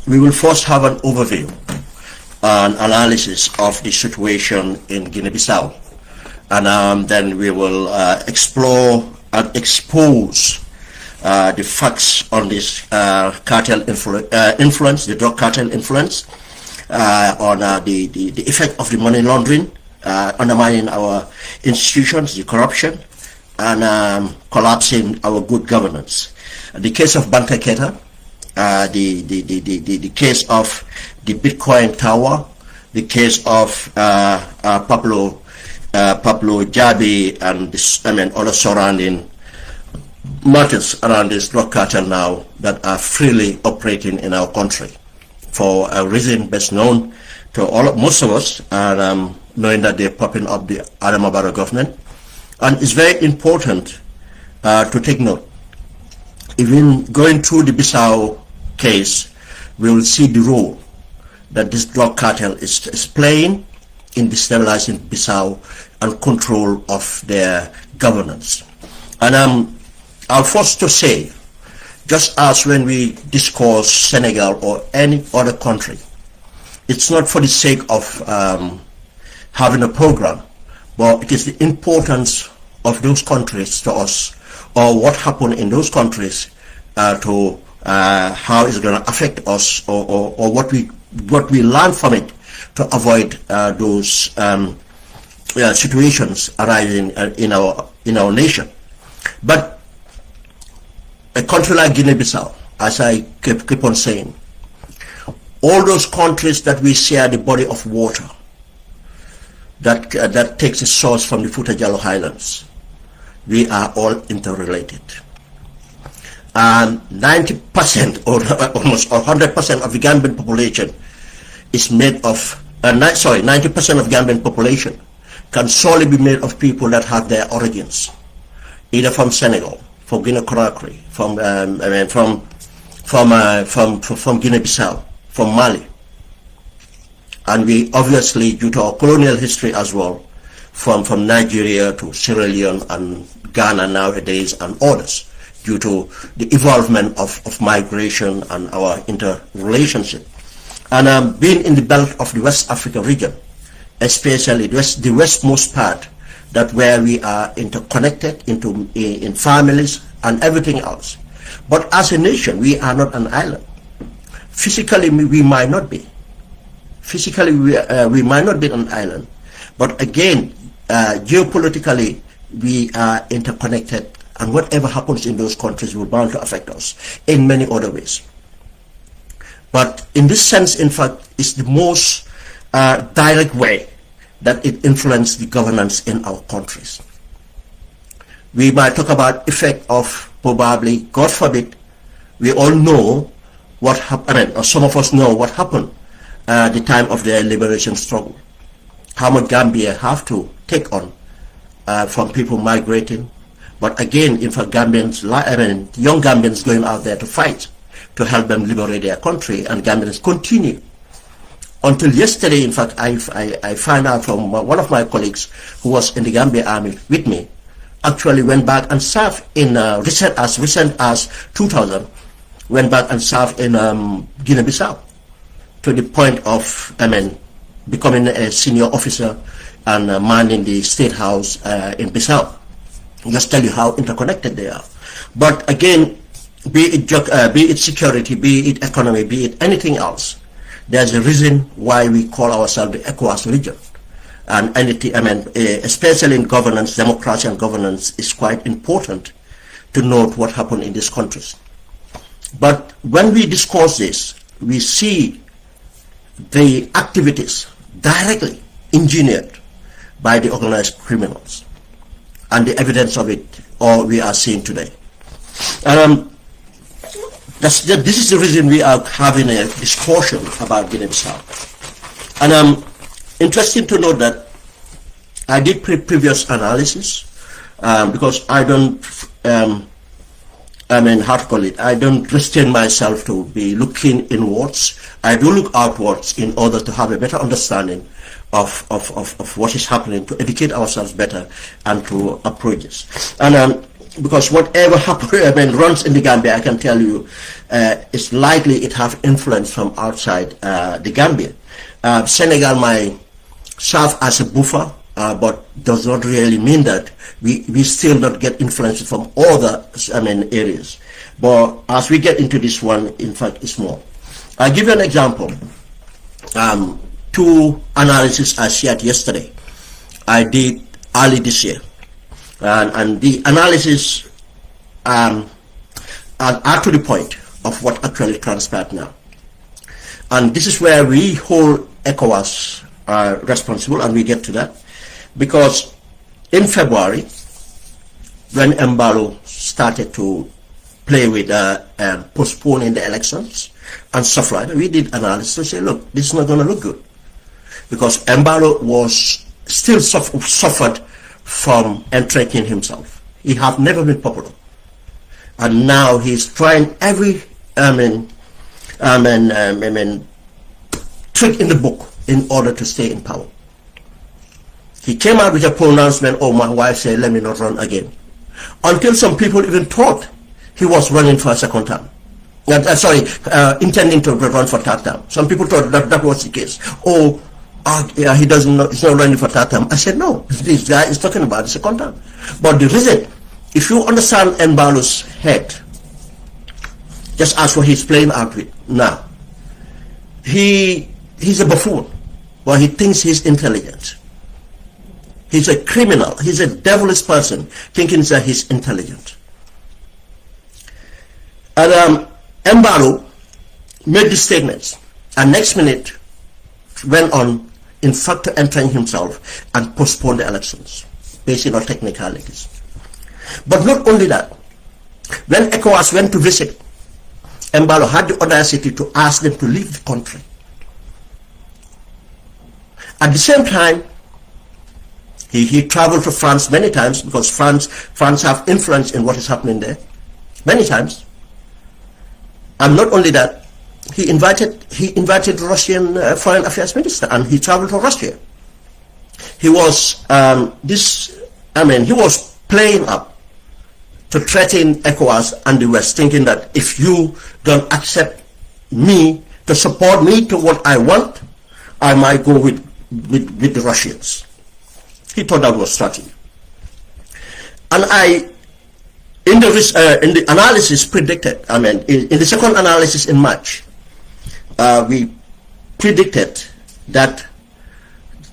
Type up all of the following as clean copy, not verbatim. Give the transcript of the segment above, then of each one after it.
We will first have an overview and analysis of the situation in Guinea-Bissau, and then we will explore and expose the facts on this cartel influence, the drug cartel influence, on the effect of the money laundering, undermining our institutions, the corruption, and collapsing our good governance. The case of Banta Keita, the case of the Bitcoin Tower, the case of Pablo Jabi, and other surrounding matters around this drug cartel now that are freely operating in our country for a reason best known to most of us, and knowing that they're popping up the Adama Barrow government. And it's very important to take note. Even going through the Bissau case, we will see the role that this drug cartel is playing in destabilizing Bissau and control of their governance. And I'm forced to say, just as when we discuss Senegal or any other country, it's not for the sake of having a program, but it is the importance of those countries to us, or what happened in those countries to how it's going to affect us, or what we learn from it to avoid those situations arising in our nation. But a country like Guinea-Bissau, as I keep on saying, all those countries that we share the body of water that takes its source from the Fouta Jallo Highlands, we are all interrelated. 90% or almost 100% of the Gambian population is made of, 90% of Gambian population can solely be made of people that have their origins either from Senegal, from Guinea-Conakry, from Guinea-Bissau, from Mali, and we obviously, due to our colonial history as well, from Nigeria to Sierra Leone and Ghana nowadays and others, due to the evolvement of migration and our interrelationship. And being in the belt of the West Africa region, especially the westmost part, that where we are interconnected in families and everything else. But as a nation, we are not an island. Physically, we might not be. Physically, we might not be an island. But again, geopolitically, we are interconnected, and whatever happens in those countries will bound to affect us in many other ways. But in this sense, in fact, it's the most direct way that it influenced the governance in our countries. We might talk about effect of probably, God forbid, we all know what happened, or some of us know what happened at the time of their liberation struggle. How much Gambia have to take on from people migrating. But again, in fact, Gambians, young Gambians going out there to fight to help them liberate their country, and Gambians continue. Until yesterday, in fact, I found out from one of my colleagues who was in the Gambia army with me, actually went back and served in recent as 2000, went back and served in Guinea-Bissau, to the point of, becoming a senior officer and manning the state house in Bissau. Just tell you how interconnected they are. But again, be it security, be it economy, be it anything else, there's a reason why we call ourselves the ECOWAS region. And anything, especially in governance, democracy and governance is quite important to note what happened in these countries. But when we discuss this, we see the activities directly engineered by the organized criminals, and the evidence of it all we are seeing today. This is the reason we are having a discussion about Guinea-Bissau. And interesting to note that I did previous analysis because I don't, how to call it, I don't restrain myself to be looking inwards. I do look outwards in order to have a better understanding of what is happening, to educate ourselves better and to approach this. And because whatever runs in the Gambia, I can tell you, it's likely it have influence from outside the Gambia. Senegal might serve as a buffer, but does not really mean that we still not get influence from other areas. But as we get into this one, in fact, it's more. I'll give you an example. Two analyses I shared yesterday, I did early this year. And the analysis are to the point of what actually transpired now. And this is where we hold ECOWAS responsible, and we get to that. Because in February, when Embalo started to play with postponing the elections and stuff like that, we did analysis to say, look, this is not going to look good. Because Embalo was still suffered from entrenching himself. He have never been popular, and now he's trying every trick in the book in order to stay in power. He came out with a pronouncement, oh, my wife said, let me not run again. Until some people even thought he was running for a second term. Intending to run for third term. Some people thought that was the case. Oh, yeah, he's not running for third term. I said, no, this guy is talking about the second term. But the reason, if you understand Embalo's head, just as what he's playing out with now, he's a buffoon, but he thinks he's intelligent. He's a criminal. He's a devilish person thinking that he's intelligent. And Embalo made these statements, and next minute went on, in fact, to entrench himself and postpone the elections based on technicalities. But not only that, when ECOWAS went to visit, Embalo had the audacity to ask them to leave the country. At the same time, he traveled to France many times, because France have influence in what is happening there many times. And not only that, he invited Russian foreign affairs minister, and he traveled to Russia. He was he was playing up to threaten ECOWAS and the West, thinking that if you don't accept me to support me to what I want, I might go with the Russians. He thought that was strategy. And in the analysis predicted, in the second analysis in March, we predicted that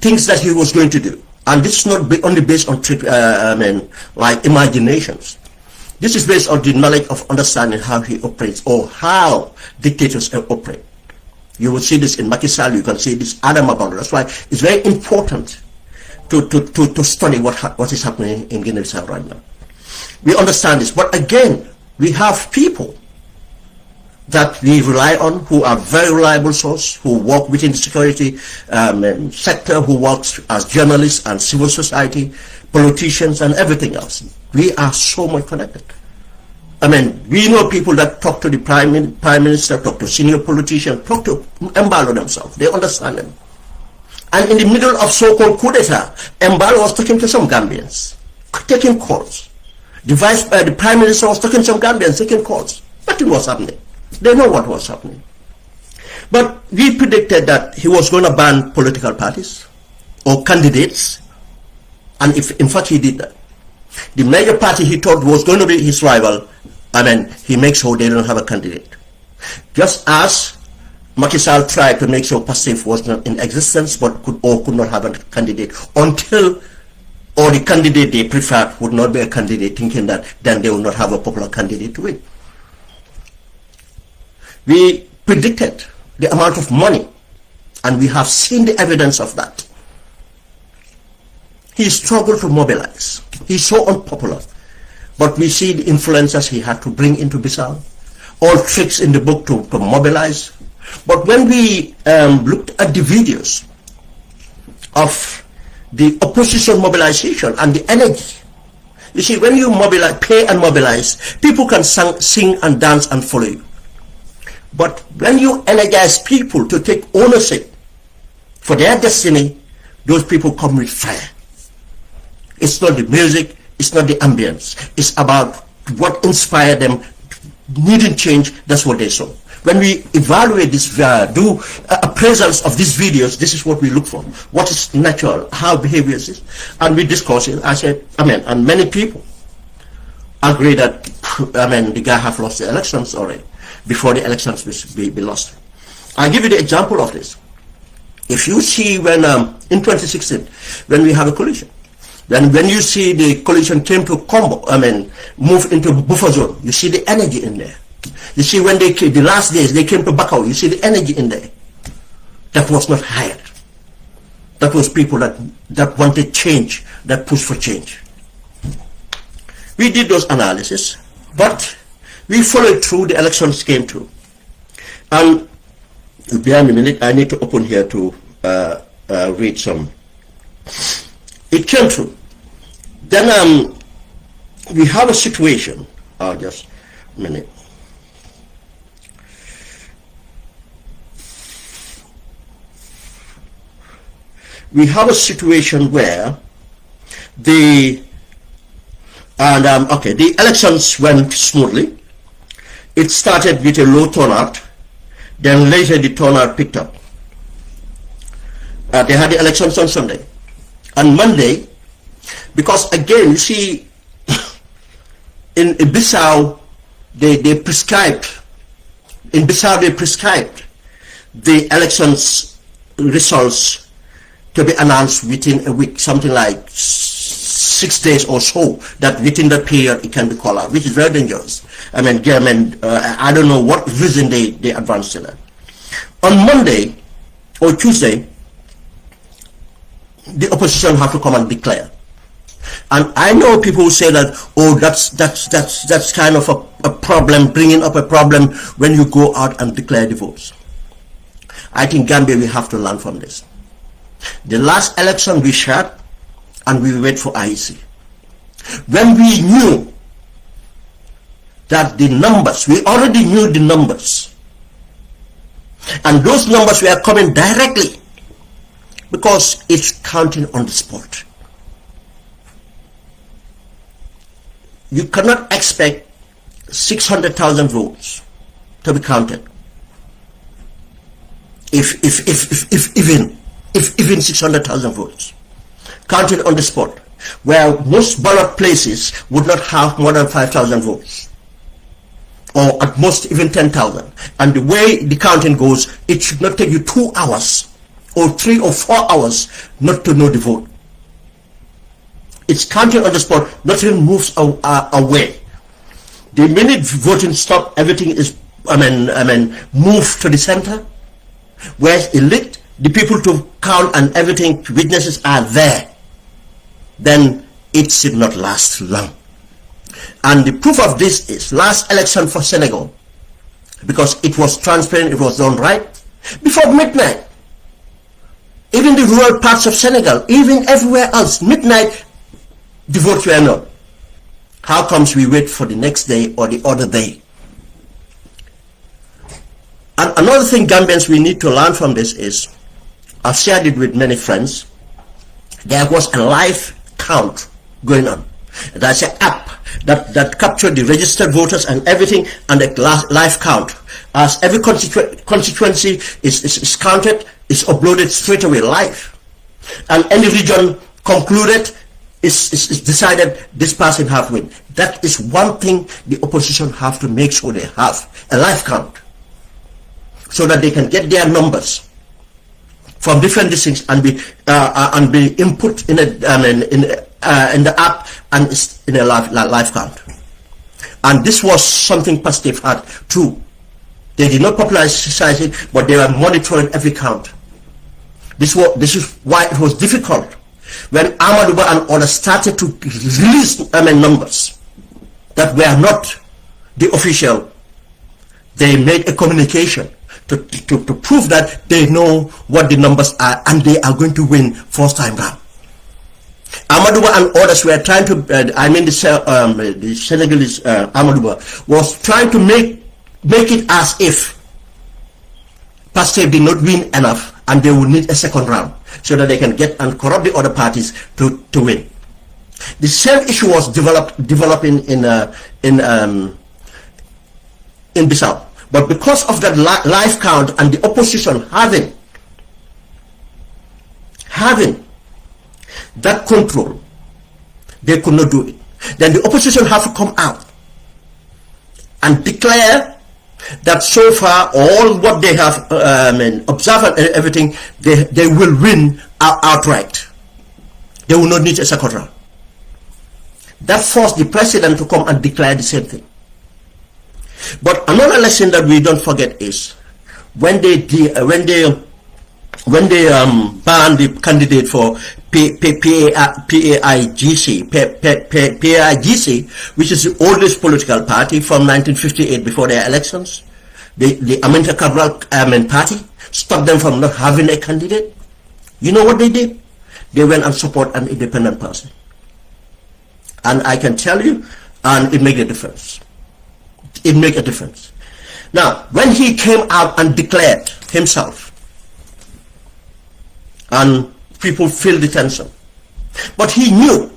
things that he was going to do, and this is not only based on like imaginations. This is based on the knowledge of understanding how he operates, or how dictators operate. You will see this in Macky Sall, you can see this Adam Abando. That's why it's very important to study what is happening in Guinea-Bissau right now. We understand this, but again, we have people that we rely on, who are very reliable source, who work within the security sector, who works as journalists and civil society, politicians and everything else. We are so much connected. We know people that talk to the Prime Minister, talk to senior politicians, talk to Embalo themselves. They understand them. And in the middle of so-called coup d'etat, Embalo was talking to some Gambians, taking calls. The Prime Minister was talking to some Gambians, taking calls. Nothing was happening. They know what was happening. But we predicted that he was going to ban political parties or candidates, and if in fact he did that. The major party he thought was going to be his rival, he makes sure they don't have a candidate. Just as Macky Sall tried to make sure PASTEF was not in existence, but could not have a candidate until, or the candidate they preferred would not be a candidate, thinking that then they will not have a popular candidate to win. We predicted the amount of money, and we have seen the evidence of that. He struggled to mobilize. He's so unpopular. But we see the influencers he had to bring into Bissau, all tricks in the book to mobilize. But when we looked at the videos of the opposition mobilization and the energy, you see, when you mobilize, pay and mobilize, people can sing and dance and follow you. But when you energize people to take ownership for their destiny, those people come with fire. It's not the music, It's not the ambience. It's about what inspired them needing change. That's what they saw. When we evaluate this, do appraisals of these videos, this is what we look for. What is natural, how behaviors is, and we discuss it. I said, and many people agree that, the guy have lost the elections already, before the elections be lost. I'll give you the example of this. If you see when, in 2016, when we have a coalition, then when you see the coalition came to move into buffer zone, you see the energy in there. You see when they came, the last days they came to Bakau, you see the energy in there. That was not hired. That was people that wanted change, that pushed for change. We did those analysis, but we followed through, the elections came through. And bear me a minute, I need to open here to read some. It came through. Then we have a situation, just a minute. We have a situation where the elections went smoothly. It started with a low turnout, then later the turnout picked up. They had the elections on Sunday. On Monday, because again, you see, in Bissau, they prescribed the elections results to be announced within a week, something like 6 days or so, that within that period it can be called out, which is very dangerous. I don't know what reason they advanced to that. On Monday or Tuesday, the opposition have to come and declare. And I know people who say that, oh, that's kind of a problem, bringing up a problem when you go out and declare the votes. I think Gambia, we have to learn from this. The last election we shot, and we wait for IEC. When we knew that the numbers, we already knew the numbers, and those numbers were coming directly, because it's counting on the spot. You cannot expect 600,000 votes to be counted. If even 600,000 votes counted on the spot, where most ballot places would not have more than 5,000 votes, or at most even 10,000. And the way the counting goes, it should not take you 2 hours or 3 or 4 hours not to know the vote. It's counting on the spot. Nothing moves away. The minute voting stops, everything is moved to the center, where it's elite, the people to count and everything, witnesses are there. Then it should not last long. And the proof of this is last election for Senegal, because it was transparent, it was done right before midnight. Even the rural parts of Senegal, even everywhere else, midnight, the votes were not. How comes we wait for the next day or the other day? And another thing, Gambians, we need to learn from this is, I've shared it with many friends, there was a live count going on. There's an app that captured the registered voters and everything, and the live count. As every constituency is counted, it's uploaded straight away live. And any region concluded, is decided this person have win. That is one thing the opposition have to make sure they have, a live count, so that they can get their numbers from different districts and be input in the app, and it's in a live count. And this was something positive had too. They did not popularize it, but they were monitoring every count. This is why it was difficult when Amadouba and others started to release numbers that were not the official. They made a communication to prove that they know what the numbers are and they are going to win first time round. Amadouba and others were trying to, the Senegalese Amadouba was trying to make it as if Pasteur did not win enough and they would need a second round so that they can get and corrupt the other parties to win. The same issue was developing in Bissau. But because of that life count and the opposition having that control, they could not do it. Then the opposition have to come out and declare that so far all what they have observed and everything, they will win outright. They will not need a second round. That forced the president to come and declare the same thing. But another lesson that we don't forget is when they banned the candidate for PAIGC, which is the oldest political party from 1958 before their elections, the Aminta Cabral party stopped them from not having a candidate. You know what they did? They went and support an independent person. And I can tell you, and it made a difference. It made a difference. Now, when he came out and declared himself, and people feel the tension, but he knew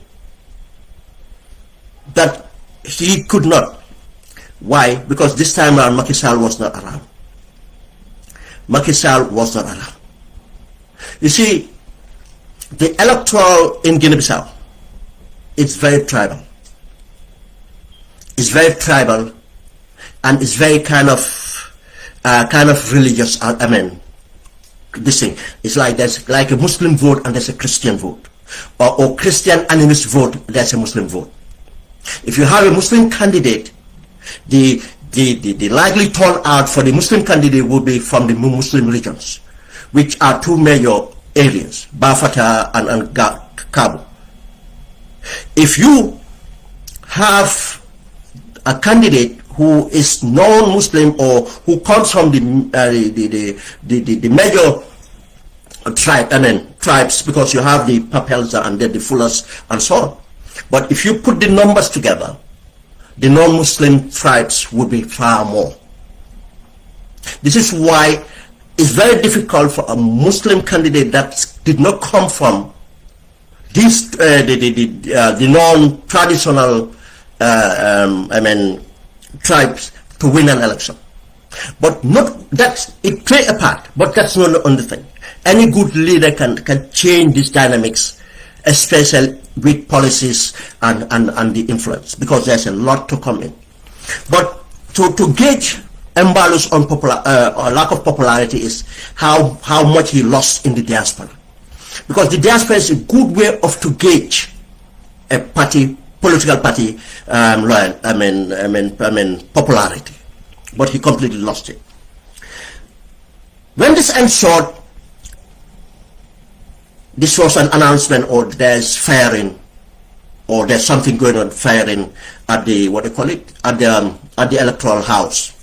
that he could not. Why? Because this time around Macky Sall was not around. Macky Sall was not around. You see, the electoral in Guinea-Bissau, it's very tribal. It's very tribal, and it's very kind of religious. I mean, this thing. It's like there's like a Muslim vote and there's a Christian vote, or Christian animist vote. There's a Muslim vote. If you have a Muslim candidate, the likely turnout for the Muslim candidate would be from the Muslim regions, which are two major areas, Bafata and Cabo. If you have a candidate who is non-Muslim or who comes from the major tribes, because you have the Papels and then the Fullers and so on. But if you put the numbers together, the non-Muslim tribes would be far more. This is why it's very difficult for a Muslim candidate that did not come from these the non-traditional tribes to win an election. But not that's it play a part, but that's not the only thing. Any good leader can change these dynamics, especially with policies and the influence, because there's a lot to come in. But to gauge Embalo's or lack of popularity is how much he lost in the diaspora, because the diaspora is a good way of to gauge a political party popularity, but he completely lost it. When this ends short, this was an announcement, or there's firing, or there's something going on, firing at the at the electoral house,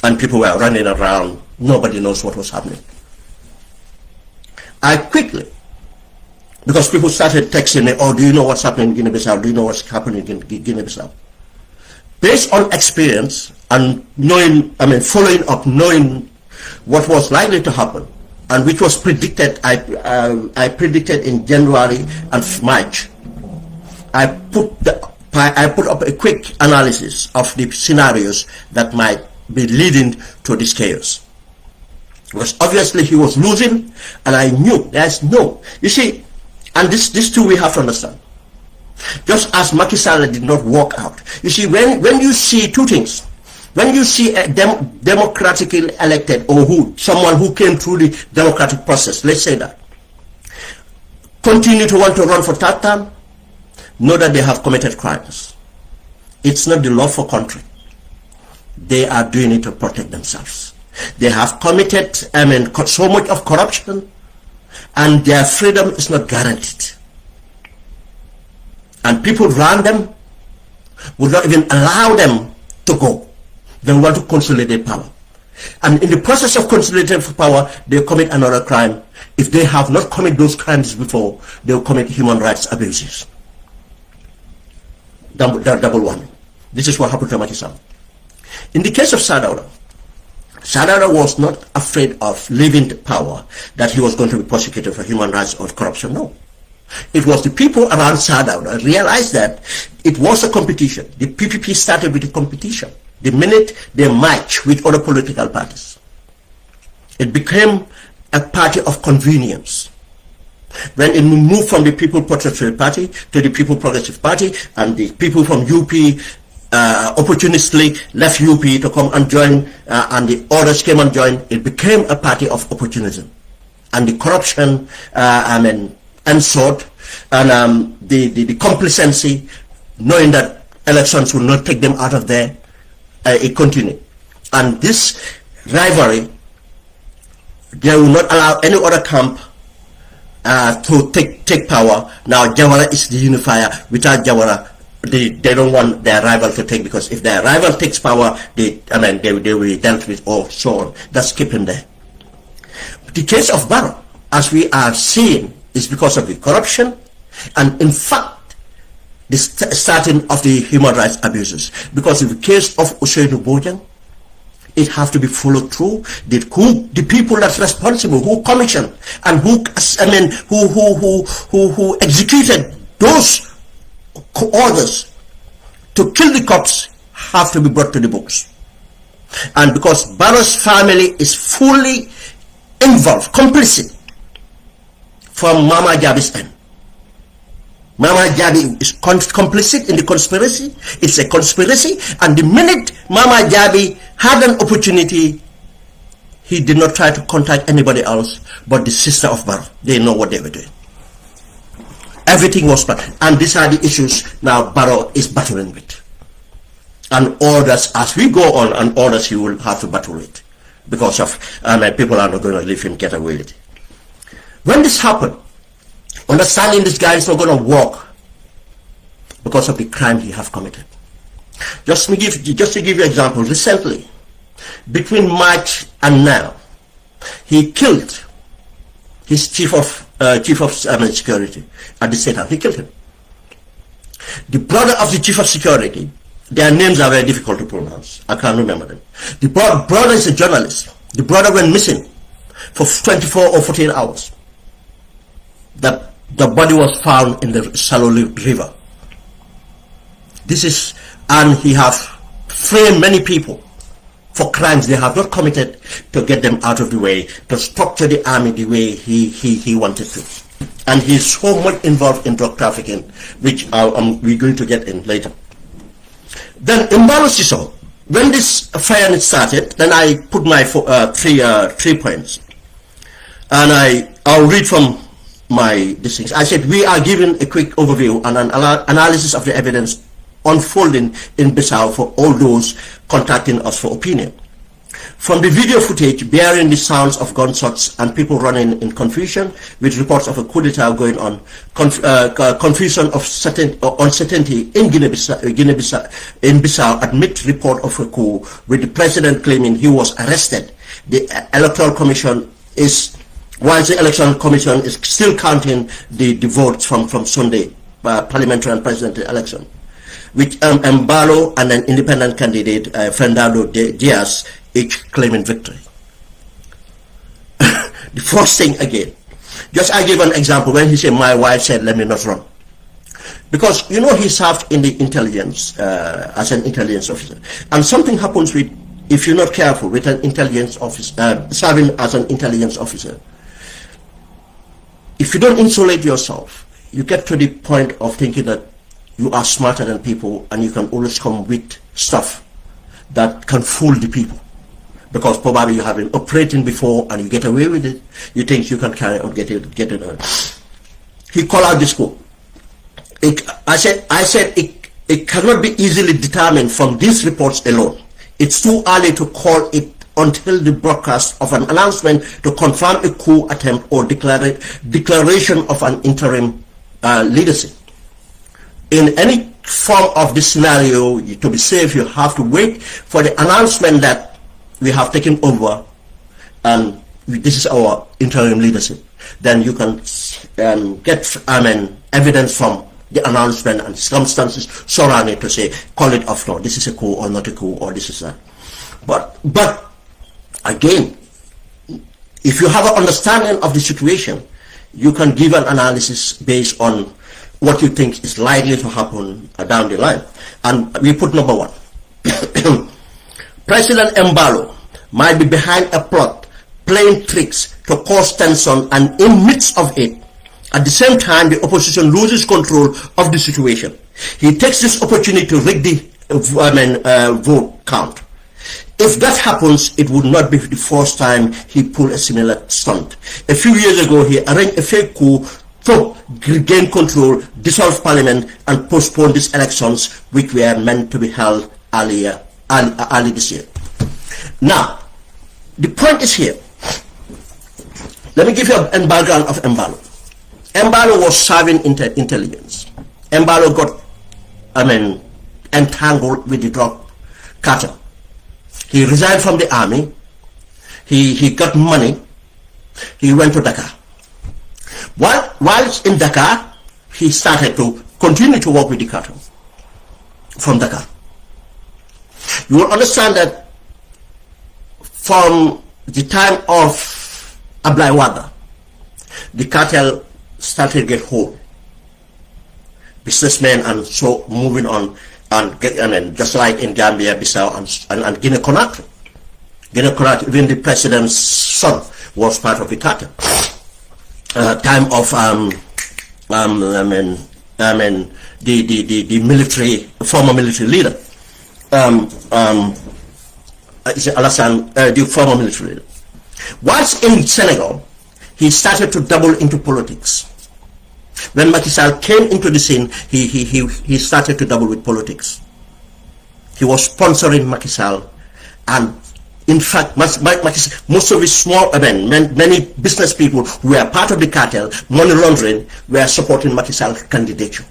and people were running around. Nobody knows what was happening. I quickly, because people started texting me, oh, do you know what's happening in Guinea-Bissau? Do you know what's happening in Guinea-Bissau? Based on experience and knowing, following up, knowing what was likely to happen, and which was predicted, I predicted in January and March. I put up a quick analysis of the scenarios that might be leading to this chaos. Because obviously he was losing, and I knew there's no, you see, and this too we have to understand. Just as Macky Sall did not walk out. You see, when you see two things, when you see a democratically elected, or someone who came through the democratic process, let's say that, continue to want to run for third term, know that they have committed crimes. It's not the law for country. They are doing it to protect themselves. They have committed so much of corruption, and their freedom is not guaranteed. And people around them would not even allow them to go. They want to consolidate power. And in the process of consolidating power, they commit another crime. If they have not committed those crimes before, they will commit human rights abuses. Double one. This is what happened to Macky Sall. In the case of Sadauda was not afraid of leaving the power, that he was going to be prosecuted for human rights or corruption. No. It was the people around Sadao that realized that it was a competition. The PPP started with a competition. The minute they matched with other political parties, it became a party of convenience. When it moved from the People Patriotic Party to the People Progressive Party, and the people from UP opportunistically left UP to come and join, and the others came and joined, it became a party of opportunism. And the corruption, ensued, and the complacency, knowing that elections will not take them out of there, it continued. And this rivalry, they will not allow any other camp to take power. Now Jawara is the unifier. Without Jawara, they don't want their rival to take, because if their rival takes power, they will be dealt with, or so on. That's keeping there. The case of Barrow, as we are seeing, is because of the corruption, and in fact, the starting of the human rights abuses. Because in the case of Ousseynou Bojang, it has to be followed through. The people that's responsible, who commissioned and who executed those orders to kill the cops, have to be brought to the books. And because Barrow's family is fully involved, complicit, from Mama Jabi's end. Mama Jabi is complicit in the conspiracy. It's a conspiracy, and the minute Mama Jabi had an opportunity, he did not try to contact anybody else but the sister of Barrow. They know what they were doing. Everything was planned, and these are the issues now Barrow is battling with. And others, as we go on, and others he will have to battle with, because of people are not going to let him get away with it. When this happened, understanding this guy is not going to work because of the crime he have committed. Just to give you an example, recently, between March and now, he killed his chief of security at the state house. He killed him. The brother of the chief of security, their names are very difficult to pronounce. I can't remember them. The brother is a journalist. The brother went missing for 24 or 14 hours. The body was found in the Saloli River. This is, and he have framed many people for crimes they have not committed, to get them out of the way, to structure the army the way he wanted to. And he's so much involved in drug trafficking, which we're going to get in later. Then in Barrow, when this fire started, then I put my 3 points, and I'll read from my things. I said we are given a quick overview and an analysis of the evidence unfolding in Bissau for all those contacting us for opinion. From the video footage bearing the sounds of gunshots and people running in confusion, with reports of a coup d'etat going on, confusion of uncertainty in Bissau amid report of a coup, with the president claiming he was arrested. The Electoral Commission is, whilst the Election Commission is still counting the votes from Sunday parliamentary and presidential election, with Mbalo and an independent candidate, Fernando Diaz, each claiming victory. The first thing again, just I give an example when he said, my wife said, let me not run. Because, you know, he served in the intelligence, as an intelligence officer. And something happens with, if you're not careful, with an intelligence officer, serving as an intelligence officer. If you don't insulate yourself, you get to the point of thinking that you are smarter than people, and you can always come with stuff that can fool the people. Because probably you have been operating before and you get away with it. You think you can carry on, get it on. He called out this quote. I said it cannot be easily determined from these reports alone. It's too early to call it until the broadcast of an announcement to confirm a coup attempt or declaration of an interim leadership. In any form of this scenario, to be safe, you have to wait for the announcement that we have taken over and this is our interim leadership. Then you can get evidence from the announcement and circumstances surrounding to say, call it off, no, this is a coup or not a coup, or this is that. But again, if you have an understanding of the situation, you can give an analysis based on what you think is likely to happen down the line. And we put number one. President Embalo might be behind a plot, playing tricks to cause tension, and in midst of it, at the same time, the opposition loses control of the situation. He takes this opportunity to rig the vote count. If that happens, it would not be the first time he pulled a similar stunt. A few years ago, he arranged a fake coup to gain control, dissolve parliament, and postpone these elections, which were meant to be held early this year. Now, the point is here. Let me give you a background of Embalo. Embalo was serving intelligence. Embalo got, entangled with the drug cartel. He resigned from the army. He got money. He went to Dakar. Whilst in Dakar, he started to continue to work with the cartel from Dakar. You will understand that from the time of Abdoulaye Wade, the cartel started to get hold. Businessmen and so moving on, and just like in Gambia, Bissau, and Guinea-Conakry. Guinea-Conakry, even the president's son was part of the cartel. Time of the military, former military leader, Alassane, the former military leader. Whilst in Senegal, he started to double into politics. When Macky Sall came into the scene, he started to double with politics. He was sponsoring Macky Sall, and in fact, most of his small many business people who were part of the cartel, money laundering, were supporting Macky Sall's candidature.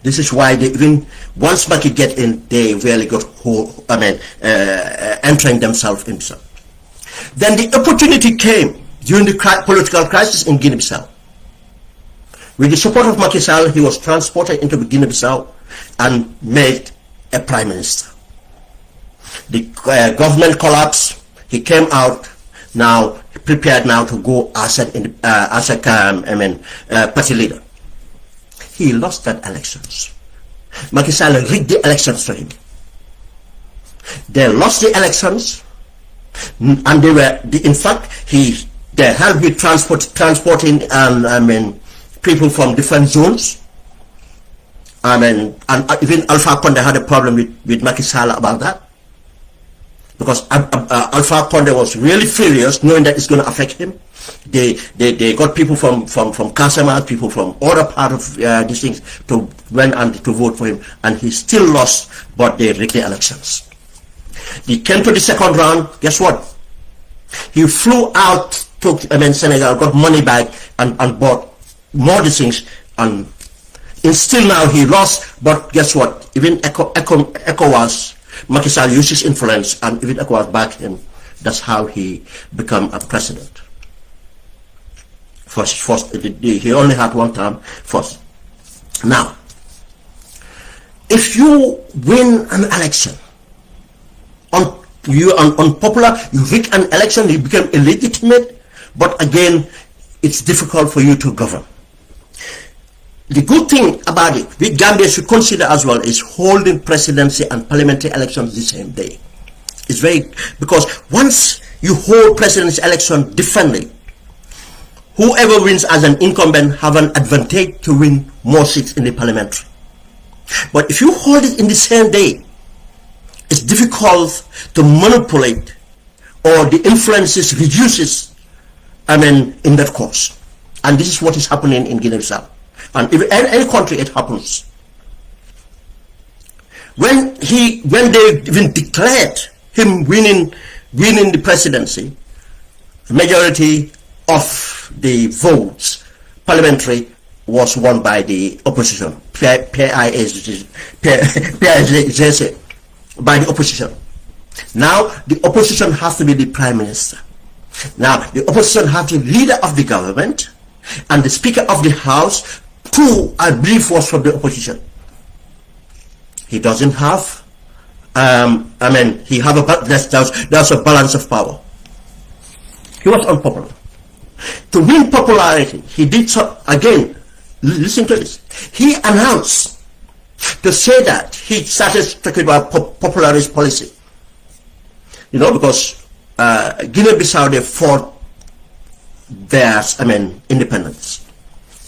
This is why they even, once Macky get in, they really got entering themselves in Bissau. Then the opportunity came during the political crisis in Guinea-Bissau. With the support of Macky Sall, he was transported into Guinea-Bissau and made a prime minister. The government collapsed. He came out now, prepared now to go as a party leader. He lost that elections. Macky Sall rigged the elections for him. They lost the elections, and they were, in fact, they helped with transporting people from different zones. And even Alpha Condé had a problem with Macky Sall about that, because Alpha Condé was really furious, knowing that it's going to affect him. They got people from Casamance, people from other part of these things to went and to vote for him, and he still lost, but they rigged the elections. He came to the second round. Guess what? He flew out to Senegal, got money back, and bought more things, and still now he lost. But guess what? Even ECOWAS, Macky Sall used his influence, and even ECOWAS backed him. That's how he became a president. First, he only had one term first. Now, if you win an election, unpopular, you rig an election, you become illegitimate, but again, it's difficult for you to govern. The good thing about it, which Gambia should consider as well, is holding presidency and parliamentary elections the same day. It's because once you hold presidency election differently, whoever wins as an incumbent have an advantage to win more seats in the parliamentary. But if you hold it in the same day, it's difficult to manipulate, or the influences reduces, in that course. And this is what is happening in Guinea-Bissau. And if any country it happens. When they even declared him winning the presidency, the majority of the votes parliamentary was won by the opposition, by the opposition. Now the opposition has to be the prime minister. Now the opposition has the leader of the government and the speaker of the house, who I believe was from the opposition. He doesn't have he have there's a balance of power. He was unpopular. to win popularity, he did so again. Listen to this. He announced to say that he started talking about popularist policy. You know, because Guinea-Bissau, they fought their, independence.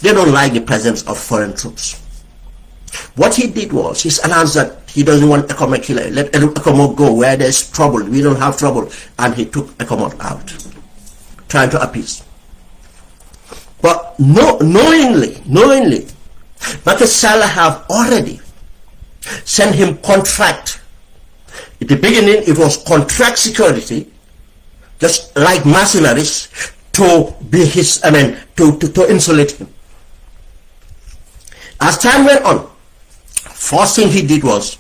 They don't like the presence of foreign troops. What he did was, he announced that he doesn't want ECOWAS, let ECOWAS go where there's trouble, we don't have trouble, and he took ECOWAS out, trying to appease. But knowingly, Macky Sall have already sent him contract. At the beginning, it was contract security, just like mercenaries, to be his, to insulate him. As time went on, first thing he did was,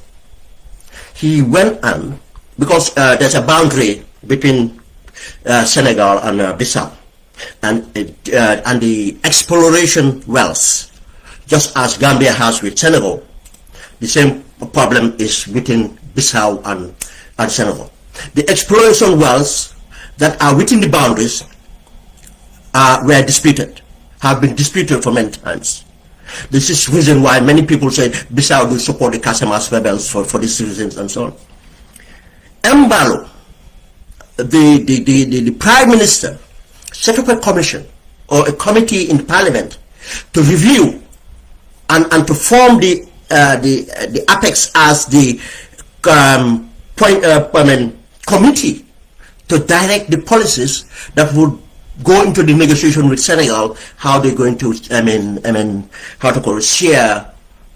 he went on, because there's a boundary between Senegal and Bissau, and the exploration wells, just as Gambia has with Senegal, the same problem is within Bissau and Senegal. The exploration wells that are within the boundaries were disputed, have been disputed for many times. This is the reason why many people say Bissau will support the Casamas rebels for these reasons and so on. Mbalo, the Prime Minister, set up a commission or a committee in Parliament to review and to form the apex as the committee to direct the policies that would go into the negotiation with Senegal, how they're going to, share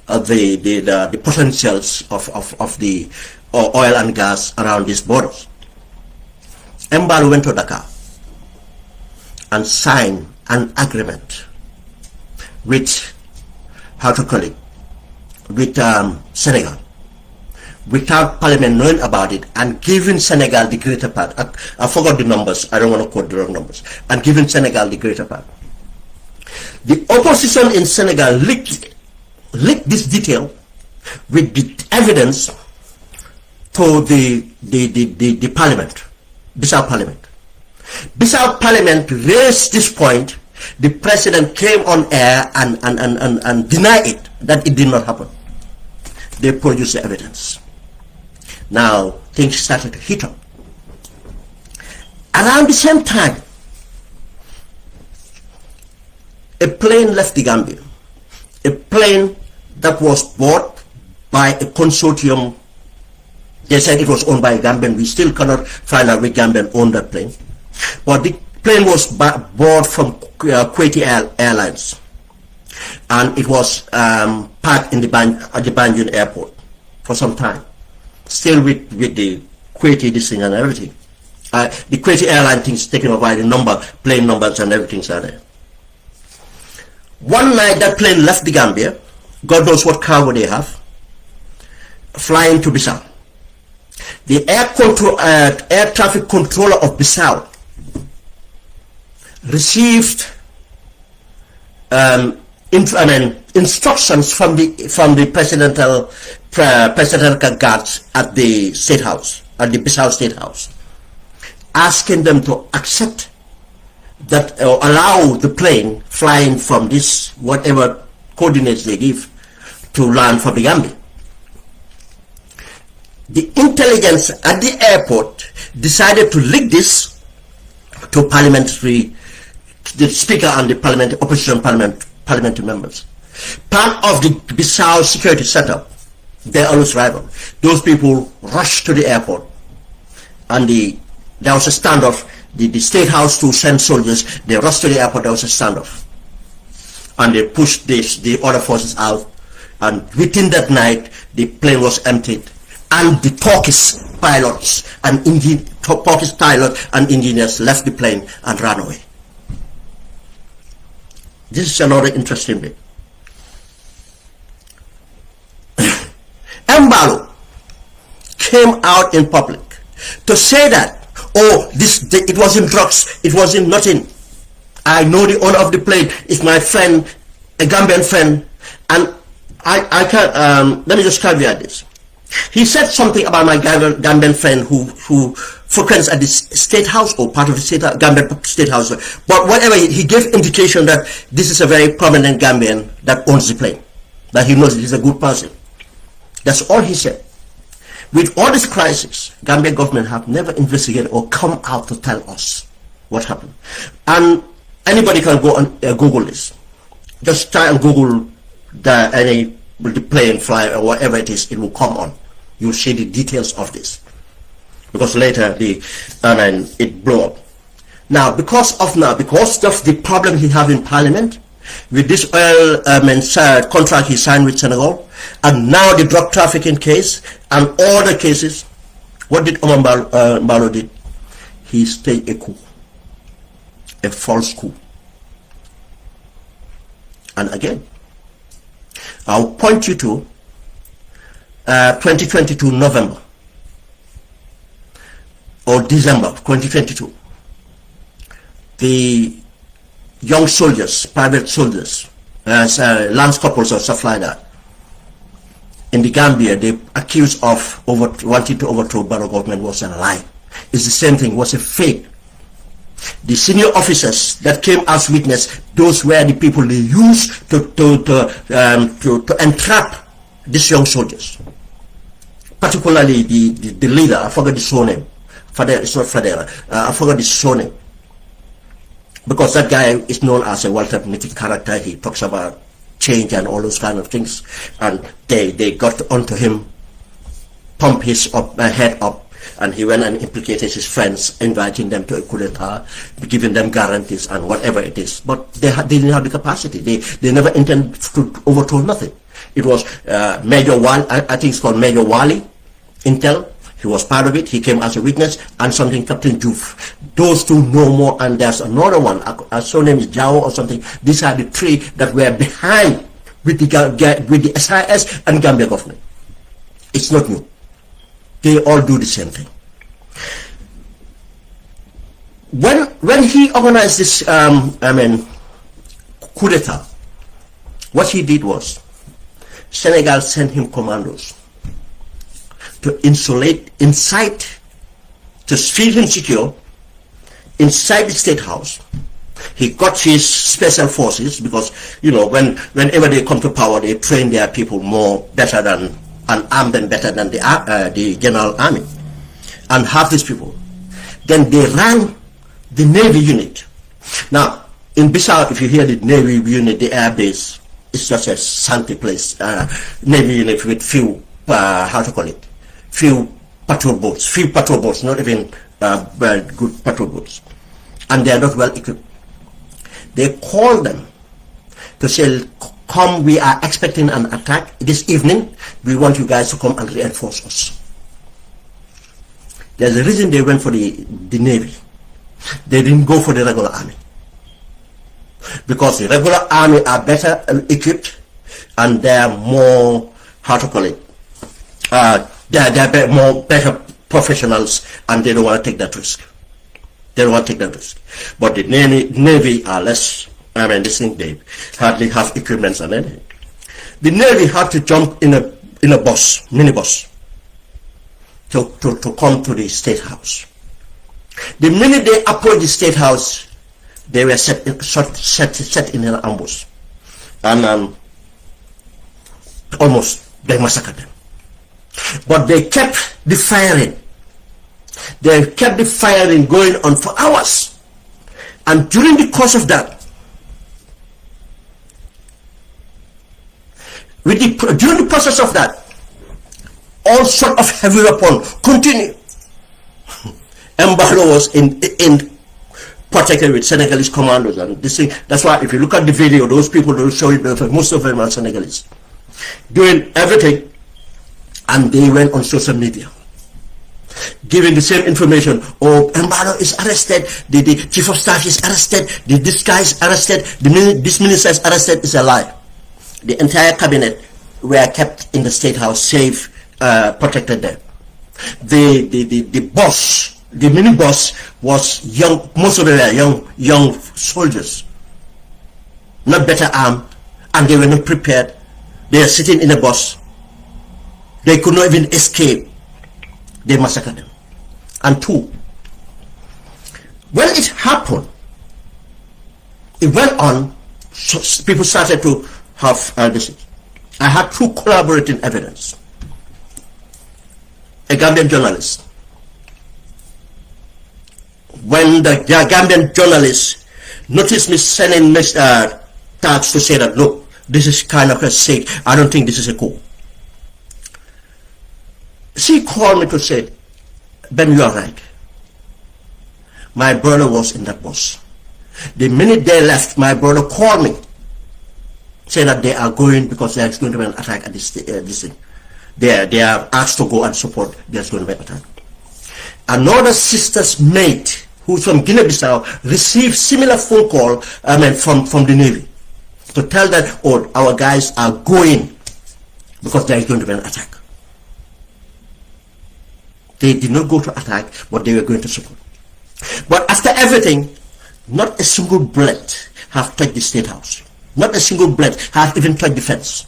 the potentials of the oil and gas around these borders. Mbalo went to Dakar and signed an agreement with, with Senegal, without Parliament knowing about it, and giving Senegal the greater part. I forgot the numbers, I don't want to quote the wrong numbers, and giving Senegal the greater part. The opposition in Senegal leaked this detail with the evidence to the Parliament, Bissau Parliament. Bissau Parliament raised this point. The President came on air and denied it, that it did not happen. They produced the evidence. Now things started to heat up. Around the same time, a plane left the Gambia. A plane that was bought by a consortium. They said it was owned by a Gambian. We still cannot find out which Gambian owned that plane. But the plane was bought from Kuwaiti Airlines, and it was parked in at the Banjul airport for some time, still with the Kuwaiti this thing and everything. The Kuwaiti airline things taken over by the plane numbers and everything's there. One night that plane left the Gambia, God knows what cargo they have, flying to Bissau. The air traffic controller of Bissau received instructions from the presidential guards at the State House, at the Bissau State House, asking them to accept that or allow the plane flying from this whatever coordinates they give to land for the Gambia. The intelligence at the airport decided to leak this to the speaker and the opposition parliamentary members. Part of the Bissau security setup, they always rival. Those people rushed to the airport, and there was a standoff. The State House to send soldiers, they rushed to the airport, there was a standoff. And they pushed the other forces out, and within that night, the plane was emptied, and the Turkish pilots and engineers left the plane and ran away. This is another interesting bit. Mbalo came out in public to say that, oh, it wasn't drugs, it wasn't nothing. I know the owner of the plane is my friend, a Gambian friend, and I can't, let me just caveat this. He said something about my Gambian friend who frequents at the state house or part of the state, Gambia state house. But whatever, he gave indication that this is a very prominent Gambian that owns the plane, that he knows he's a good person. That's all he said. With all this crisis, Gambian government have never investigated or come out to tell us what happened. And anybody can go on Google this. Just try and Google the plane fly or whatever it is, it will come on. You'll see the details of this. Because later it blew up. Now, because of the problem he have in Parliament, with this oil contract he signed with Senegal, and now the drug trafficking case and all the cases, what did Omar Mbalo did? He staged a coup, a false coup. And again, I'll point you to 2022 November or December 2022. The young soldiers, private soldiers, lance corporals or stuff like that, in the Gambia, they accused of wanting to overthrow Barrow government was a lie. It's the same thing, was a fake. The senior officers that came as witness, those were the people they used to entrap these young soldiers. Particularly the leader, I forgot the surname. It's not Fadera. I forgot the surname. Because that guy is known as a well-mythic character. He talks about change and all those kind of things. And they got onto him, pump his head up, and he went and implicated his friends, inviting them to a coup d'etat, giving them guarantees and whatever it is. But they didn't have the capacity. They never intended to overthrow nothing. It was Major Wali, I think it's called Major Wali, Intel. He was part of it. He came as a witness, and something Captain Juf. Those two know more, and there's another one. Her surname is Jao or something. These are the three that were behind with the SIS and Gambia government. It's not new. They all do the same thing. When he organized this, coup d'etat, what he did was, Senegal sent him commandos to incite, to feel him secure inside the state house. He got his special forces because, you know, whenever they come to power, they train their people better than, and arm them better than the general army, and have these people. Then they ran the Navy unit. Now, in Bissau, if you hear the Navy unit, the air base, it's just a sandy place. Navy unit with few, few patrol boats, not even good patrol boats. And they are not well equipped. They call them to say, come, we are expecting an attack this evening. We want you guys to come and reinforce us. There's a reason they went for the Navy. They didn't go for the regular army. Because the regular army are better equipped and they are more, they're more better professionals, and they don't want to take that risk. They don't want to take that risk. But the Navy are less, they hardly have equipment and anything. The Navy had to jump in a bus, minibus, to come to the State House. The minute they approached the State House, they were set in an ambush, and almost they massacred them. But they kept the firing. They kept the firing going on for hours, and during the course of that, during the process of that, all sort of heavy weapon continued. Mbalo was in protected with Senegalese commandos and this thing. That's why if you look at the video, those people will show you that most of them are Senegalese, doing everything, and they went on social media giving the same information. Oh, Mbalo is arrested, the chief of staff is arrested, this guy is arrested, this minister is arrested. Is a lie. The entire cabinet were kept in the State House, safe, protected there. The boss, the mini boss, was young. Most of them were young soldiers, not better armed, and they were not prepared. They are sitting in a bus. They could not even escape. They massacred them. And two, When it happened, it went on, so people started to have this. I had two corroborating evidence. A Gambian journalist. When the Gambian journalist noticed me sending tags to say that, look, this is kind of a sick, I don't think this is a coup. She called me to say, Ben, you are right. My brother was in that bus. The minute they left, my brother called me, saying that they are going because there is going to be an attack at this thing. They are asked to go and support. There's going to be an attack. Another sister's mate, who's from Guinea-Bissau, received similar phone call from the Navy to tell that, oh, our guys are going because there is going to be an attack. They did not go to attack, but they were going to support. But after everything, not a single bullet have touched the State House. Not a single bullet have even touched the fence.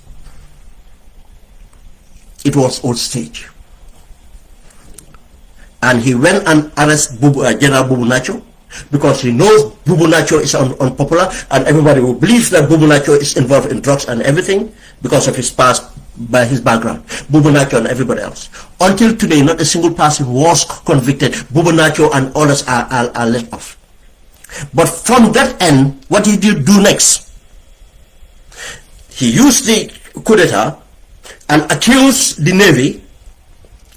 It was all stage. And he went and arrested General Bubu Nacho because he knows Bubu Nacho is unpopular, and everybody who believes that Bubu Nacho is involved in drugs and everything because of his past, by his background. Bubu Nacho and everybody else. Until today, not a single person was convicted. Bubu Nacho and others are let off. But from that end, what did he do next? He used the coup d'etat and accused the Navy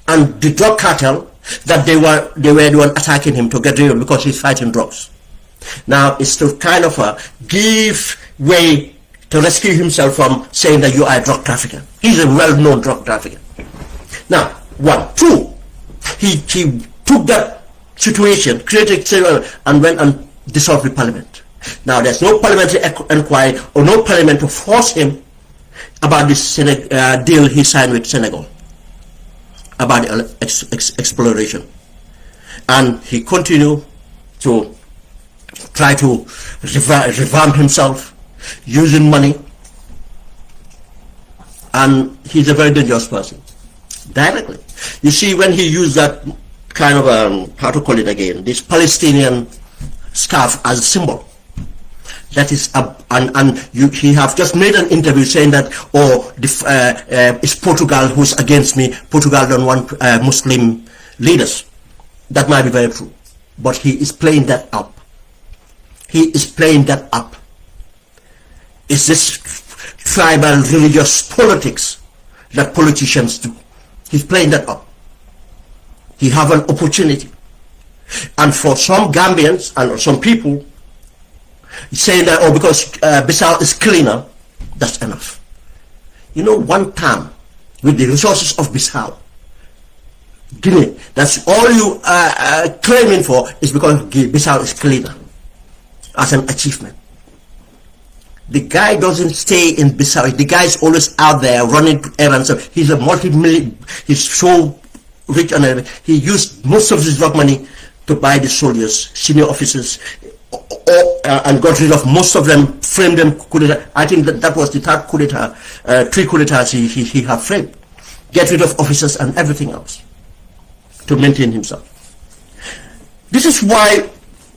and the drug cartel that they were the one attacking him to get rid of because he's fighting drugs. Now it's to kind of give way to rescue himself from saying that you are a drug trafficker. He's a well-known drug trafficker. Now, 1. 2, he took that situation, created and went and dissolved the parliament. Now there's no parliamentary inquiry or no parliament to force him about this deal he signed with Senegal about the exploration, and he continued to try to revamp himself using money, and he's a very dangerous person directly. You see, when he used that kind of how to call it again, this Palestinian scarf as a symbol, that is he have just made an interview saying that, oh, it's Portugal who's against me. Portugal don't want Muslim leaders. That might be very true, but he is playing that up. He is playing that up. It's this tribal religious politics that politicians do. He's playing that up. He have an opportunity, and for some Gambians and some people, saying that, oh, because Bissau is cleaner, that's enough. You know, one time with the resources of Bissau, Guinea, that's all you claiming for is because Bissau is cleaner as an achievement. The guy doesn't stay in Bissau. The guy is always out there running errands. He's a multi-million, he's so rich and everything. He used most of his drug money to buy the soldiers, senior officers, and got rid of most of them, framed them. I think that was the third coup d'etat, 3 coup d'etats he had framed. Get rid of officers and everything else to maintain himself. This is why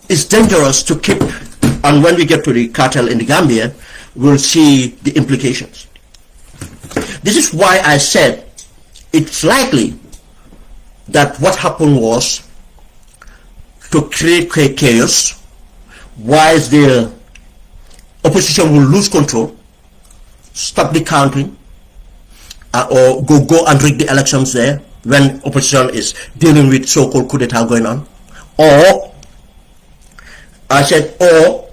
it's dangerous to keep, and when we get to the cartel in the Gambia, we'll see the implications. This is why I said it's likely that what happened was to create chaos, whilst the opposition will lose control, stop the counting, or go and rig the elections there when opposition is dealing with so-called coup d'etat going on, or I said, or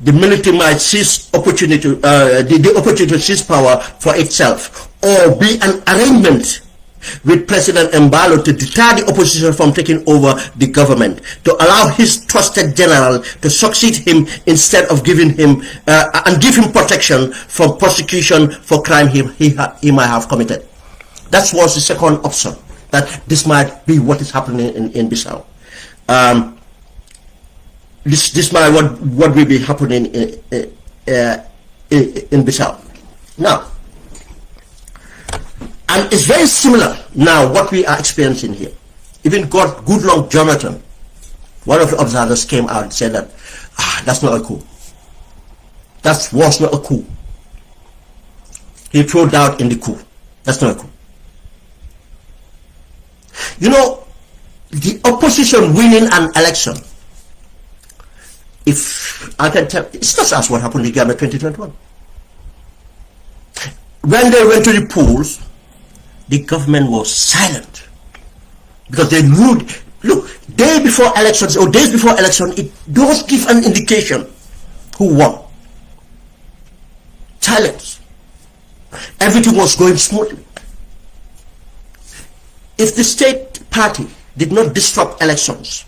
the military might seize opportunity, the opportunity to seize power for itself, or be an arrangement with President Mbalo to deter the opposition from taking over the government, to allow his trusted general to succeed him instead of giving him and give him protection from prosecution for crime he might have committed. That was the second option, that this might be what is happening in Bissau. This might what will be happening in Bissau. Now, and it's very similar now what we are experiencing here. Even Goodluck Jonathan One of the observers came out and said that, that's not a coup. That was not a coup. He threw doubt in the coup. That's not a coup. You know, the opposition winning an election, if I can tell, it's just as what happened in Gambia 2021. When they went to the polls, the government was silent because they knew. Look, day before elections or days before election, it does give an indication who won. Silence. Everything was going smoothly. If the state party did not disrupt elections,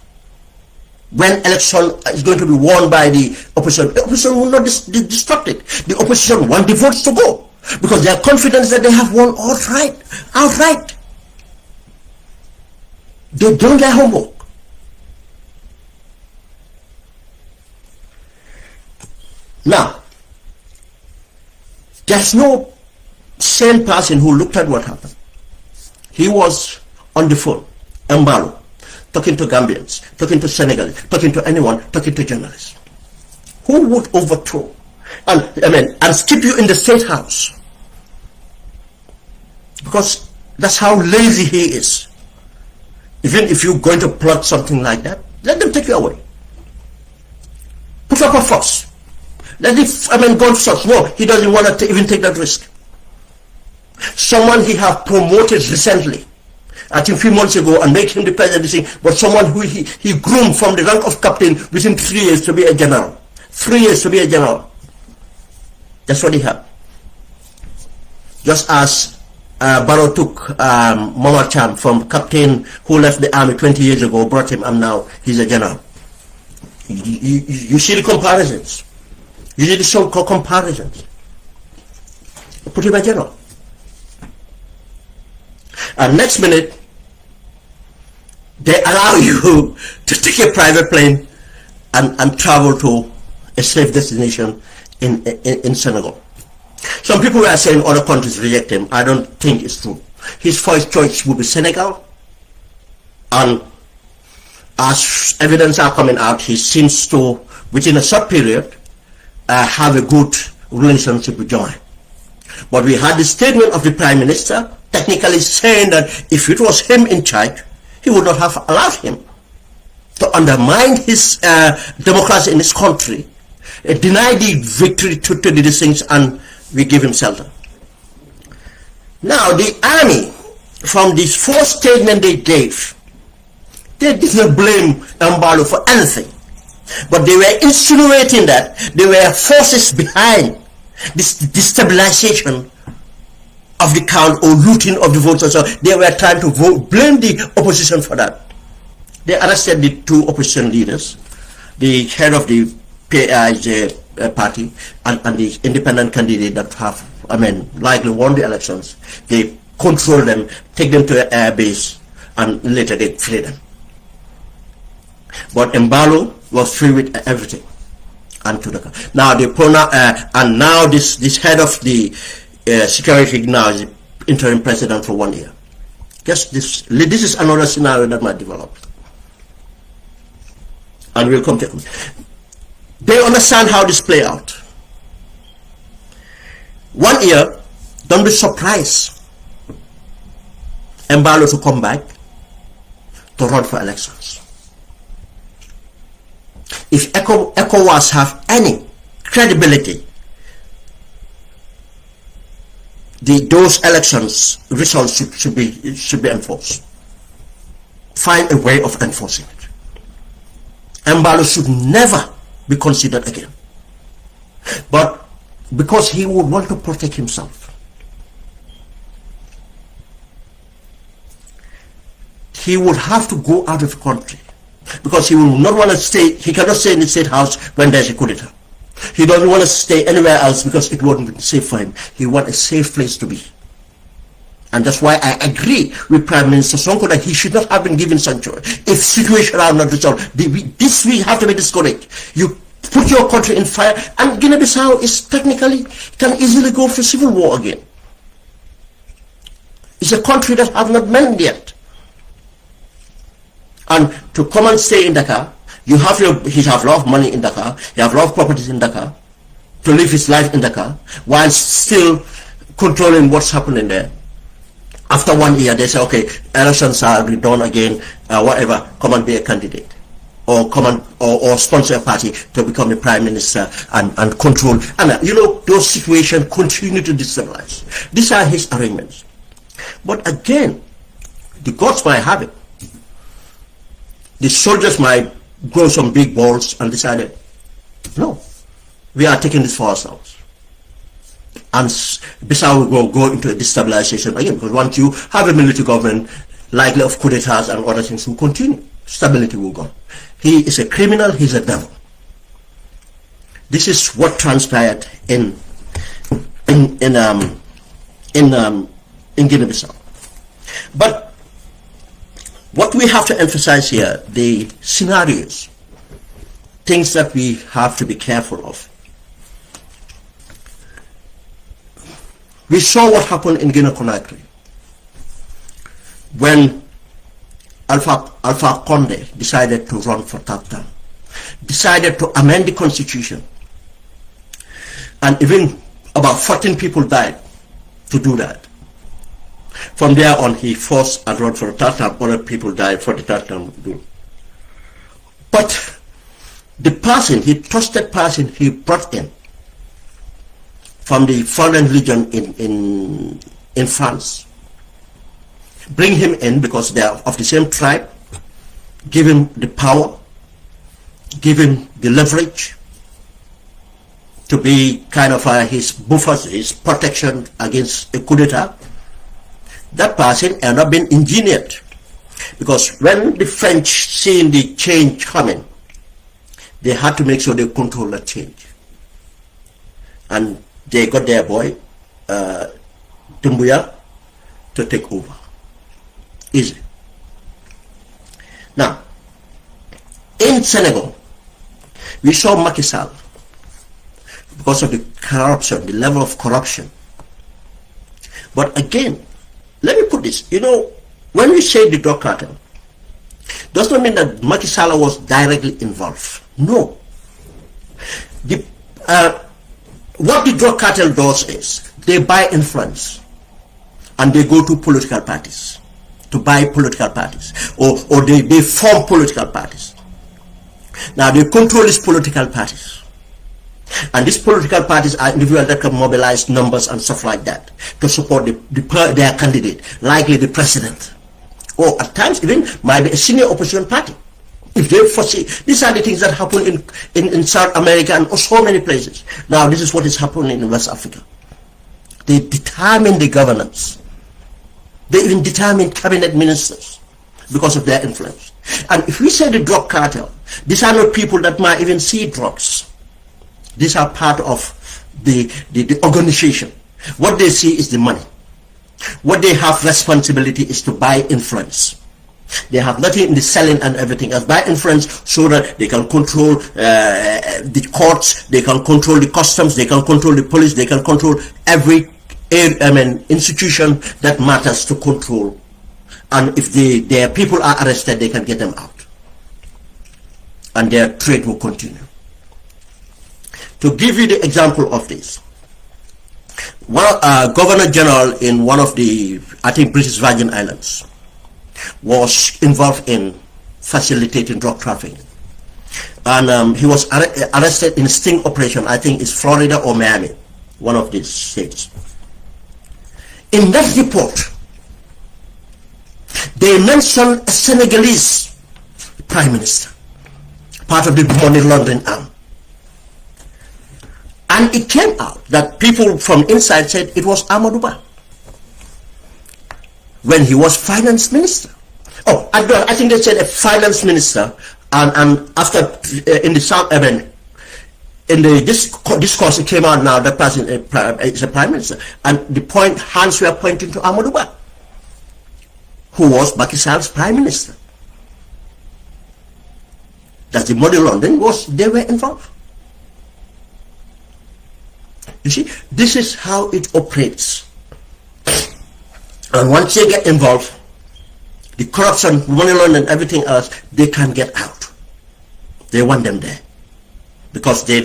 when election is going to be won by the opposition will not disrupt it. The opposition want the votes to go because they are confident that they have won outright. They don't their homework. Now, there's no sane person who looked at what happened. He was on the phone, Mbalo, talking to Gambians, talking to Senegalese, talking to anyone, talking to journalists. Who would overthrow and keep you in the state house? Because that's how lazy he is. Even if you're going to plot something like that, let them take you away. Put up a fuss. Let it, go such. No, he doesn't want to even take that risk. Someone he have promoted recently, I think a few months ago, and made him the president, but someone who he groomed from the rank of captain within 3 years to be a general. 3 years to be a general. That's what he had. Just as Barrow took Mama Cham from captain who left the army 20 years ago, brought him, and now he's a general. You see the comparisons. You see the so-called comparisons. Put him a general. And next minute, they allow you to take a private plane and travel to a safe destination in Senegal. Some people were saying other countries reject him. I don't think it's true. His first choice would be Senegal, and as evidence are coming out, he seems to, within a short period, have a good relationship with Jammeh. But we had the statement of the Prime Minister technically saying that if it was him in charge, he would not have allowed him to undermine his democracy in his country, deny the victory to these things, and we give him shelter. Now the army, from this first statement they gave, they did not blame Mbalo for anything, but they were insinuating that there were forces behind this destabilization of the count or looting of the votes. So they were trying to blame the opposition for that. They arrested the two opposition leaders, the head of the PAIJ party and the independent candidate that have, likely won the elections. They control them, take them to an air base, and later they free them. But Mbalo was free with everything. And to the now the and now this head of the security now is interim president for 1 year. Just this is another scenario that might develop, and we'll come to it. They understand how this play out. 1 year, don't be surprised Mbalo to come back to run for elections. If ECOWAS have any credibility, those elections results should be enforced. Find a way of enforcing it. Mbalo should never be considered again. But because he would want to protect himself, he would have to go out of the country, because he will not want to stay. He cannot stay in the state house when there's a coup d'etat. He doesn't want to stay anywhere else because it wouldn't be safe for him. He wants a safe place to be. And that's why I agree with Prime Minister Sonko that he should not have been given sanctuary. If situations are not resolved, this we have to be discouraged. You put your country in fire, and Guinea-Bissau is technically, can easily go for civil war again. It's a country that have not mended yet. And to come and stay in Dakar, he have a lot of money in Dakar, he have a lot of properties in Dakar, to live his life in Dakar, while still controlling what's happening there. After 1 year, they say, okay, elections are done again, whatever, come and be a candidate. Or come and, or sponsor a party to become the prime minister and control. And you know, those situations continue to destabilize. These are his arrangements. But again, the gods might have it. The soldiers might grow some big balls and decided, no, we are taking this for ourselves. And Bissau will go into a destabilization again, because once you have a military government, likely of coup d'etats and other things will continue. Stability will go. He is a criminal, he's a devil. This is what transpired in Guinea-Bissau. But what we have to emphasize here, the scenarios, things that we have to be careful of. We saw what happened in Guinea-Conakry when Alpha Condé decided to run for top term, decided to amend the constitution, and even about 14 people died to do that. From there on, he forced a run for a third term, other people died for the third term. But the person, he trusted person he brought in from the Foreign Legion in France, bring him in because they are of the same tribe, give him the power, give him the leverage to be kind of his buffers, his protection against a coup d'etat. That person ended up being engineered, because when the French seen the change coming, they had to make sure they control that change. And they got their boy, Doumbouya, to take over. Easy. Now, in Senegal, we saw Macky Sall, because of the corruption, the level of corruption. But again, let me put this, you know, when we say the drug cartel, does not mean that Macky Sall was directly involved. No. What the drug cartel does is, they buy influence, and they go to political parties to buy political parties, or they form political parties. Now they control these political parties, and these political parties are individuals that can mobilize numbers and stuff like that to support their candidate, likely the president, or at times even might be a senior opposition party. If they foresee, these are the things that happen in South America and so many places. Now this is what is happening in West Africa. They determine the governance. They even determine cabinet ministers because of their influence. And if we say the drug cartel, these are not people that might even see drugs. These are part of the organization. What they see is the money. What they have responsibility is to buy influence. They have nothing in the selling and everything else. Buy influence so that they can control the courts, they can control the customs, they can control the police, they can control every institution that matters to control. And if their people are arrested, they can get them out. And their trade will continue. To give you the example of this, Governor General in one of the, I think, British Virgin Islands was involved in facilitating drug trafficking. And he was arrested in a sting operation, I think it's Florida or Miami, one of these states. In that report, they mentioned a Senegalese prime minister, part of the money laundering arm. And it came out that people from inside said it was Amadou Ba when he was finance minister. Oh, I think they said a finance minister, and after in the South in the discourse it came out now that person is a prime minister, and the hands were pointing to Amadou Ba, who was Macky Sall's prime minister. That the money laundering they were involved. You see, this is how it operates. And once they get involved, the corruption, money laundering, and everything else, they can get out. They want them there because they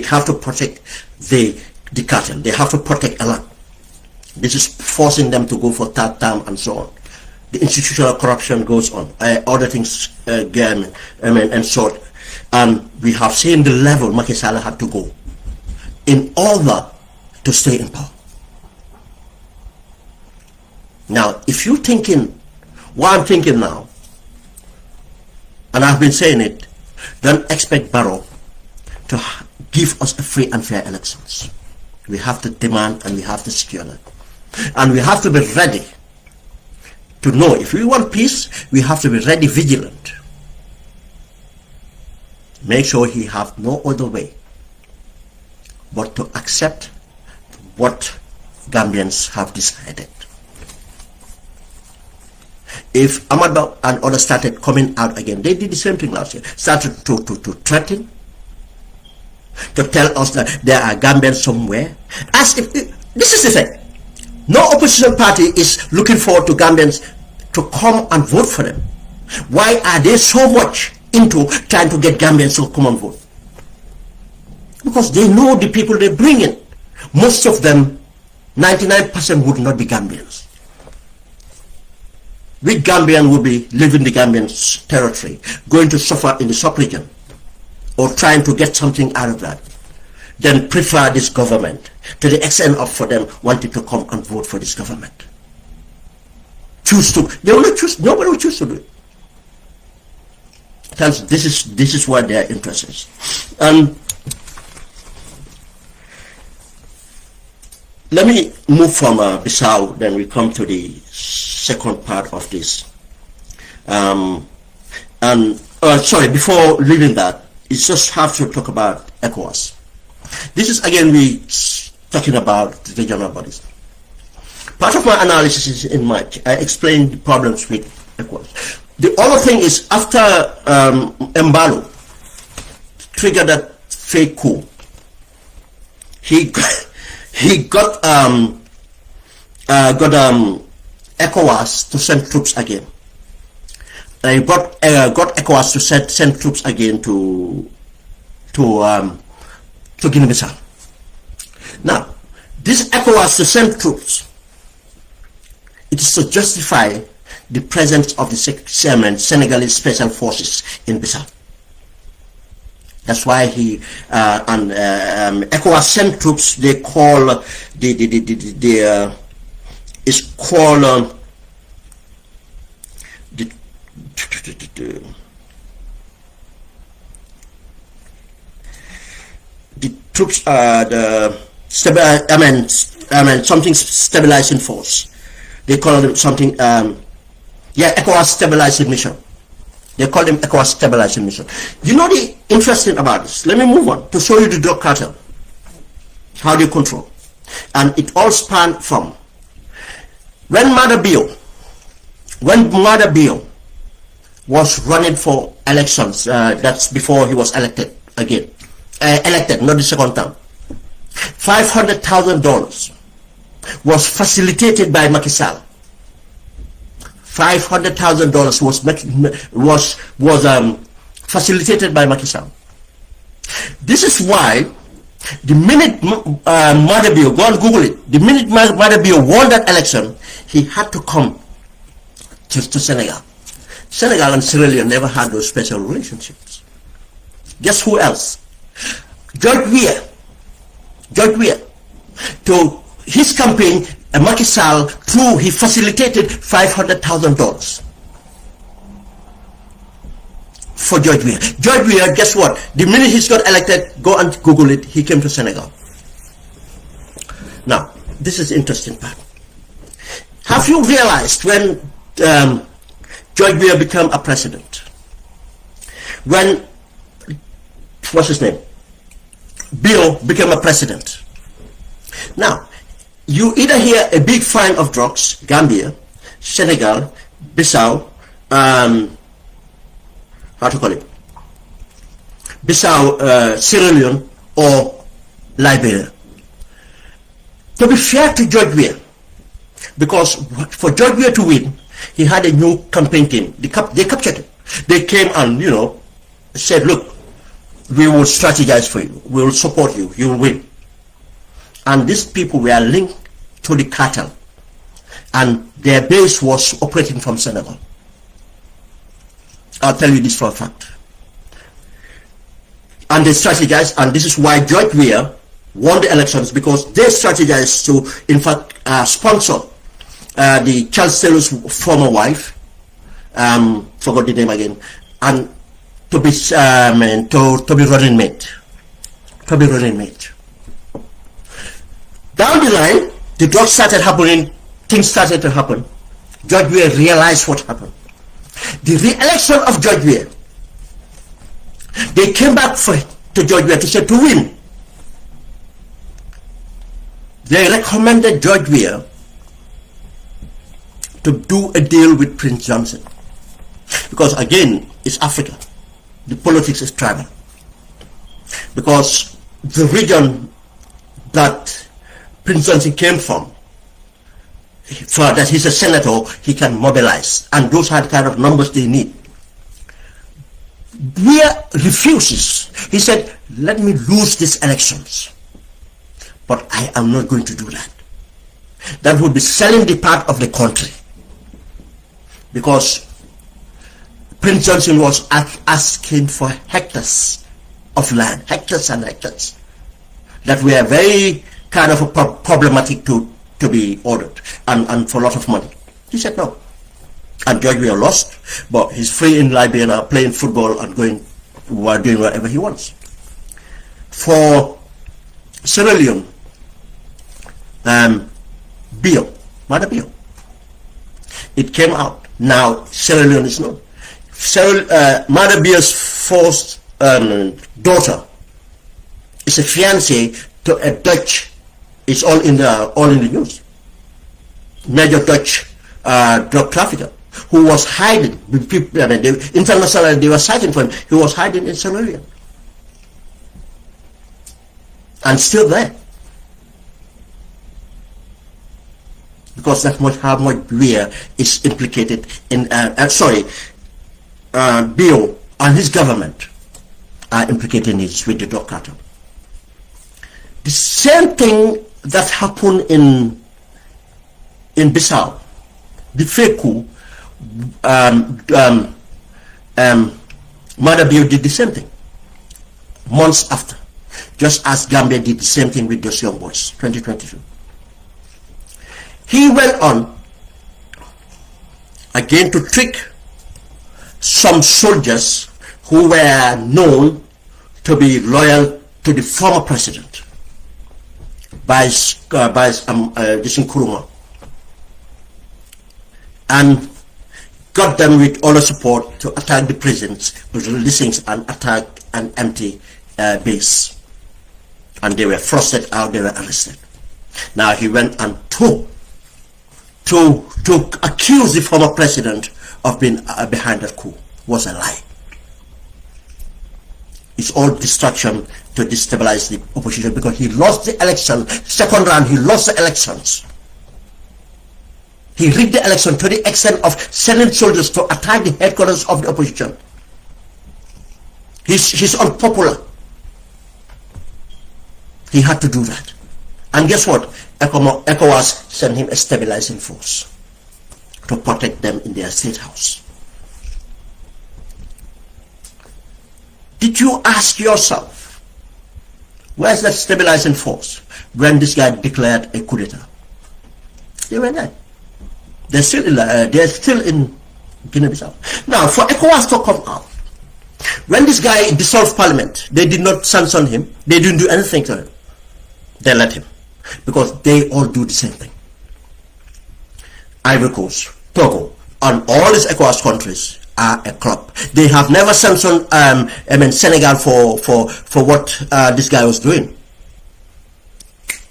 have to protect the cartel. They have to protect a lot. This is forcing them to go for third term and so on. The institutional corruption goes on. Other things again, and so on. And we have seen the level Macky Sall had to go in order to stay in power. Now, if you're thinking what I'm thinking now, and I've been saying it, don't expect Barrow to give us a free and fair elections. We have to demand and we have to secure that. And we have to be ready to know if we want peace, we have to be ready, vigilant. Make sure he have no other way but to accept what Gambians have decided. If Ahmad and others started coming out again, they did the same thing last year, started to threaten, to tell us that there are Gambians somewhere, as if, this is the thing, no opposition party is looking forward to Gambians to come and vote for them. Why are they so much into trying to get Gambians to come and vote? Because they know the people they bring in. Most of them, 99% would not be Gambians. Which Gambian would be living the Gambians' territory, going to suffer in the sub-region, or trying to get something out of that, then prefer this government to the extent of for them wanting to come and vote for this government. Choose to, they will not choose, nobody will choose to do it. Tells this is what their interest is. Let me move from Bissau, then we come to the second part of this. Sorry, before leaving that, it's just have to talk about ECOWAS. This is again we talking about the regional bodies. Part of my analysis is in March. I explained the problems with ECOWAS. The other thing is after Mbalo triggered that fake coup, he got ECOWAS to send troops again. He got ECOWAS to send troops again to Guinea-Bissau. Now, this ECOWAS to send troops, it is to justify the presence of the Senegalese special forces in Bissau. That's why he and ECOWAS sent troops. They call it's called the troops are the something stabilizing force. They call them something ECOWAS stabilizing mission. They call them ECOWAS stabilizing mission. You know the interesting about this. Let me move on to show you the drug cartel, how they control, and it all spanned from when Mada Bio was running for elections. That's before he was elected again. Elected, not the second time. $500,000 was facilitated by Macky Sall. $500,000 was facilitated by Macky Sall. This is why the minute Mada Bio, go and Google it, the minute Mada Bio won that election, he had to come to Senegal. Senegal and Sierra Leone never had those special relationships. Guess who else? George Weah, to his campaign, Macky Sall, he facilitated $500,000 for George Weah. George Weah, guess what? The minute he got elected, go and Google it, he came to Senegal. Now, this is the interesting part. Have you realized when George Weah became a president, when, what's his name? Bio became a president. Now, you either hear a big fine of drugs, Gambia, Senegal, Bissau, how to call it? Bissau, Sierra Leone, or Liberia. To be fair to George Weah, because for George Weah to win, he had a new campaign team. They captured him. They came and, said, look, we will strategize for you, we will support you, you will win. And these people were linked to the cartel, and their base was operating from Senegal. I'll tell you this for a fact. And they strategized, and this is why George Weah won the elections, because they strategized to, in fact, sponsor the Charles Taylor's former wife, forgot the name again, and to be running mate. To be running mate. Down the line, the drugs started happening, things started to happen. George Weah realized what happened. The re-election of George Weah, they came back to George Weah to say to win. They recommended George Weah to do a deal with Prince Johnson, because again, it's Africa. The politics is tribal. Because the region that Prince Johnson came from, for that he's a senator, he can mobilize, and those are the kind of numbers they need. Weah refuses. He said, let me lose these elections, but I am not going to do that. That would be selling the part of the country, because Prince Johnson was asking for hectares of land, hectares and hectares, that were very kind of problematic to be ordered, and for a lot of money. He said no. And George Weah lost, but he's free in Liberia, playing football and doing whatever he wants. For Sierra Leone, Mother Bio, it came out. Now Sierra Leone is known. Mother Bio's first daughter is a fiancée to a Dutch. It's all in the news. Major Dutch drug trafficker who was hiding. Internationally, they were searching for him. He was hiding in Sierra Leone, and still there, because that's how much Weah is implicated in. Bio and his government are implicated in this with the drug cartel. The same thing that happened in Bissau, the fake coup, Mother Bio did the same thing months after, just as Gambia did the same thing with those young boys, 2022. He went on again to trick some soldiers who were known to be loyal to the former president, Nkrumah, and got them with all the support to attack the prisons, releasing and attack an empty base. And they were thrusted out, they were arrested. Now he went and to accuse the former president of being behind that coup was a lie. It's all distraction to destabilize the opposition, because he lost the election, second round he lost the elections. He rigged the election to the extent of sending soldiers to attack the headquarters of the opposition. He's unpopular. He had to do that. And guess what? ECOWAS sent him a stabilizing force to protect them in their state house. Did you ask yourself, where's that stabilizing force when this guy declared a coup d'etat? They were there. They're still in Guinea-Bissau. Now, for ECOWAS to come out, when this guy dissolved parliament, they did not sanction him. They didn't do anything to him. They let him, because they all do the same thing. Ivory Coast, Togo, and all these ECOWAS countries are a club. They have never sanctioned Senegal for what this guy was doing.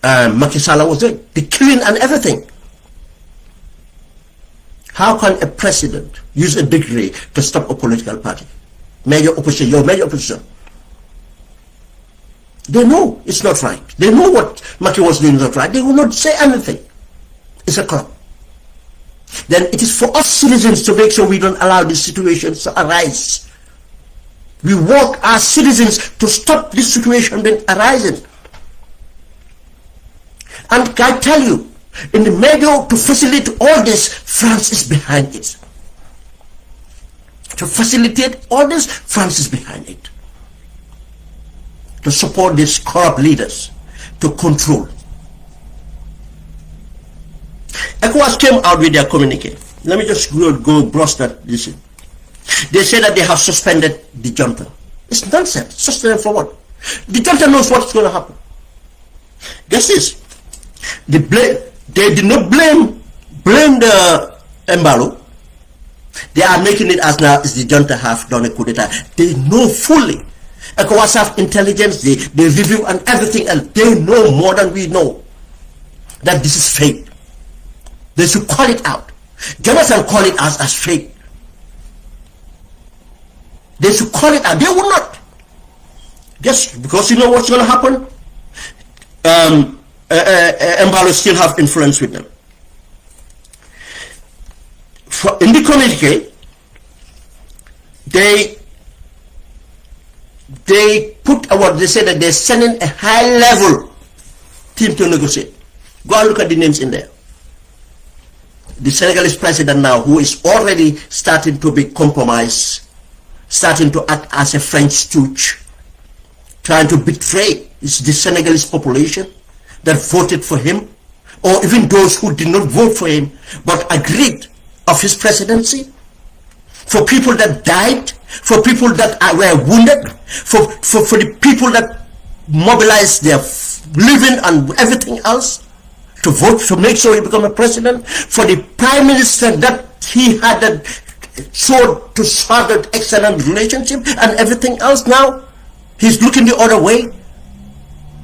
Macky Sall was doing the killing and everything. How can a president use a degree to stop a political party? Major opposition, your major opposition. They know it's not right. They know what Macky was doing is not right. They will not say anything. It's a club. Then it is for us citizens to make sure we don't allow these situations to arise. We work as citizens to stop this situation being arising. And I tell you, in the measure to facilitate all this, France is behind it. To facilitate all this, France is behind it. To support these corrupt leaders, to control. ECOWAS came out with their communique. Let me just go brush that. Listen. They say that they have suspended the junta. It's nonsense. Suspended for what? The junta knows what's going to happen. Guess this. They did not blame the embargo. They are making it as now as the junta have done a coup d'etat. They know fully. ECOWAS have intelligence. They review and everything else. They know more than we know that this is fake. They should call it out. Jonathan call it as fake. They should call it out. They will not. Just because you know what's going to happen. Embalo still have influence with them. In the communique, they put what they say that they're sending a high-level team to negotiate. Go and look at the names in there. The Senegalese president now, who is already starting to be compromised, starting to act as a French stooge, trying to betray the Senegalese population that voted for him, or even those who did not vote for him but agreed of his presidency, for people that died, for people that were wounded, for the people that mobilized their living and everything else to vote to make sure he become a president, for the prime minister that he had that showed to start that excellent relationship and everything else. Now he's looking the other way,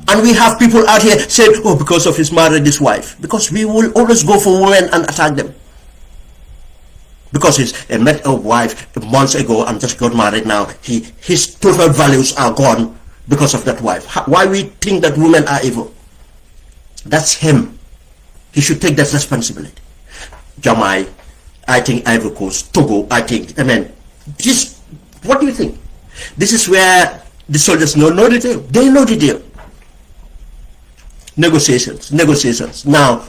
and we have people out here saying, oh, because of his married his wife. Because we will always go for women and attack them. Because he's met a wife months ago and just got married now. His total values are gone because of that wife. Why we think that women are evil? That's him. He should take that responsibility. Jammeh, I think Ivory Coast, Togo, I think, this, what do you think? This is where the soldiers know the deal. They know the deal. Negotiations. Now,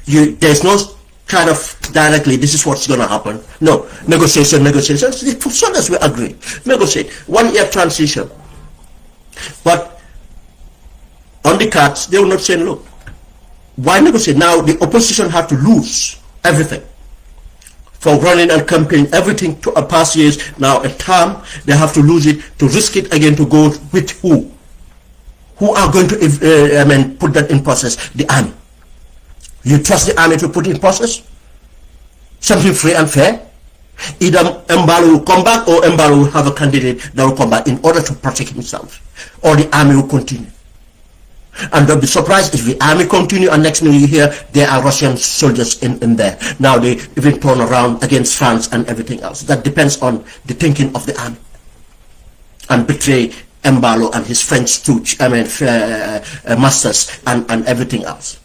there's no kind of directly, this is what's going to happen. No, negotiations. The soldiers will agree. Negotiate. 1 year transition. But on the cards, they will not say, look, why negotiate? Now the opposition have to lose everything. For running and campaign, everything to a past years, now a term, they have to lose it, to risk it again, to go with who? Who are going to put that in process? The army. You trust the army to put in process something free and fair? Either Embalo will come back, or Embalo will have a candidate that will come back in order to protect himself, or the army will continue. And don't be surprised if the army continue and next thing you hear there are Russian soldiers in there. Now they even turn around against France and everything else. That depends on the thinking of the army. And betray Embalo and his French stooge, masters and everything else.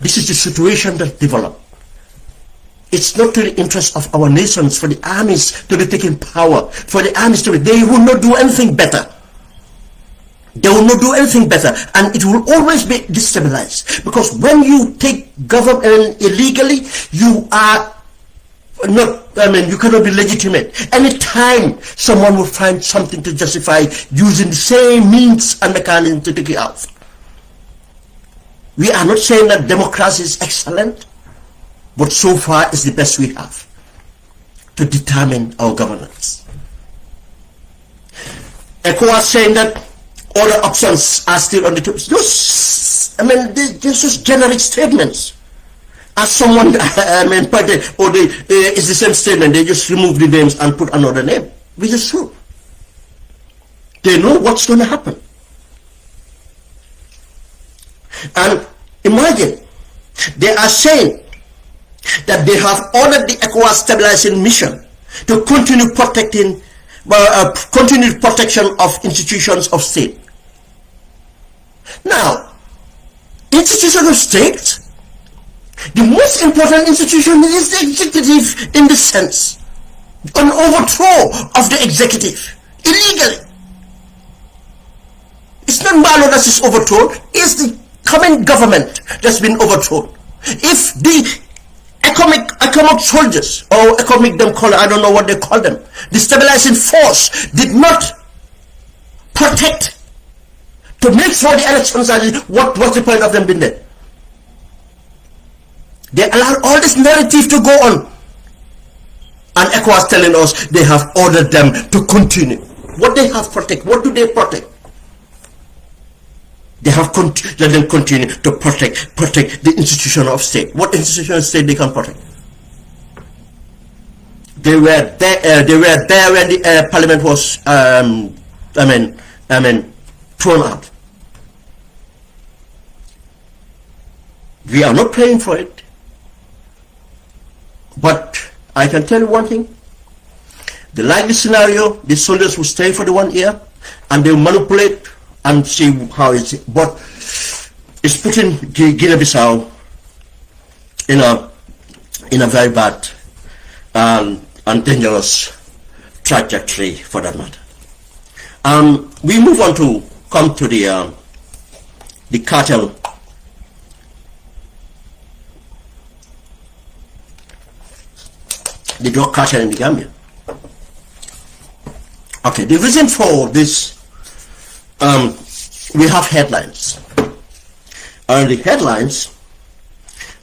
This is the situation that developed. It's not to the interest of our nations for the armies to be taking power, for the armies to be, they will not do anything better. They will not do anything better, and it will always be destabilized. Because when you take government illegally, you are not, you cannot be legitimate. Anytime someone will find something to justify using the same means and mechanism to take it out. We are not saying that democracy is excellent, but so far it's the best we have to determine our governance. ECOWAS saying that other options are still on the table. They're just generic statements. As someone pointed, or it's the same statement, they just remove the names and put another name, which is true. They know what's going to happen. And imagine, they are saying that they have ordered the ECOWAS stabilizing mission to continue protecting, continued protection of institutions of state. Now, institution of state, the most important institution is the executive in the sense. an overthrow of the executive illegally. It's not Malo that is overthrown, it's the current government that's been overthrown. If the economic soldiers, or economic them call, I don't know what they call them, the stabilizing force did not protect to make sure the elections are, what's the point of them being there? They allowed all this narrative to go on, and ECOWAS telling us they have ordered them to continue. What they have protect? What do they protect? They have let them continue to protect the institution of state. What institution of state they can protect? They were there. They were there when the parliament was thrown out. We are not paying for it, but I can tell you one thing. The likely scenario: the soldiers will stay for the 1 year, and they will manipulate and see how it's. But it's putting Guinea-Bissau in a very bad and dangerous trajectory, for that matter. We move on to come to the cartel. The drug cartel in the Gambia. Okay, the reason for this, we have headlines. And the headlines,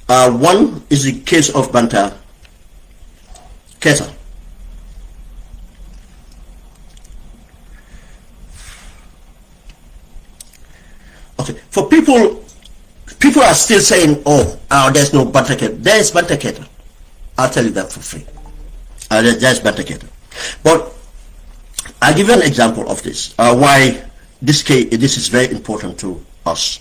one is the case of Banta Keita. Okay, for people are still saying, oh, there's no Banta Keita. There is Banta Keita. I'll tell you that for free. There's Banta Keita. But I'll give you an example of this, why this is very important to us.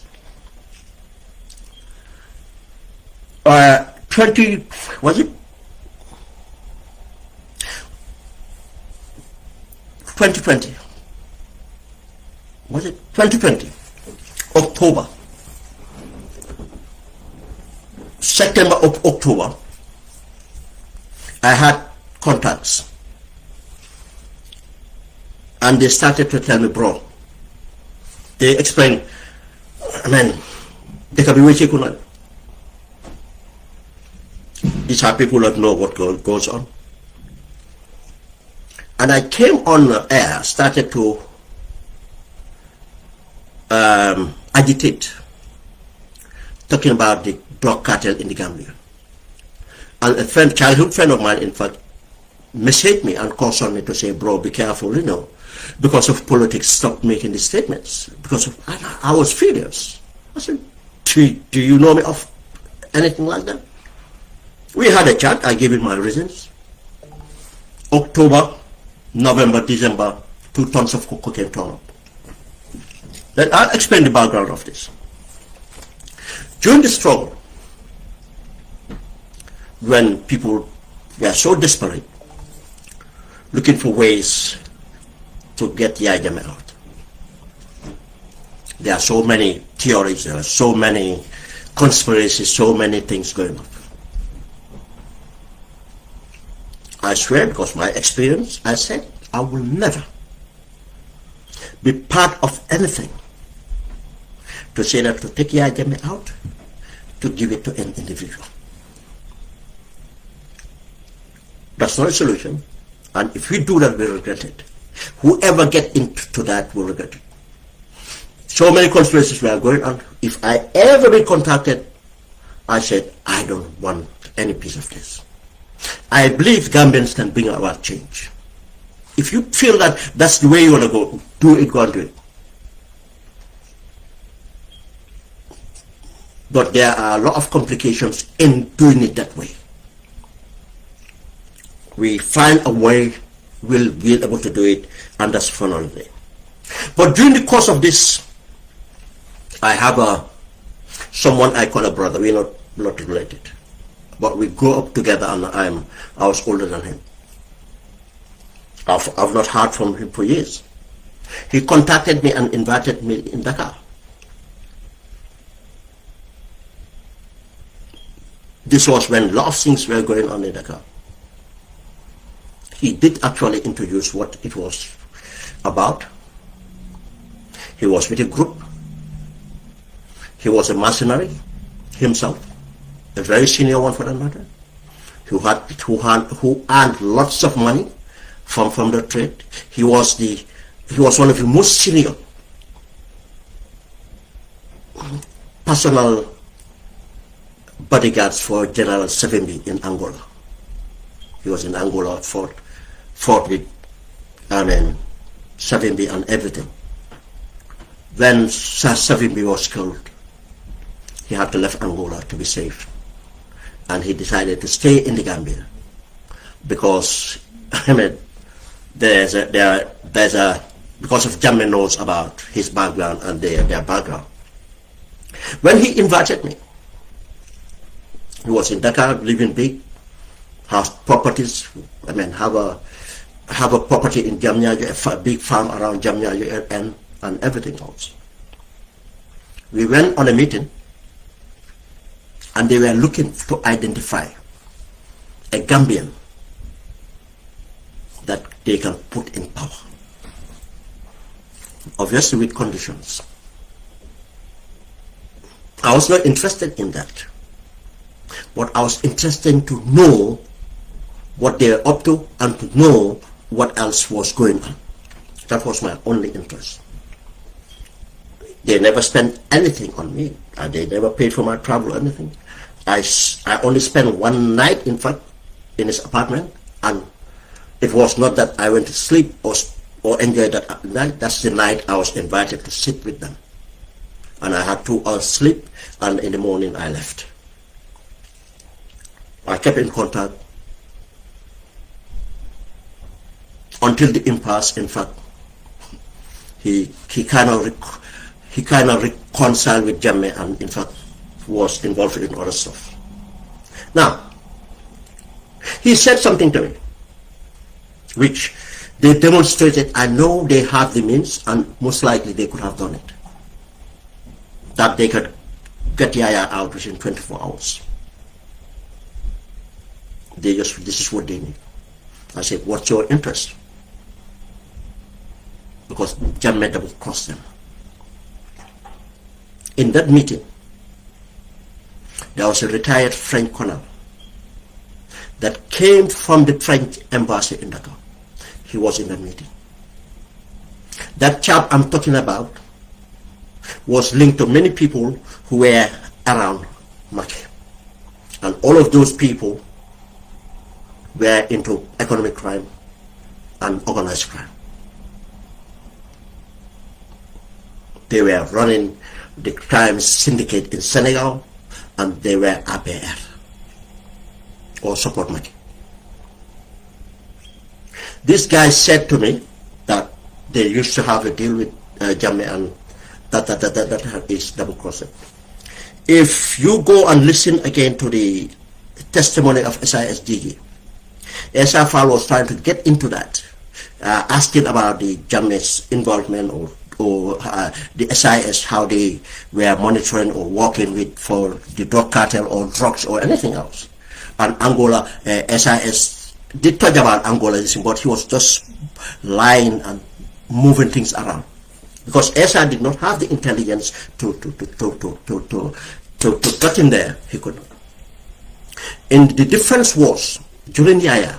2020, October, September, October, I had contacts, and they started to tell me, bro, they explained, they can be waiting. These are people that know what goes on. And I came on air, started to agitate, talking about the drug cartel in the Gambia. And a childhood friend of mine, in fact, messaged me and cautioned me to say, bro, be careful, because of politics, stop making these statements. Because I was furious. I said, do you know me of anything like that? We had a chat, I gave him my reasons. October, November, December, 2 tons of cocaine turned up. Then I'll explain the background of this. During the struggle, when people were so desperate, looking for ways to get Yahya Jammeh out, there are so many theories, there are so many conspiracies, so many things going on. I swear, because my experience, I said, I will never be part of anything to say that to take Yahya Jammeh out, to give it to an individual. That's not a solution, and if we do that, we regret it. Whoever gets into that will regret it. So many conspiracies were going on. If I ever be contacted, I said, I don't want any piece of this. I believe Gambians can bring about change. If you feel that that's the way you want to go, do it, go and do it. But there are a lot of complications in doing it that way. We find a way, we'll be able to do it, and that's for another day. But during the course of this, I have someone I call a brother. We're not related, but we grew up together, and I was older than him. I've not heard from him for years. He contacted me and invited me in Dakar. This was when a lot of things were going on in Dakar. he did actually introduce what it was about. He was with a group. He was a mercenary himself, a very senior one for that matter, who earned lots of money from the trade. He was one of the most senior personal bodyguards for General Savimbi in Angola. He was in Angola, fought with Savimbi and everything. When Savimbi was killed, he had to leave Angola to be safe, and he decided to stay in the Gambia because because of Jammeh knows about his background and their background. When he invited me, he was in Dakar, living big, has properties. Have a property in Jamnyaju, a big farm around Jamnyaju and everything else. We went on a meeting, and they were looking to identify a Gambian that they can put in power, obviously with conditions. I was not interested in that, but I was interested to know what they were up to and to know what else was going on. That was my only interest. They never spent anything on me, and they never paid for my travel or anything. I only spent one night, in fact, in his apartment, and it was not that I went to sleep or enjoy that night. That's the night I was invited to sit with them. And I had 2 hours sleep, and in the morning I left. I kept in contact until the impasse. In fact, he kind of reconciled with Jammeh, and in fact was involved in other stuff. Now, he said something to me, which they demonstrated. I know they have the means, and most likely they could have done it, that they could get Yahya out within 24 hours. This is what they need. I said, what's your interest? Because Jammeh double crossed them. In that meeting, there was a retired French colonel that came from the French embassy in Dakar. He was in that meeting. That chap I'm talking about was linked to many people who were around Maki. And all of those people were into economic crime and organized crime. They were running the crime syndicate in Senegal, and they were APR, or support Maki. This guy said to me that they used to have a deal with Jammeh, and that is double crossing. If you go and listen again to the testimony of SISDG, SFR was trying to get into that, asking about the Jammeh's involvement or the SIS, how they were monitoring or working with for the drug cartel or drugs or anything else. And Angola, SIS did talk about Angola, but he was just lying and moving things around, because SI did not have the intelligence to get in there. He could not. And the difference was, during Yahya,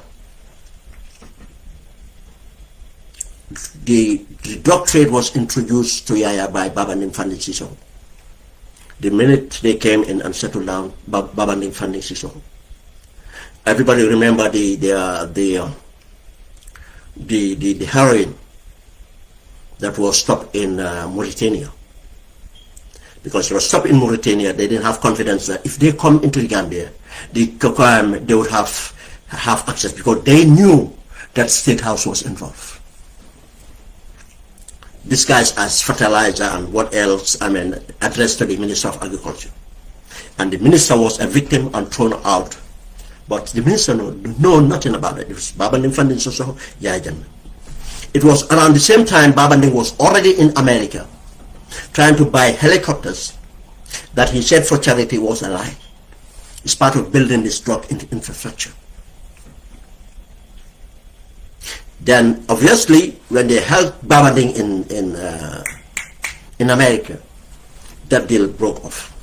the drug trade was introduced to Yahya by Babanding Fanding Sissoho. The minute they came in and settled down, Babanding Fanding Sissoho. Everybody remember the heroin that was stopped in Mauritania. Because it was stopped in Mauritania, they didn't have confidence that if they come into the Gambia, they would have access, because they knew that State House was involved. This guy's as fertilizer and what else, addressed to the Minister of Agriculture. And the minister was a victim and thrown out. But the minister know nothing about it. It was Babanding Fanding Sissoho, Yahya Jammeh. It was around the same time Babanding was already in America, trying to buy helicopters that he said for charity was a lie. It's part of building this drug infrastructure. Then obviously when they held Babading in America, that deal broke off.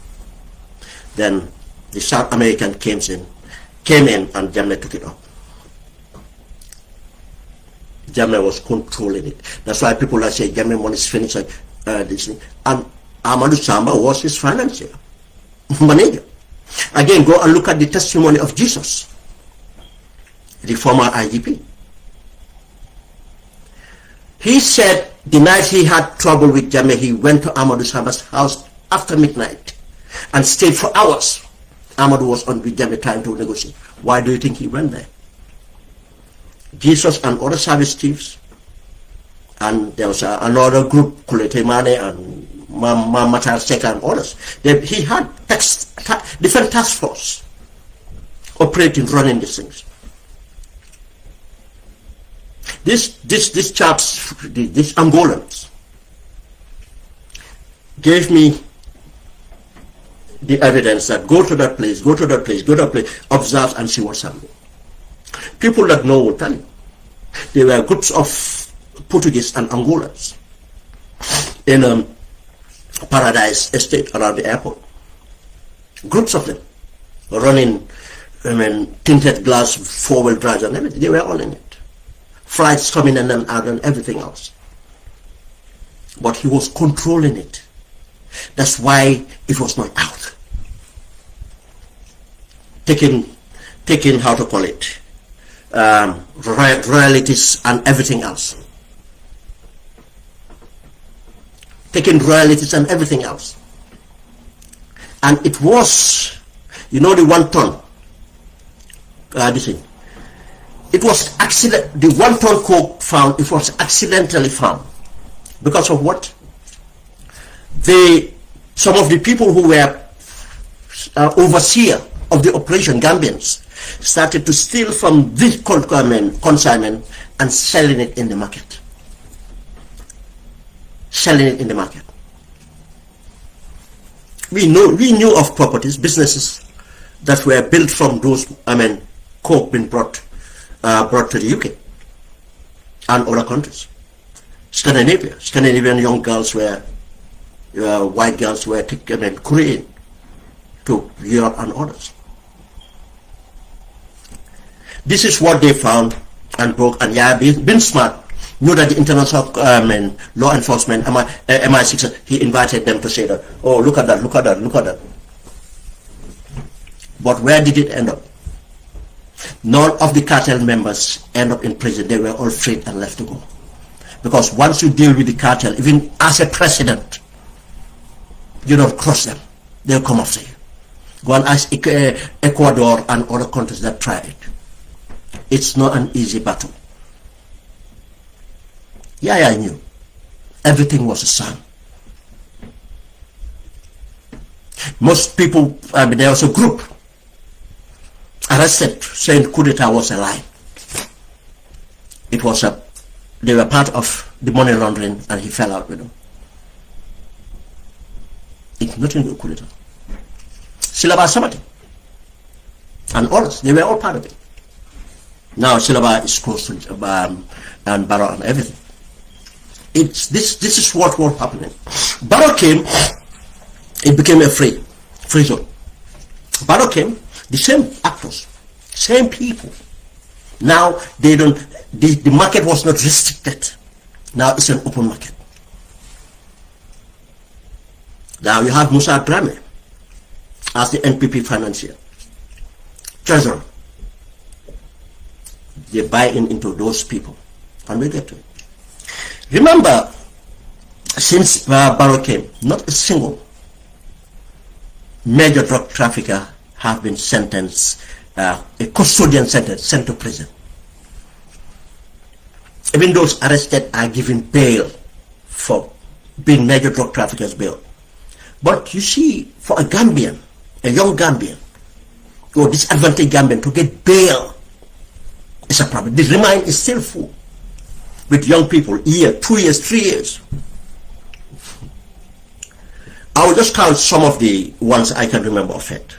Then the South American came in and Jammeh took it up. Jammeh was controlling it. That's why people are saying Jammeh money is finished. And Amadou Samba was his financier, manager. Again, go and look at the testimony of Jesus, the former IGP. He said the night he had trouble with Jammeh, he went to Amadou Samba's house after midnight and stayed for hours. Amadou was on with Jammeh trying to negotiate. Why do you think he went there? Jesus and other service chiefs, and there was another group, Kulete Mane and Matar Seka and others. He had different task force operating, running these things. These chaps, these Angolans, gave me the evidence that go to that place, observe and see what's happening. People that know will tell you. There were groups of Portuguese and Angolans in Paradise Estate around the airport. Groups of them running, tinted glass, four-wheel drives and everything. They were all in it. Flights coming in and out and everything else. But he was controlling it. That's why it was not out. Taking how to call it, royalties and everything else. Taking royalties and everything else. And it was, the 1 ton, this thing. It was the 1 ton coke found, it was accidentally found. Because of what? Some of the people who were overseer of the operation, Gambians, started to steal from this consignment and selling it in the market. We knew of properties, businesses that were built from those, coke being brought to the UK and other countries. Scandinavian young girls were, white girls were Korean to Europe and others. This is what they found and broke, and being smart, knew that the international law enforcement, MI6, he invited them to say that, oh, look at that. But where did it end up? None of the cartel members end up in prison. They were all freed and left to go. Because once you deal with the cartel, even as a president, you don't cross them. They'll come after you. Go and ask Ecuador and other countries that try it. It's not an easy battle. Yeah, I knew. Everything was a sun. Most people, there was a group arrested saying coup d'etat was a lie. They were part of the money laundering and he fell out with them. It's nothing to do with coup d'etat. Silaba Samati and others, they were all part of it. Now Silaba is close to and Barrow and everything. This is what was happening. Barrow came, it became a free zone. Barrow came, the same actors, same people. Now they don't, the market was not restricted. Now it's an open market. Now you have Musa Drame as the NPP financier, treasurer. They buy into those people, and we get to it. Remember, since Barrow came, not a single major drug trafficker have been sentenced, a custodian sentence, sent to prison. Even those arrested are given bail for being major drug traffickers bail. But you see, for a Gambian, a young Gambian, or disadvantaged Gambian to get bail is a problem. The remand is still full with young people, a year, 2 years, 3 years. I will just count some of the ones I can remember offhand.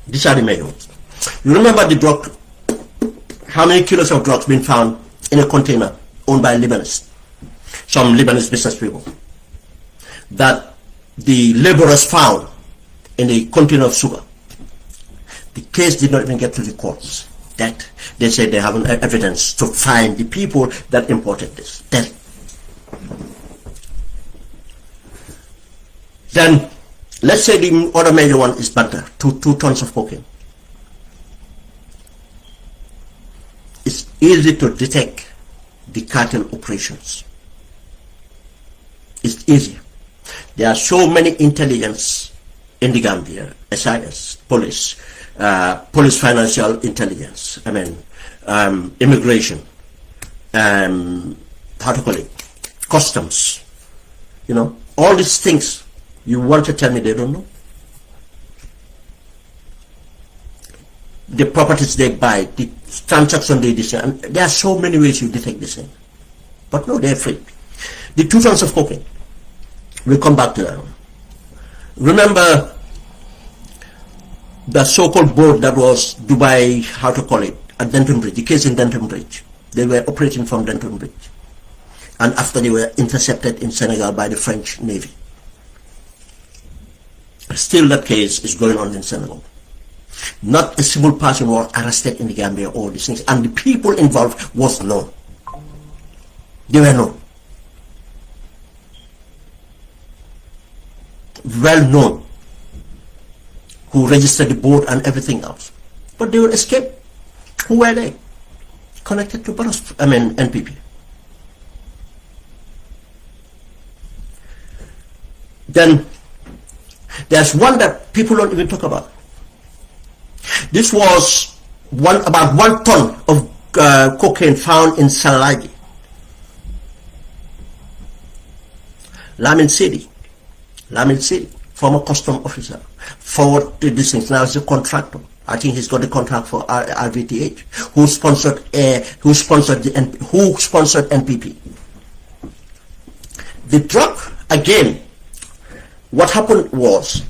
These are the major ones. You remember the drug, how many kilos of drugs been found in a container owned by Lebanese, some Lebanese business people, that the laborers found in a container of sugar. The case did not even get to the courts. That they said they have evidence to find the people that imported this. Then let's say the other major one is Banta, 2 tons of cocaine. It's easy to detect the cartel operations. It's easy. There are so many intelligence in the Gambia, SIS, police, police financial intelligence, immigration, how to call it, customs, all these things. You want to tell me they don't know? The properties they buy, the transactions they do, and there are so many ways you detect this thing. But no, they're free. The 2 tons of cocaine, we'll come back to that. Remember the so-called boat that was Dubai, how to call it, at Denton Bridge, the case in Denton Bridge. They were operating from Denton Bridge. And after they were intercepted in Senegal by the French Navy. Still that case is going on in Senegal. Not a single person was arrested in the Gambia, all these things. And the people involved was known. They were known. Well known. Who registered the boat and everything else. But they will escape. Who were they? Connected to NPP. Then there's one that people don't even talk about. This was about 1 ton of cocaine found in Salagi. Lamin City, former custom officer, forward to these things. Now he's a contractor. I think he's got the contract for RVTH. Who sponsored NPP? The drug again. What happened was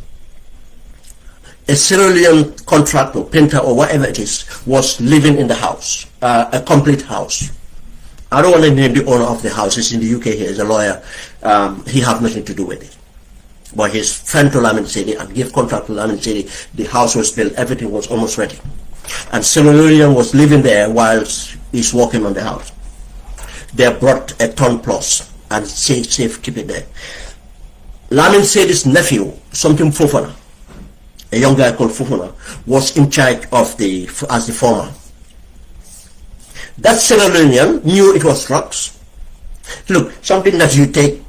a Sierra Leone contractor, painter or whatever it is, was living in the house, a complete house. I don't want to name the owner of the house. He's in the UK here. He's a lawyer. He have nothing to do with it. But his friend to Lamin City and give contract to Lamin City, the house was built, everything was almost ready. And Sierra Leone was living there whilst he's working on the house. They brought a ton plus and safe, keep it there. Lamin City's nephew, something Fofana, a young guy called Fofana, was in charge of as the foreman. That Sierra Leonean knew it was drugs. Look, something that you take,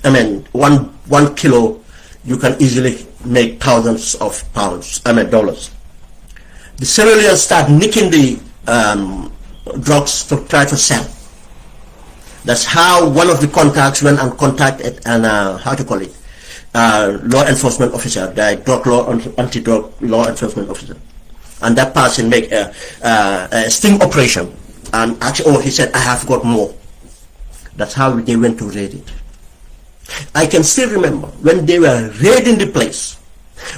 one kilo, you can easily make thousands of pounds, dollars. The Sierra Leoneans start nicking the drugs to try to sell. That's how one of the contacts went and contacted law enforcement officer, the anti-drug law enforcement officer. And that person make a sting operation. And actually, he said, I have got more. That's how they went to raid it. I can still remember when they were raiding the place,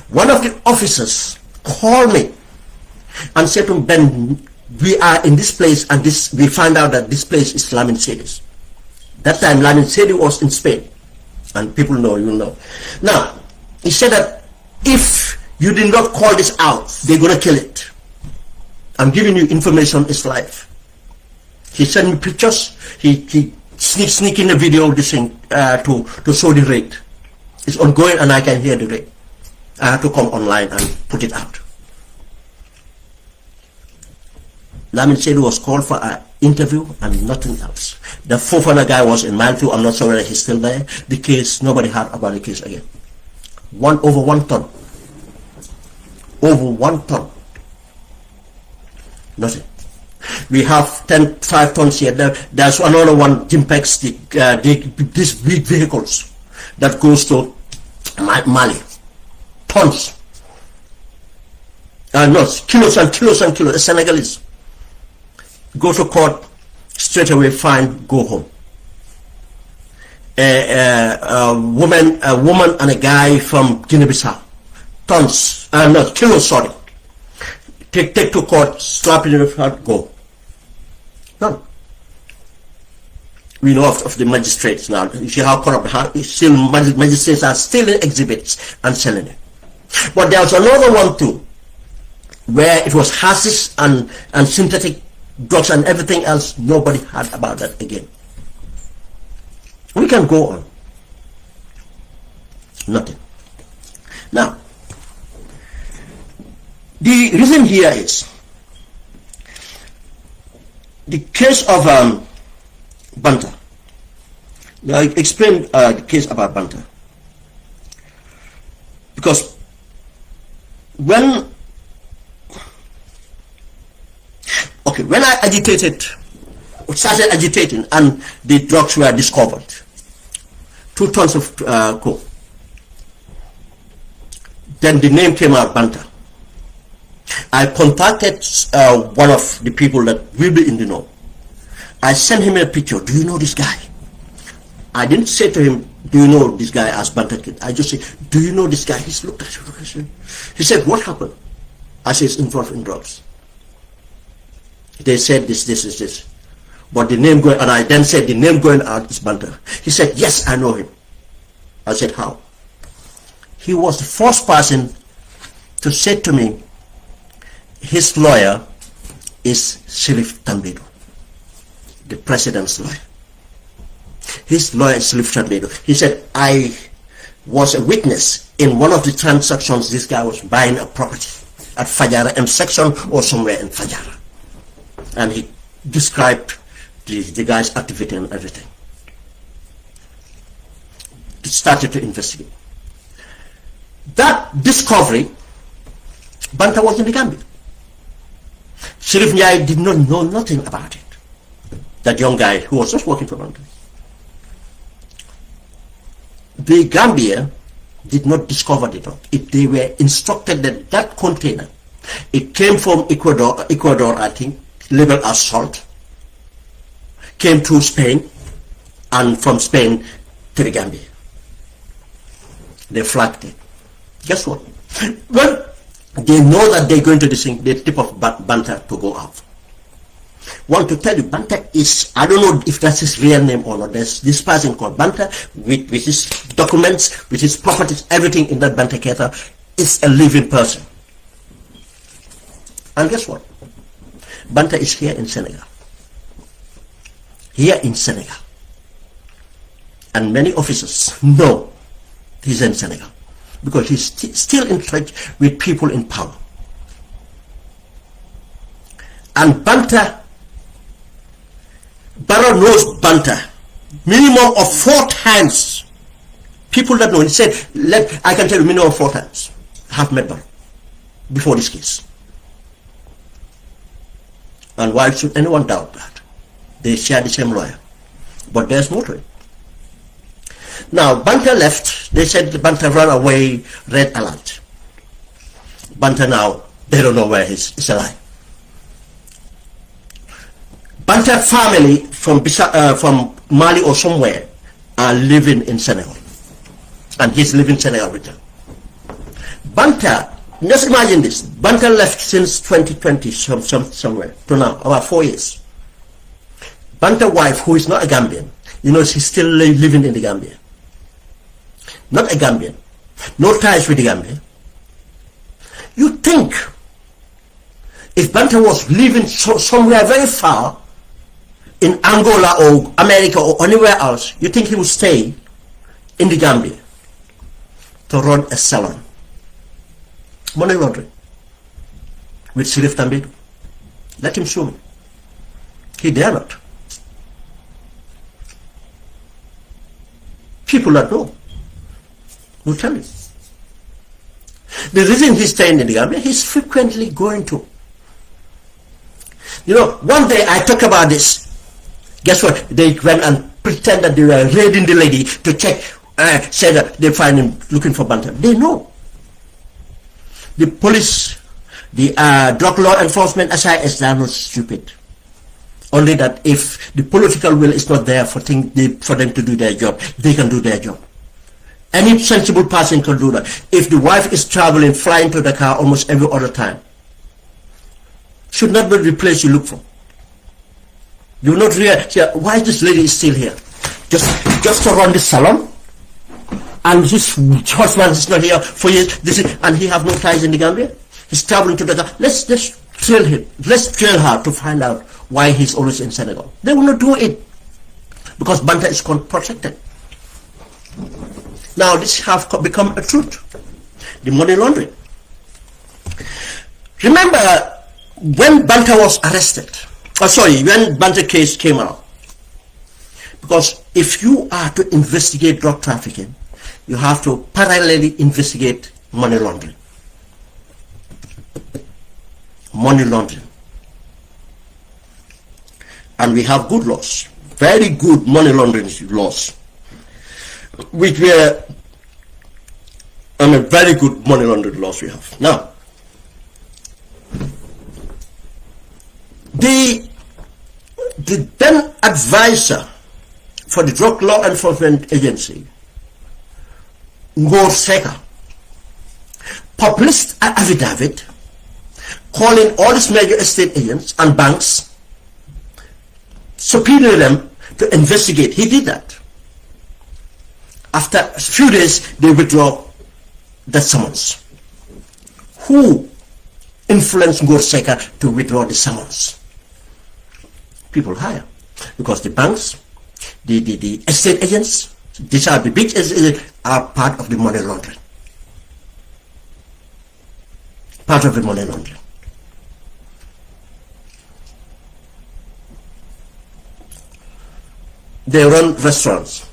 one of the officers called me and said to me, Ben, we are in this place and we find out that this place is Lamin City. That time Lamin City was in Spain. And people know, you know. Now, he said that if you did not call this out, they're going to kill it. I'm giving you information, it's live. He sent me pictures. He sneak in a video this thing to show the raid. It's ongoing and I can hear the raid. I have to come online and put it out. Lamin City was called for an interview and nothing else. The Fofana guy was in minefield. I'm not sure whether he's still there. The case, nobody heard about the case again. Over 1 ton. Over 1 ton. Nothing. We have 5 tons here. There's another one, Jimpex, these big vehicles that goes to Mali. Tons. No, kilos and kilos and kilos. The Senegalese. Go to court, straight away fine, go home. A woman and a guy from Guinea-Bissau. Tons, kilos, sorry. Take to court, slap it in the front, go. None. We know of the magistrates now. You see how corrupt, magistrates are stealing exhibits and selling it. But there was another one too, where it was hashish and synthetic drugs and everything else. Nobody heard about that again. We can go on. Nothing. Now, the reason here is the case of Banta. Now, I explained the case about Banta. Because when I started agitating and the drugs were discovered, 2 tons of coke, then the name came out, Banta. I contacted one of the people that will be in the know. I sent him a picture. Do you know this guy? I didn't say to him, do you know this guy as Banta Kid? I just said, do you know this guy? He looked at me. He said, what happened? I said, it's involved in drugs. They said this. But the name going, and I then said the name going out is Banta. He said, yes, I know him. I said, how? He was the first person to say to me, his lawyer is Sirif Tambedo, the president's lawyer. His lawyer is Sirif Tambedo. He said, I was a witness in one of the transactions. This guy was buying a property at Fajara M section or somewhere in Fajara. And he described the guy's activity and everything. He started to investigate. That discovery, Banta was in the Gambia. Sirif Njai did not know nothing about it. That young guy who was just working for Banta. The Gambia did not discover the drug. They were instructed that that container, it came from Ecuador, I think, labeled as salt, came to Spain, and from Spain to the Gambia. They flagged it. Guess what? Well, they know that they're going to the tip of Banta to go out. Want to tell you, Banta is, I don't know if that's his real name or not. There's this person called Banta with his documents, with his properties, everything in that Banta Keta is a living person. And guess what? Banta is here in Senegal. Here in Senegal. And many officers know he's in Senegal. Because he's still in touch with people in power. And Banta, Barrow knows Banta minimum of 4 times. People that know, he said, I can tell you minimum of 4 times I have met Barrow before this case. And why should anyone doubt that? They share the same lawyer. But there's more to it. Now, Banta left. They said Banta ran away, red alert. Banta now, they don't know where he's alive. Banta family from Mali or somewhere are living in Senegal. And he's living in Senegal with them. Banta, just imagine this. Banta left since 2020 somewhere to now, about 4 years. Banta wife, who is not a Gambian, you know, she's still living in the Gambia. Not a Gambian. No ties with the Gambia. You think if Banta was living somewhere very far in Angola or America or anywhere else, you think he would stay in the Gambia to run a salon? Money laundering with Sirif Tambedo. Let him show me. He dare not. People that know will tell you. The reason he's staying in the Gambia, he's frequently going to. You know, one day I talk about this. Guess what? They went and pretend that they were raiding the lady to check, say that they find him looking for Banta. They know. The police, the drug law enforcement, SIS, they are not stupid. Only that if the political will is not there for them to do their job, they can do their job. Any sensible person can do that. If the wife is traveling, flying to the car almost every other time, should not be the place you look for. You will not realize, why this lady is still here? Just to run the salon? And his husband is not here for years, and he have no ties in the Gambia? He's traveling to the... Let's trail him. Let's trail her to find out why he's always in Senegal. They will not do it, because Banta is protected. Now this have become a truth. The money laundering. Remember when Banta was arrested, when Banta case came out, because if you are to investigate drug trafficking, you have to parallelly investigate money laundering. Money laundering. And we have good laws, very good money laundering laws, which were, very good money laundering laws we have. Now, the then advisor for the Drug Law Enforcement Agency, Ngor Seka, published an affidavit calling all these major estate agents and banks, subpoenaing them to investigate. He did that. After a few days, they withdraw the summons. Who influenced Ngor Seka to withdraw the summons? People higher. Because the banks, the estate agents, these are the big estate agents, are part of the money laundering. Part of the money laundering. They run restaurants,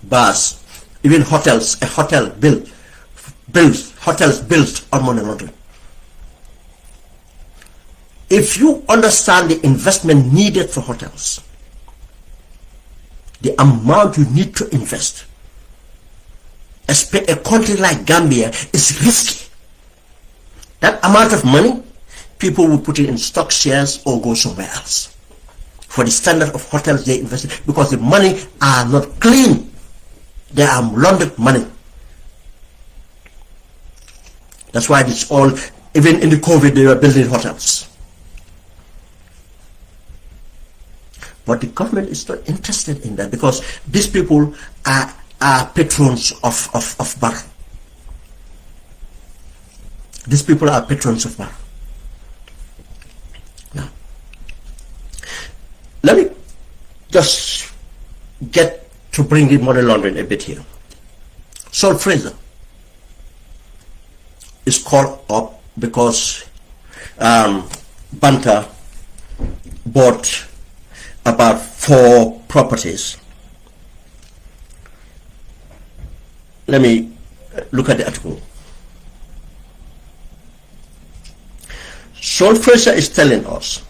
bars, even hotels. A hotel hotels built on money laundering. If you understand the investment needed for hotels, the amount you need to invest, a country like Gambia is risky. That amount of money, people will put it in stock shares or go somewhere else. For the standard of hotels they invest in, because the money are not clean. They are laundered money. That's why it's all, even in the COVID, they were building hotels. But the government is not interested in that, because these people are patrons of bar. These people are patrons of bar. Now, let me just get to bring the money laundering a bit here. Saul Fraser is called up because Banta bought about 4 properties. Let me look at the article. Saul Fraser is telling us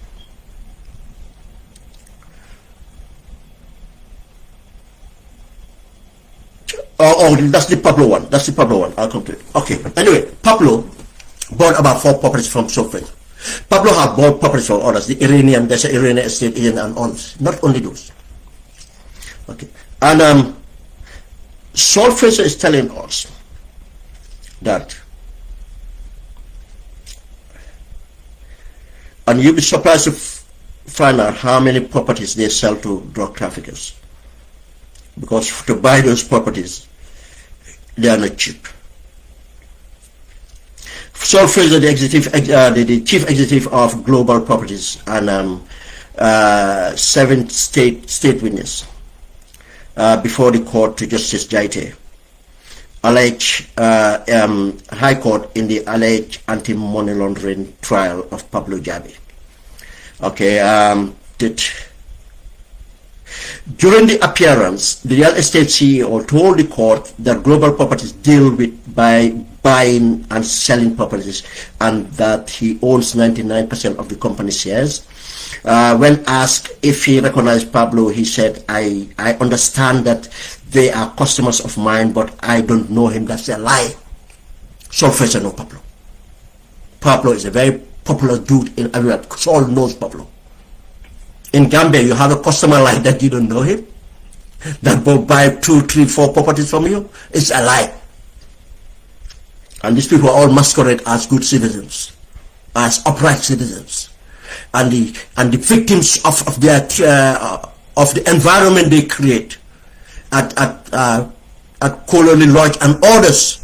that's the Pablo one. That's the Pablo one. I'll come to it. Okay. Anyway, Pablo bought about 4 properties from Saul Fraser. Pablo have bought properties from others. The Iranian, there's an Iranian estate agent and others. Not only those. Okay. And Saul Fraser is telling us that, and you'll be surprised to find out how many properties they sell to drug traffickers. Because to buy those properties, they are not cheap. Saul Fraser, the chief executive of Global Properties, and 7 state witness before the court to Justice Jaite, alleged High Court in the alleged anti-money laundering trial of Pablo Jammeh. Okay, during the appearance, the real estate CEO told the court that Global Properties deal with buying and selling properties, and that he owns 99% of the company shares. When asked if he recognized Pablo, he said, I understand that they are customers of mine, but I don't know him. That's a lie. Saul Fraser knows Pablo. Pablo is a very popular dude in everywhere. Saul knows Pablo. In Gambia, you have a customer like that, you don't know him, that will buy 2, 3, 4 properties from you. It's a lie. And these people are all masquerade as good citizens, as upright citizens. and the victims of the environment they create at Colony Lodge and others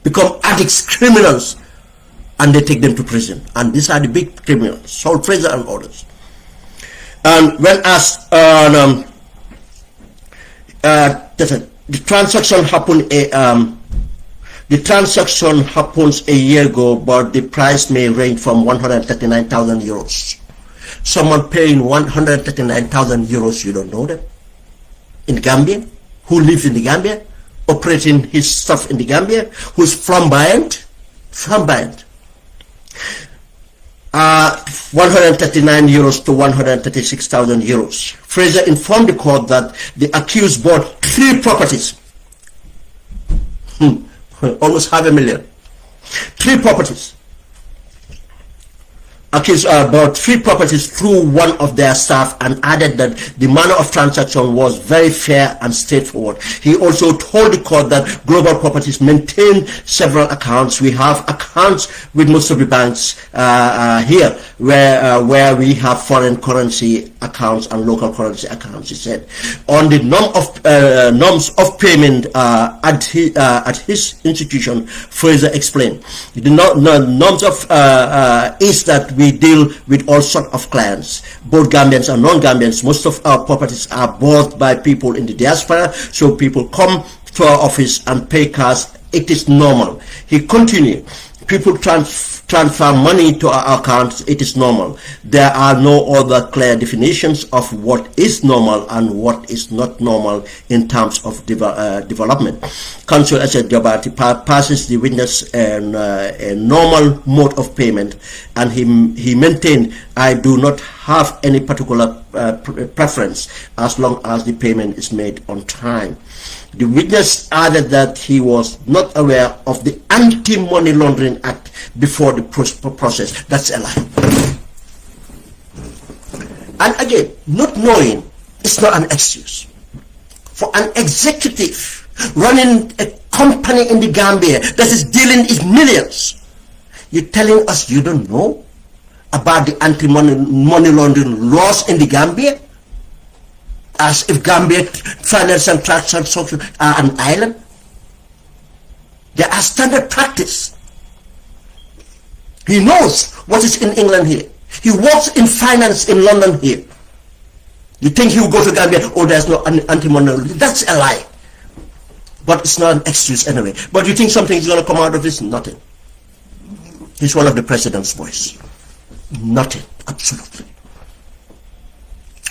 become addicts, criminals, and they take them to prison. And these are the big criminals, Saul Fraser and others. And when asked, the transaction happens a year ago, but the price may range from 139,000 euros. Someone paying 139,000 euros, you don't know them? In Gambia, who lives in the Gambia, operating his stuff in the Gambia, who's flamboyant. 139 euros to 136,000 euros. Fraser informed the court that the accused bought 3 properties. Almost $500,000. 3 properties. Accused bought 3 properties through one of their staff and added that the manner of transaction was very fair and straightforward. He also told the court that Global Properties maintain several accounts. We have accounts with most of the banks here where we have foreign currency accounts and local currency accounts, he said. On the norms of payment at his institution, Fraser explained. The norms of is that we deal with all sorts of clients, both Gambians and non-Gambians. Most of our properties are bought by people in the diaspora, so people come to our office and pay cash. It is normal. He continued, people transfer money to our accounts. It is normal. There are no other clear definitions of what is normal and what is not normal in terms of development. Counsel Asset Jabati passes the witness a normal mode of payment, and he maintained, I do not have any particular preference as long as the payment is made on time. The witness added that he was not aware of the Anti-Money Laundering Act before the process. That's a lie. And again, not knowing is not an excuse. For an executive running a company in the Gambia that is dealing in millions, you're telling us you don't know about the anti-money laundering laws in the Gambia? As if Gambia finance and transactions are an island? They are standard practice. He knows what is in England here. He works in finance in London here. You think he will go to Gambia? Oh, there's no anti-money laundering. That's a lie. But it's not an excuse anyway. But you think something is going to come out of this? Nothing. He's one of the president's boys. Nothing. Absolutely.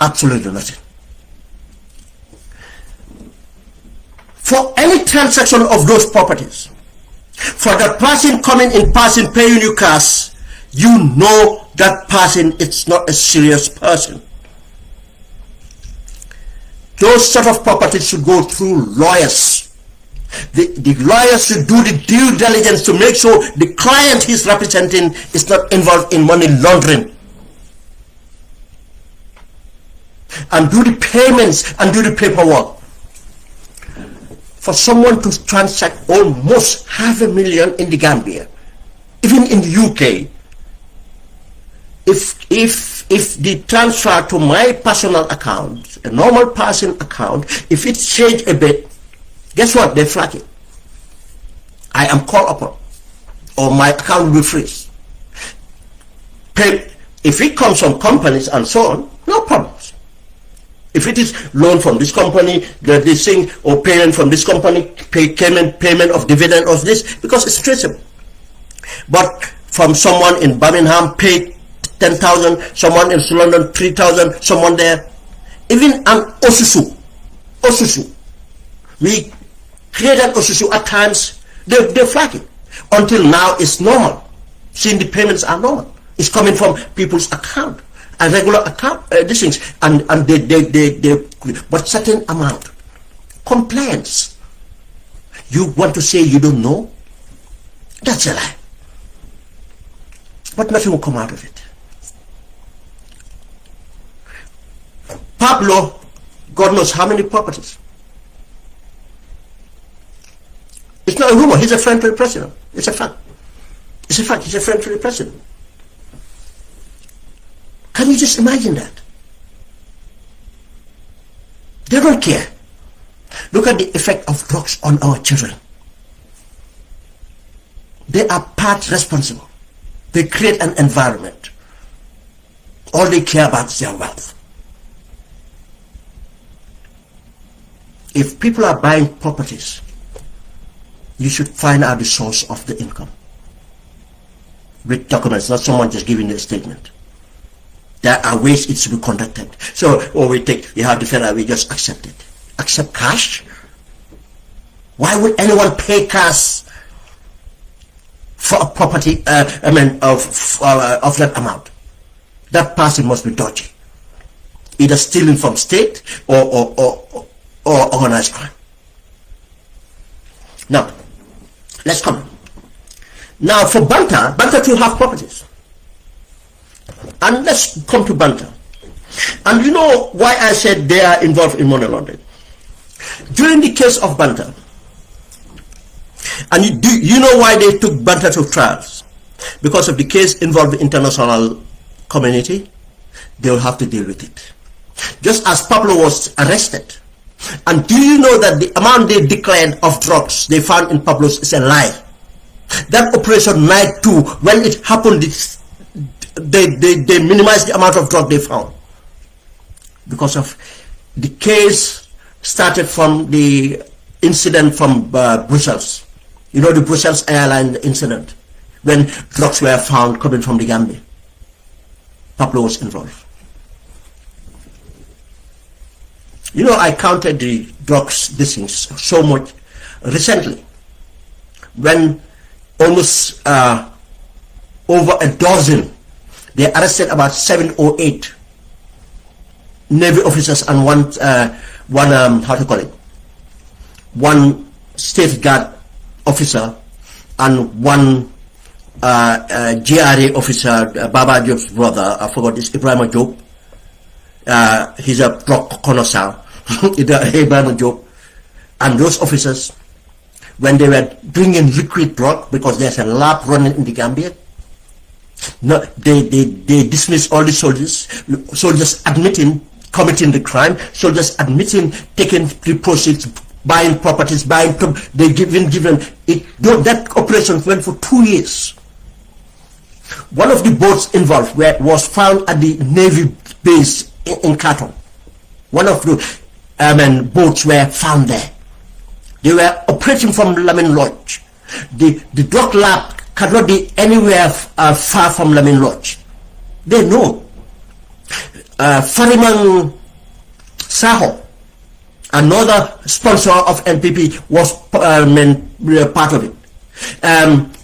Absolutely nothing. For any transaction of those properties, for that person coming in person paying you cash, you know that person is not a serious person. Those sort of properties should go through lawyers. The lawyers should do the due diligence to make sure the client he's representing is not involved in money laundering. And do the payments and do the paperwork. For someone to transact almost $500,000 in the Gambia, even in the UK, if the transfer to my personal account, a normal person account, if it changed a bit, guess what? They flag it. I am called upon, or my account will be freeze. If it comes from companies and so on, no problems. If it is loan from this company, this thing, or payment from this company, payment of dividend of this, because it's traceable. But from someone in Birmingham paid 10,000, someone in London 3,000, someone there, even an Osusu, we create an Osusu at times, they flag it. Until now, it's normal. Seeing the payments are normal. It's coming from people's account. A regular account, these things, and they but certain amount. Complaints. You want to say you don't know? That's a lie. But nothing will come out of it. Pablo, God knows how many properties. It's not a rumor. He's a friend to the president. It's a fact. It's a fact. He's a friend to the president. Can you just imagine that? They don't care. Look at the effect of drugs on our children. They are part responsible. They create an environment. All they care about is their wealth. If people are buying properties, you should find out the source of the income with documents, not someone just giving a statement. There are ways it should be conducted. So, you have the federal, we just accept it. Accept cash? Why would anyone pay cash for a property, of that amount? That person must be dodgy. Either stealing from state or organized crime. Now, let's come. Now, for Banta too have properties. And let's come to Banta. And you know why I said they are involved in money laundering? During the case of Banta, and you know why they took Banta to trials? Because of the case involved the international community, they will have to deal with it. Just as Pablo was arrested. And do you know that the amount they declared of drugs they found in Pablo's is a lie? That operation Night 2, when it happened, they minimized the amount of drug they found. Because of the case started from the incident from Brussels. You know, the Brussels airline incident, when drugs were found coming from the Gambia. Pablo was involved. You know, I counted the drugs things so much recently, when almost over a dozen, they arrested about 7 or 8 Navy officers and one state guard officer and one GRA officer, Baba Job's brother, I forgot this, Ibrahim Job. He's a drug connoisseur, Ibrahim Job. And those officers, when they were bringing liquid drug, because there's a lab running in the Gambia, no, they dismissed all the soldiers admitting committing the crime, soldiers admitting taking the proceeds, buying properties, they given it. That operation went for 2 years. One of the boats involved was found at the Navy base in Cartel. One of the boats were found there. They were operating from Lamin Lodge. The drug lab cannot be anywhere far from Lamin Lodge. They know. Fariman Saho, another sponsor of NPP, was part of it.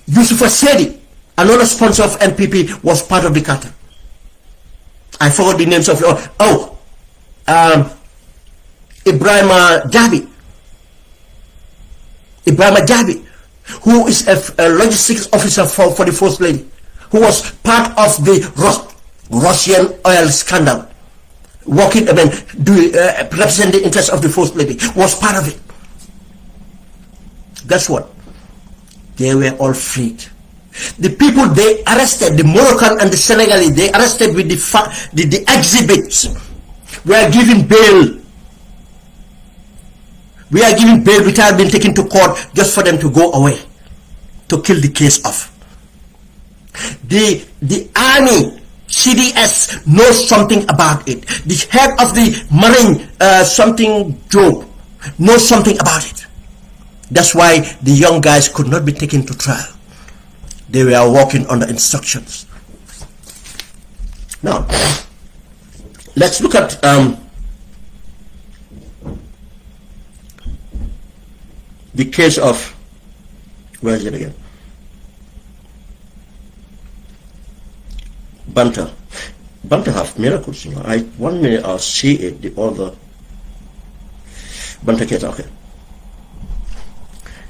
Yusuf Sedi, another sponsor of NPP, was part of the cartel. I forgot the names of Ibrahim Jabi, who is a logistics officer for the First Lady, who was part of the Russian oil scandal, representing the interests of the First Lady, was part of it. Guess what? They were all freed. The people they arrested, the Moroccan and the Senegalese, they arrested with the exhibits, were given bail. We are giving bail without being taken to court, just for them to go away, to kill the case off. The army, CDS, knows something about it. The head of the Marine, Job, knows something about it. That's why the young guys could not be taken to trial. They were working under instructions. Now, let's look at the case of, where is it again? Banta. Banta have miracles. You know. 1 minute I'll see it, the other. Banta case, okay.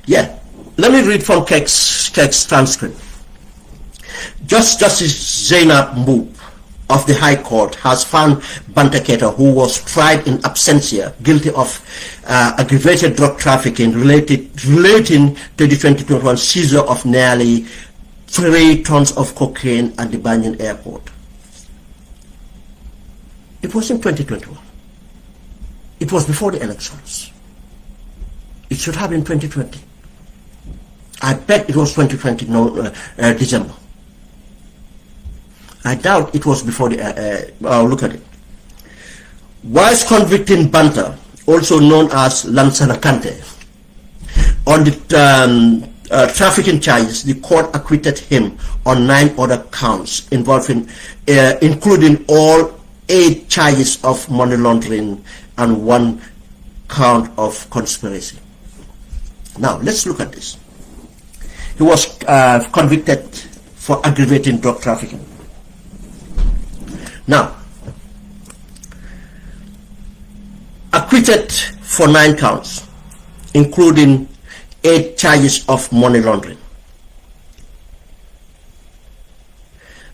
Yeah, let me read from Keck's transcript. Justice Zainab Mboub of the High Court has found Banta Keita, who was tried in absentia, guilty of aggravated drug trafficking relating to the 2021 seizure of nearly 3 tons of cocaine at the Banyan airport. It was in 2021. It was before the elections. It should have been 2020. I bet it was 2020, no, December. I doubt it was before the, look at it. Whilst convicting Banta, also known as Lansana Kante, on the trafficking charges, the court acquitted him on 9 other counts involving, including all 8 charges of money laundering and 1 count of conspiracy. Now, let's look at this. He was convicted for aggravating drug trafficking. Now, acquitted for 9 counts, including 8 charges of money laundering.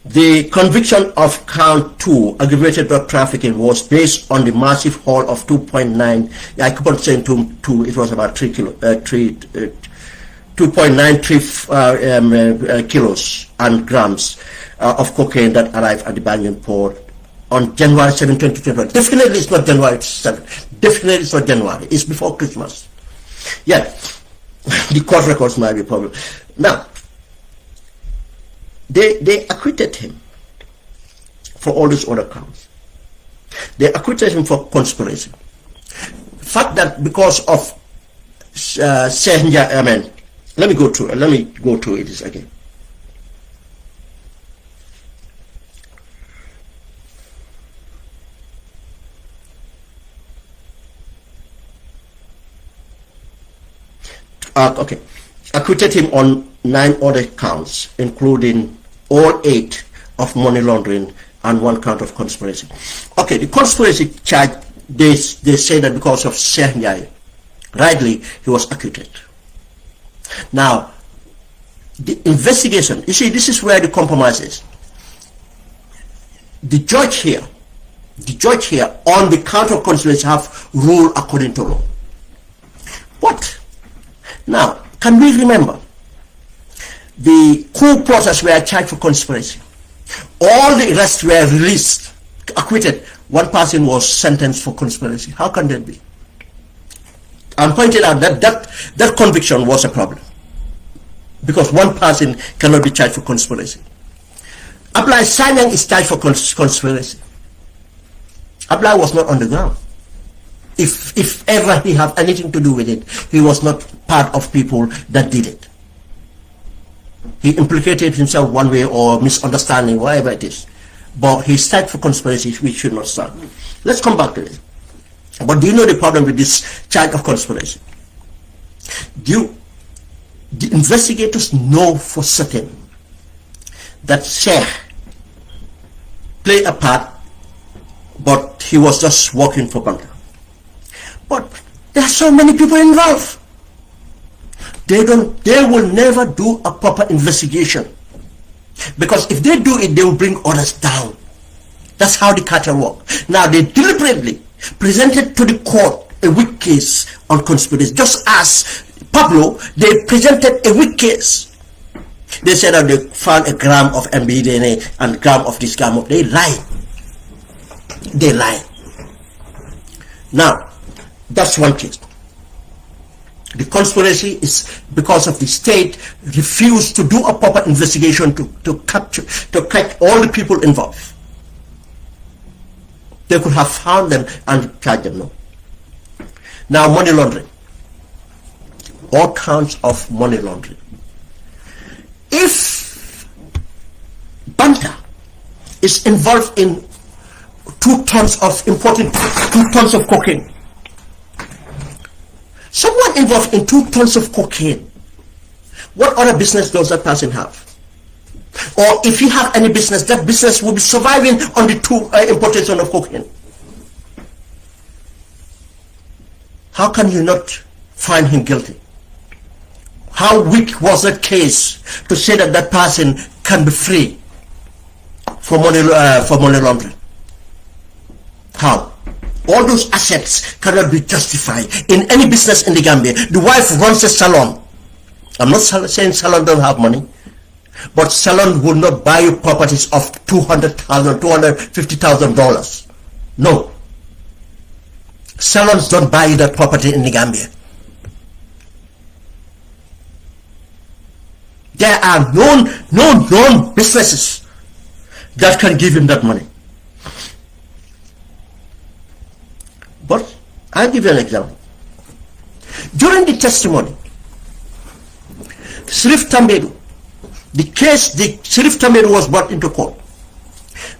The conviction of count 2, aggravated drug trafficking, was based on the massive haul of 2.9, I keep on saying 2, it was about 2.93 kilos and grams of cocaine that arrived at the Banyan port on January 7, 2021. Definitely it's not January 7. Definitely it's not January. It's before Christmas. Yeah, the court records might be a problem. Now, they acquitted him for all these other counts. They acquitted him for conspiracy. The fact that because of let me go through it again. Okay, acquitted him on 9 other counts, including all 8 of money laundering and 1 count of conspiracy. Okay, the conspiracy charge, they say that because of Sehnjai, rightly, he was acquitted. Now, the investigation, you see, this is where the compromise is. The judge here on the count of conspiracy have ruled according to law. But now, can we remember the coup plotters were charged for conspiracy? All the rest were released, acquitted. 1 person was sentenced for conspiracy. How can that be? I'm pointing out that conviction was a problem, because 1 person cannot be charged for conspiracy. Ablai Sanyang is charged for conspiracy. Ablai was not on the ground. If ever he had anything to do with it, he was not part of people that did it. He implicated himself one way or misunderstanding, whatever it is. But he started for conspiracy, which should not start. Let's come back to it. But do you know the problem with this charge of conspiracy? The investigators know for certain that Sheikh played a part, but he was just working for Banta. But there are so many people involved. They will never do a proper investigation, because if they do it, they will bring others down. That's how the cartel work. Now they deliberately presented to the court a weak case on conspiracy, just as Pablo, they presented a weak case. They said that they found a gram of MBDNA and gram of this, gram of, they lie. They lie. Now, that's one case. The conspiracy is because of the state refused to do a proper investigation to catch all the people involved. They could have found them and charged them. No. Now, money laundering. All counts of money laundering. If Banta is involved in 2 tons of importing 2 tons of cocaine, someone involved in 2 tons of cocaine, what other business does that person have? Or if he have any business, that business will be surviving on the importation of cocaine. How can you not find him guilty? How weak was that case to say that that person can be free for money laundering? How? All those assets cannot be justified in any business in the Gambia. The wife runs a salon. I'm not saying salon don't have money, but salon will not buy you properties of $200,000, $250,000. No. Salons don't buy that property in the Gambia. There are known businesses that can give him that money. But I'll give you an example. During the testimony, Sirif Tambedu, the Sirif Tambedu was brought into court.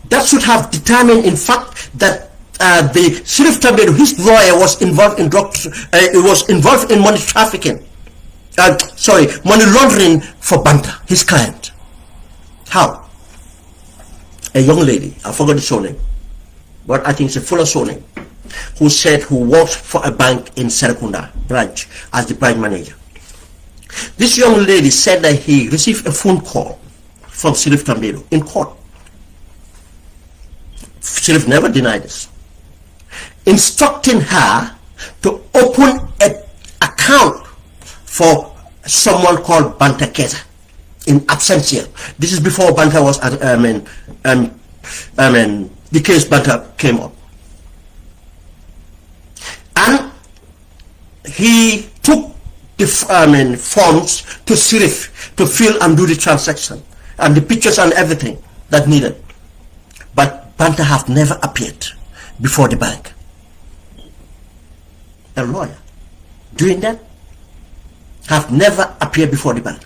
That should have determined, in fact, that the Sirif Tambedu, his lawyer, was involved in money trafficking. Money laundering for Banta, his client. How? A young lady, I forgot the surname, but I think it's a fuller surname, who worked for a bank in Serekunda branch as the branch manager. This young lady said that he received a phone call from Sirif Tambedu in court. Sirif never denied this, instructing her to open an account for someone called Banta Keza in absentia. This is before Banta was, the case Banta came up. And he took the forms to Sirif to fill and do the transaction, and the pictures and everything that needed. But Banta have never appeared before the bank. A lawyer doing that have never appeared before the bank.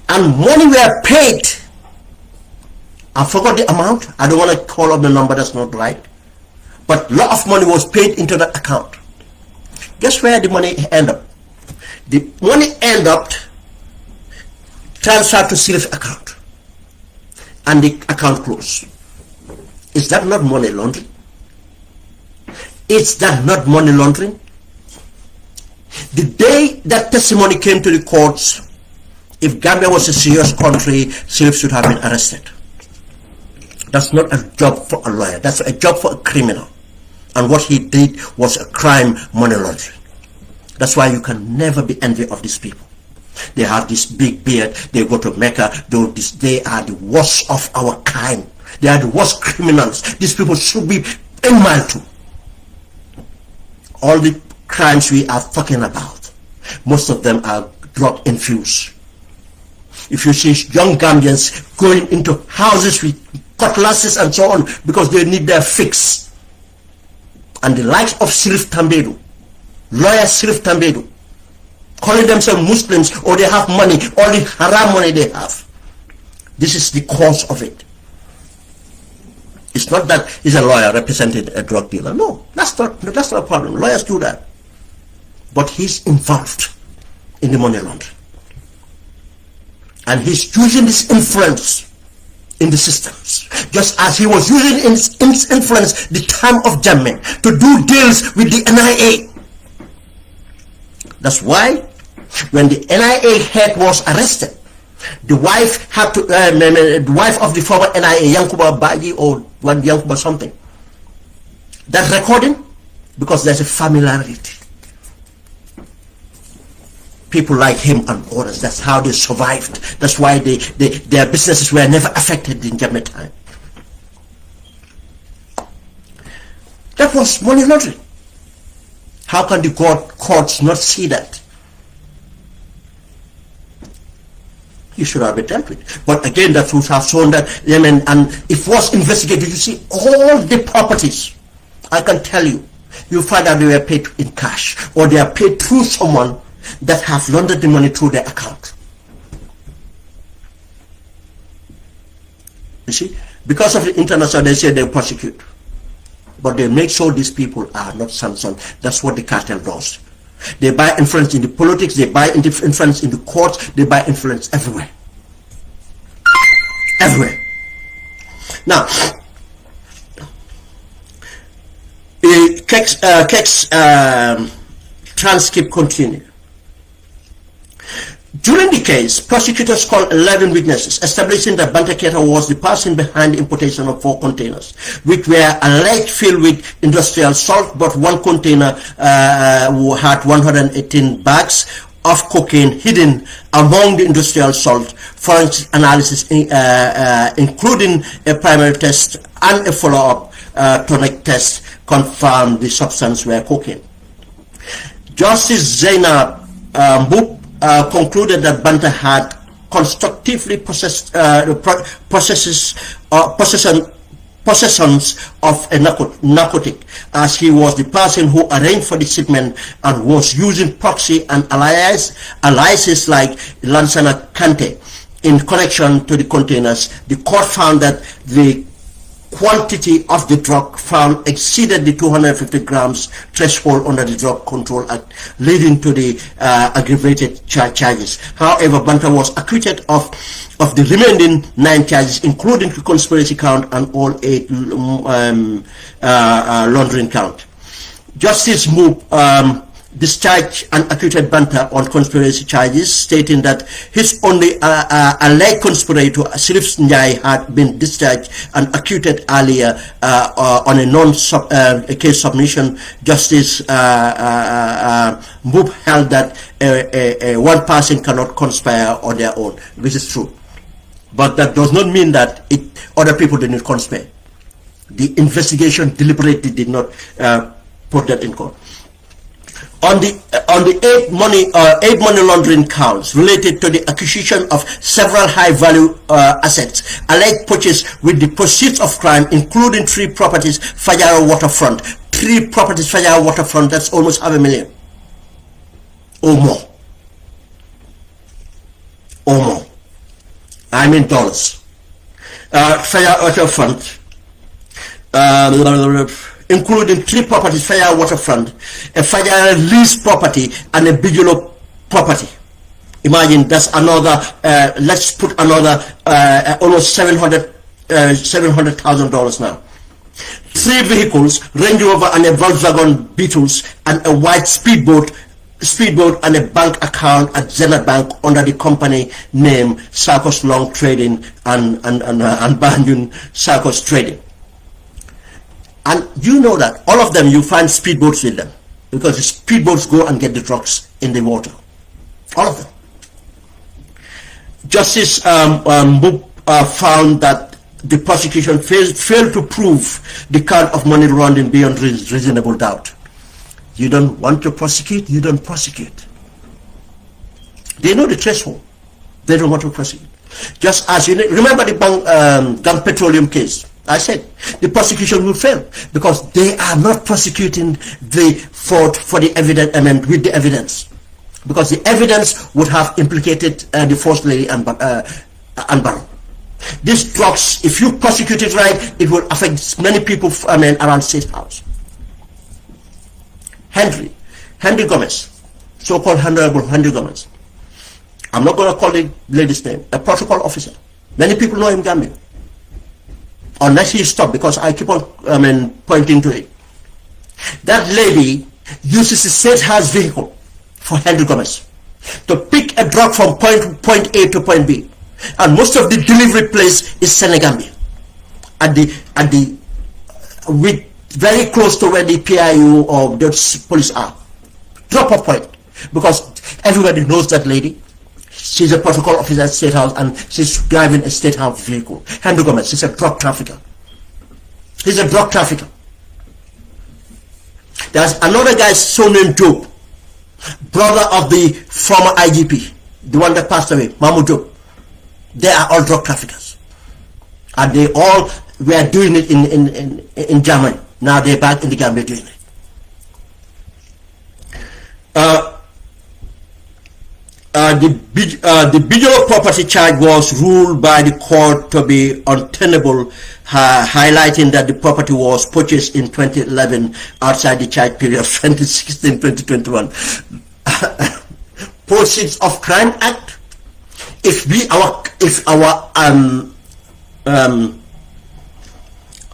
And money were paid. I forgot the amount. I don't want to call up the number, that's not right. But a lot of money was paid into that account. Guess where the money ended up? The money ended up transferred to Sirif's account, and the account closed. Is that not money laundering? Is that not money laundering? The day that testimony came to the courts, if Gambia was a serious country, Sirif should have been arrested. That's not a job for a lawyer. That's a job for a criminal. And what he did was a crime, money laundering. That's why you can never be envious of these people. They have this big beard. They go to Mecca. They are the worst of our kind. They are the worst criminals. These people should be exiled to. All the crimes we are talking about, most of them are drug infused. If you see young Gambians going into houses with cutlasses and so on because they need their fix, and the likes of Sirif Tambedu, lawyer Sirif Tambedu, calling themselves Muslims, or they have money, all the haram money they have. This is the cause of it. It's not that he's a lawyer representing a drug dealer. No, that's not a problem. Lawyers do that. But he's involved in the money laundering. And he's using this influence in the systems, just as he was using his influence the time of Jammeh to do deals with the NIA. That's why when the NIA head was arrested, the wife had to, the wife of the former NIA, Yankuba Baji or Yankuba something, that recording, because there's a familiarity. People like him and others, that's how they survived. That's why their businesses were never affected in Jammeh time. That was money laundering. How can the courts not see that? You should have been dealt with. But again, the truth have shown that, and if was investigated, you see all the properties, I can tell you, you find out they were paid in cash, or they are paid through someone that have laundered the money through their account. You see, because of the international, they say they prosecute, but they make sure these people are not sanctioned. That's what the cartel does. They buy influence in the politics, they buy influence in the courts, they buy influence everywhere. Everywhere. Now, the Kex transcript continue. During the case, prosecutors called 11 witnesses, establishing that Banta Keita was the person behind the importation of 4 containers, which were alleged filled with industrial salt, but one container had 118 bags of cocaine hidden among the industrial salt. Forensic analysis, including a primary test, and a follow-up tonic test confirmed the substance were cocaine. Justice Zainab concluded that Banta had constructively possessions of a narcotic, as he was the person who arranged for the shipment and was using proxy and aliases like Lansana Kante in connection to the containers. The court found that the quantity of the drug found exceeded the 250 grams threshold under the Drug Control Act, leading to the aggravated charges. However, Banta was acquitted of the remaining 9 charges, including the conspiracy count and all 8 laundering count. Justice Moop discharged and acquitted Banta on conspiracy charges, stating that his only alleged conspirator, Sirif Njai, had been discharged and acquitted earlier on a non-case submission. Justice Moop held that one person cannot conspire on their own, which is true. But that does not mean that other people did not conspire. The investigation deliberately did not put that in court. On the 8 money laundering counts related to the acquisition of several high-value assets alleged purchased with the proceeds of crime, including 3 properties, Fajara Waterfront. 3 properties, Fajara Waterfront, that's almost $500,000 or more. I mean dollars. Fajara Waterfront, including 3 properties, Fajara Waterfront, a Fajara lease property, and a Bigelow property. Imagine that's another, let's put another almost $700,000 now. 3 vehicles, Range Rover and a Volkswagen Beetles, and a white speedboat, and a bank account at Zenith Bank under the company name Sarkos Long Trading and Banjun Sarkos Trading. And you know that all of them, you find speedboats with them, because the speedboats go and get the drugs in the water. All of them. Justice found that the prosecution failed to prove the count of money laundering beyond reasonable doubt. You don't want to prosecute, you don't prosecute. They know the threshold. They don't want to prosecute. Just as you remember the Gam Petroleum case. I said the prosecution will fail because they are not prosecuting for the evidence, with the evidence, because the evidence would have implicated the first lady and Barrow. These drugs, if you prosecute it right, it will affect many people around State House. Henry Gomez, so-called Honorable Henry Gomez. I'm not going to call the lady's name. A protocol officer. Many people know him, Gambia. Unless he stopped, because I keep on pointing to it. That lady uses the State House vehicle for Henry Gomez to pick a drug from point A to point B, and most of the delivery place is Senegambia, with very close to where the PIU or the police are. Drop-off point, because everybody knows that lady. She's a protocol officer at State House, and she's driving a State House vehicle. Henry Gomez is a drug trafficker. He's a drug trafficker. There's another guy, so named Job, brother of the former IGP, the one that passed away, Mahmoud Job. They are all drug traffickers, and they all were doing it in Germany. Now they're back in the Gambia doing it. The Bigelow property charge was ruled by the court to be untenable, highlighting that the property was purchased in 2011 outside the charge period of 2016-2021. Proceeds of Crime Act. If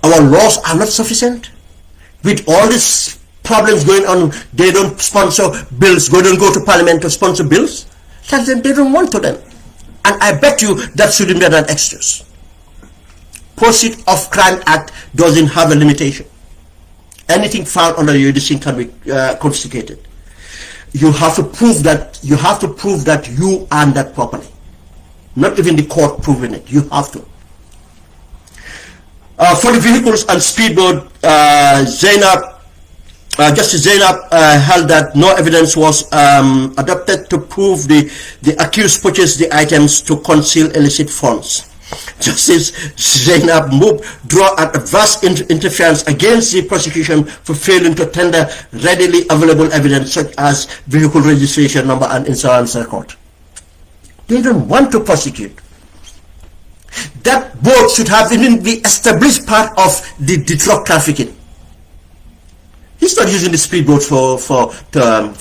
our laws are not sufficient, with all these problems going on, they don't sponsor bills. They don't go to Parliament to sponsor bills. Tell them they don't want to them. And I bet you that shouldn't be an excuse. Proceeds of Crime Act doesn't have a limitation. Anything found under your jurisdiction can be confiscated. You have to prove that you earned that property. Not even the court proving it. You have to. For the vehicles and speedboat, Justice Zainab held that no evidence was adopted to prove the accused purchased the items to conceal illicit funds. Justice Zainab drew an adverse interference against the prosecution for failing to tender readily available evidence such as vehicle registration number and insurance record. They don't want to prosecute. That boat should have even been established part of the drug trafficking. He's not using the speedboat for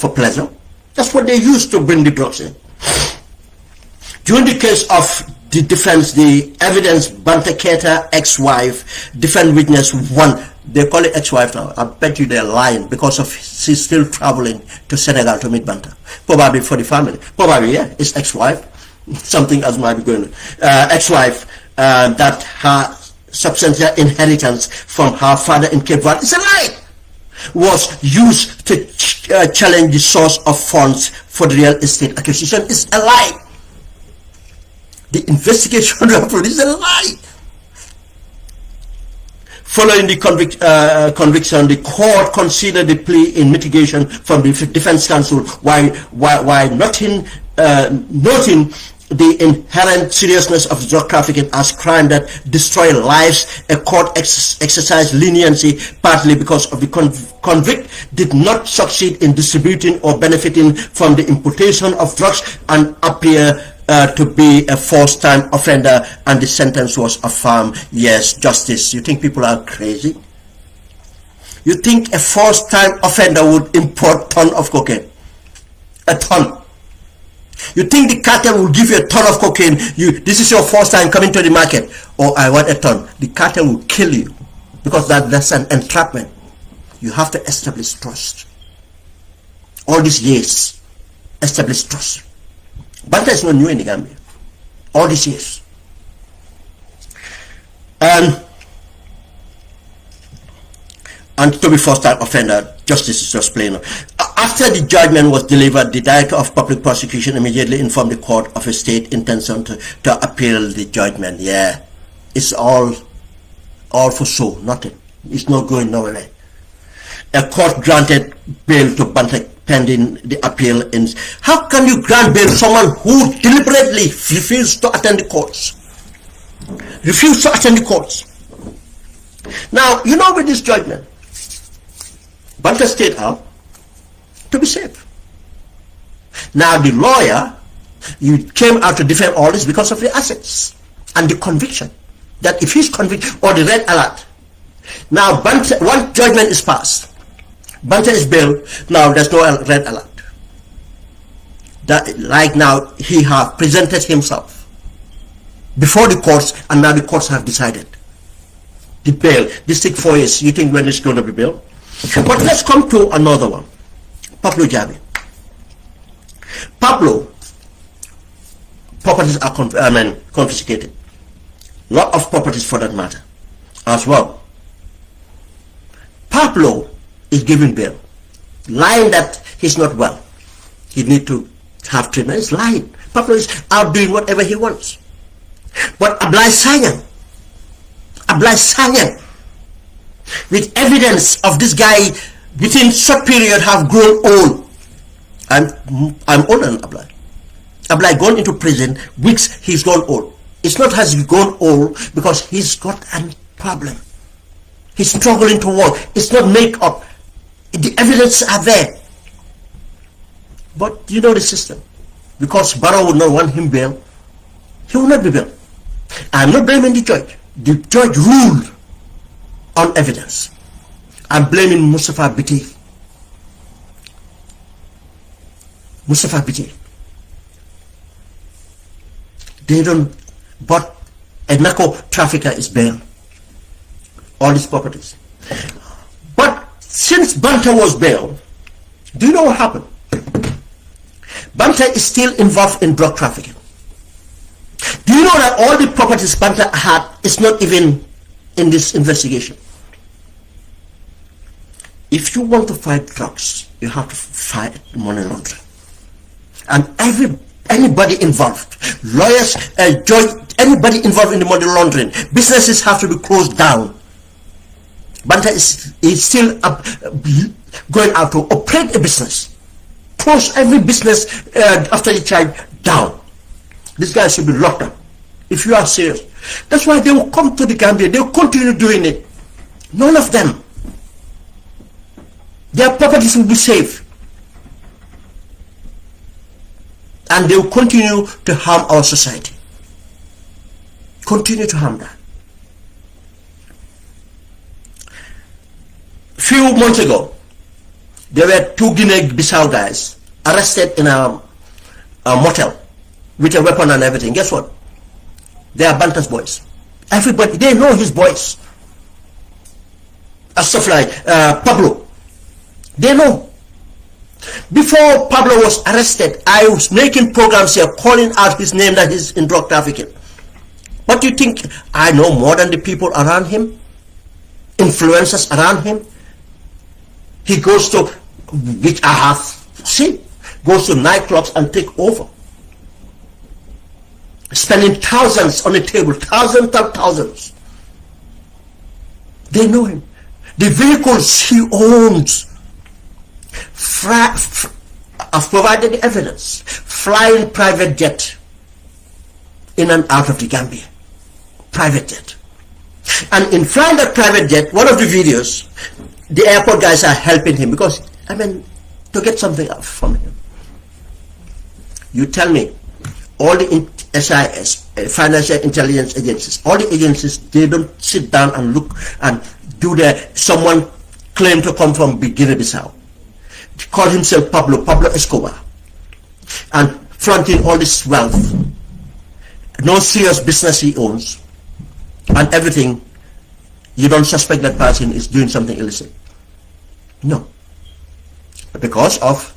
pleasure. That's what they use to bring the drugs in. During the case of the defense, the evidence Banta Keita ex-wife, defense witness 1, they call it ex-wife now. I bet you they're lying because of she's still traveling to Senegal to meet Banta. Probably for the family. Probably, yeah, it's ex-wife. Something else might be going on. Ex-wife, that her substantial inheritance from her father in Cape Verde is a lie. Was used to challenge the source of funds for the real estate acquisition is a lie. The investigation report is a lie. Following the conviction, the court considered the plea in mitigation from the defense counsel while noting the inherent seriousness of drug trafficking as crime that destroy lives. A court exercised leniency partly because of the convict did not succeed in distributing or benefiting from the importation of drugs and appear to be a first-time offender, and the sentence was affirmed. Yes, justice. You think people are crazy? You think a first-time offender would import ton of cocaine? A ton. You think the cartel will give you a ton of cocaine? This is your first time coming to the market. Oh, I want a ton. The cartel will kill you because that's an entrapment. You have to establish trust. All these years, establish trust. Banta is not new in the Gambia. All these years. And to be first-time offender, justice is just plain. After the judgment was delivered, the Director of Public Prosecution immediately informed the court of a state intention to appeal the judgment. Yeah, it's all for show, nothing. It's not going nowhere. A court granted bail to Banta pending the appeal. How can you grant bail someone who deliberately refused to attend the courts? Refused to attend the courts. Now, you know, with this judgment, Banta stayed out to be safe. Now the lawyer, you came out to defend all this because of the assets and the conviction that if he's convicted, or the red alert. Now Banta, one judgment is passed, Banta is bailed. Now there's no red alert. That right now he has presented himself before the courts, and now the courts have decided the bail. This take 4 years. You think when it's going to be bailed? But let's come to another one. Pablo Jammeh. Pablo, properties are confiscated. Lot of properties for that matter as well. Pablo is given bail, lying that he's not well. He need to have treatment. He's lying. Pablo is out doing whatever he wants. But Ablai Sanyang, with evidence of this guy within short period have grown old. I'm older than Ablai. Ablai gone into prison, weeks he's gone old. It's not has he gone old because he's got a problem. He's struggling to walk. It's not make up. The evidence are there. But you know the system. Because Barrow would not want him bail, he will not be bailed. I'm not blaming the judge. The judge ruled on evidence. I'm blaming Mustafa Biti. Mustafa Biti. They don't, but a narco trafficker is bailed. All these properties. But since Banta was bailed, do you know what happened? Banta is still involved in drug trafficking. Do you know that all the properties Banta had is not even in this investigation? If you want to fight drugs, you have to fight money laundering. And anybody involved, lawyers, Anybody involved in the money laundering, businesses have to be closed down. Banta is still going out to operate a business. Close every business after the child down. This guy should be locked up. If you are serious. That's why they will come to the Gambia. They will continue doing it. None of them. Their properties will be safe. And they will continue to harm our society. Continue to harm that. Few months ago, there were 2 Guinea-Bissau guys arrested in a motel with a weapon and everything. Guess what? They are Banta's boys. Everybody, they know his boys. Stuff like Pablo. They know. Before Pablo was arrested, I was making programs here calling out his name that he's in drug trafficking. What do you think? I know more than the people around him? Influencers around him? He goes to, which I have seen, goes to nightclubs and take over. Spending thousands on the table, thousands and thousands. They know him. The vehicles he owns, I've provided the evidence, flying private jet in and out of the Gambia. Private jet. And in flying that private jet, one of the videos, the airport guys are helping him because, to get something from him. You tell me, all the SIS, financial intelligence agencies, all the agencies, they don't sit down and look and do someone claim to come from Guinea-Bissau, call himself Pablo Escobar, and flaunting all this wealth, no serious business he owns, and everything. You don't suspect that person is doing something illicit. No. Because of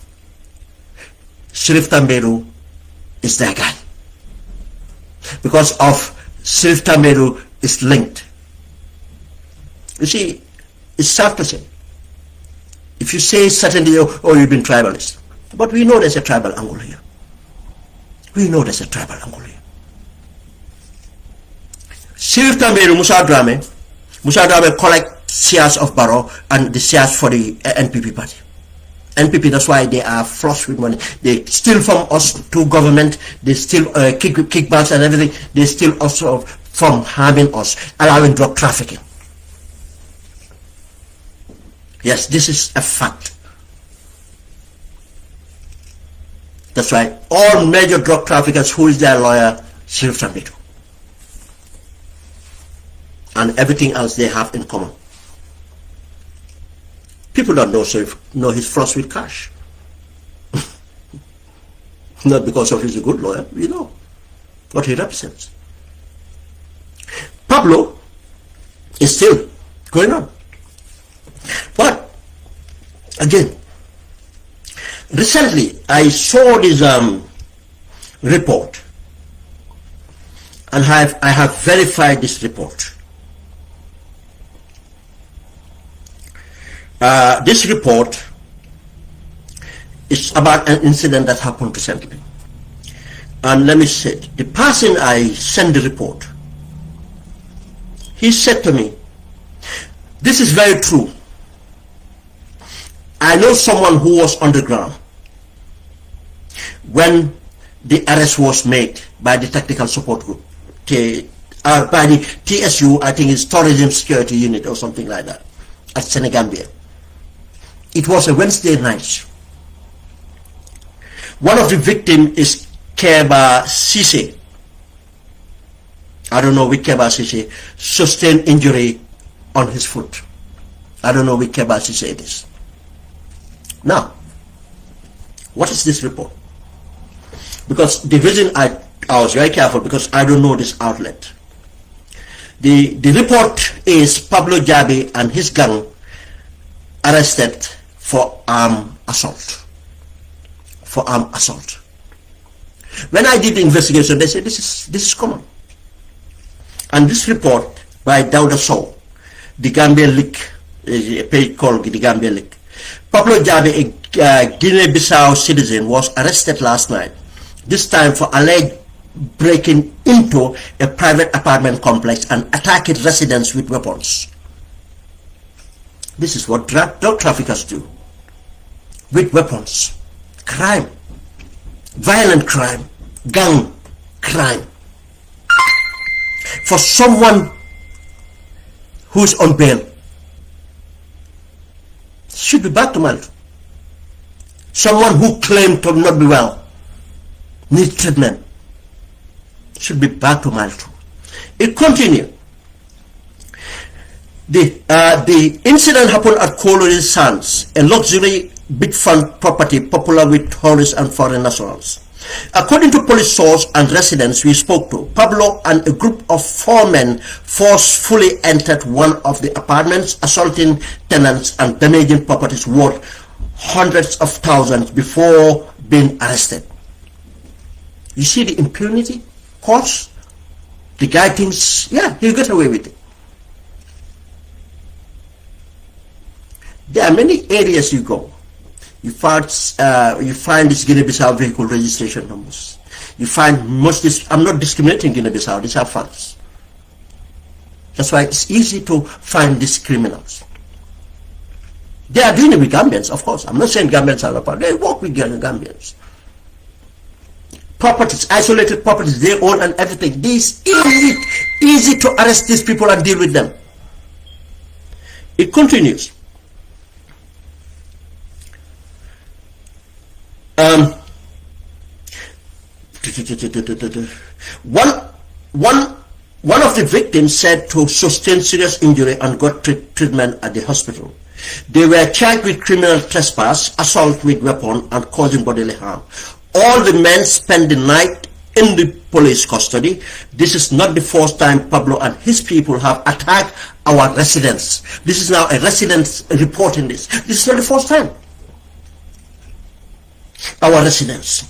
Sheriff Tamberu is their guy. Because of Sheriff Tamberu is linked. You see, it's sad to say. If you say certainly, oh, you've been tribalist. But we know there's a tribal angle here. We know there's a tribal angle here. Sheriff Tamberu, Musa Drame collect shares of Barrow and the shares for the NPP party. NPP, that's why they are flush with money. They steal from us to government. They steal kickbacks and everything. They steal also from harming us, allowing drug trafficking. Yes, this is a fact. That's why all major drug traffickers, who is their lawyer? Sheriff Tamberu. And everything else they have in common. People don't know he's flush with cash. Not because of he's a good lawyer, we know what he represents. Pablo is still going on. But again, recently I saw this report, and I have verified this report. This report is about an incident that happened recently. And let me say, the person I sent the report, he said to me, this is very true. I know someone who was on the ground when the arrest was made by the Tactical Support Group, by the TSU, I think it's Tourism Security Unit or something like that, at Senegambia. It was a Wednesday night. One of the victims is Keba Sise. I don't know which Keba Sise sustained injury on his foot. I don't know which Keba Sise it is. Now, what is this report? Because the reason I was very careful, because I don't know this outlet. The report is Pablo Jammeh and his gang arrested for armed assault. For armed assault. When I did the investigation, they said this is common. And this report by Dauda Sow, the Gambia League, a page called the Gambia League. Pablo Jammeh, a Guinea-Bissau citizen, was arrested last night. This time for alleged breaking into a private apartment complex and attacking residents with weapons. This is what drug traffickers do. With weapons. Crime. Violent crime. Gang crime. For someone who's on bail, should be back to Malta. Someone who claimed to not be well, needs treatment, should be back to Malta. It continued. The incident happened at Kololi Sands, a luxury beachfront property popular with tourists and foreign nationals. According to police source and residents we spoke to, Pablo and a group of 4 men forcefully entered one of the apartments, assaulting tenants and damaging properties worth hundreds of thousands before being arrested. You see the impunity course? The guy thinks, yeah, he'll get away with it. There are many areas you go. You find this Guinea-Bissau vehicle registration numbers. You find I'm not discriminating Guinea-Bissau, these are facts. That's why it's easy to find these criminals. They are doing it with Gambians, of course. I'm not saying Gambians are not part. They work with Gambians. Properties, isolated properties, they own and everything. This is easy to arrest these people and deal with them. It continues. One of the victims said to sustain serious injury and got treatment at the hospital. They were charged with criminal trespass, assault with weapon, and causing bodily harm. All the men spent the night in the police custody. This is not the first time Pablo and his people have attacked our residents. This is now a resident reporting this. This is not the first time. Our residents.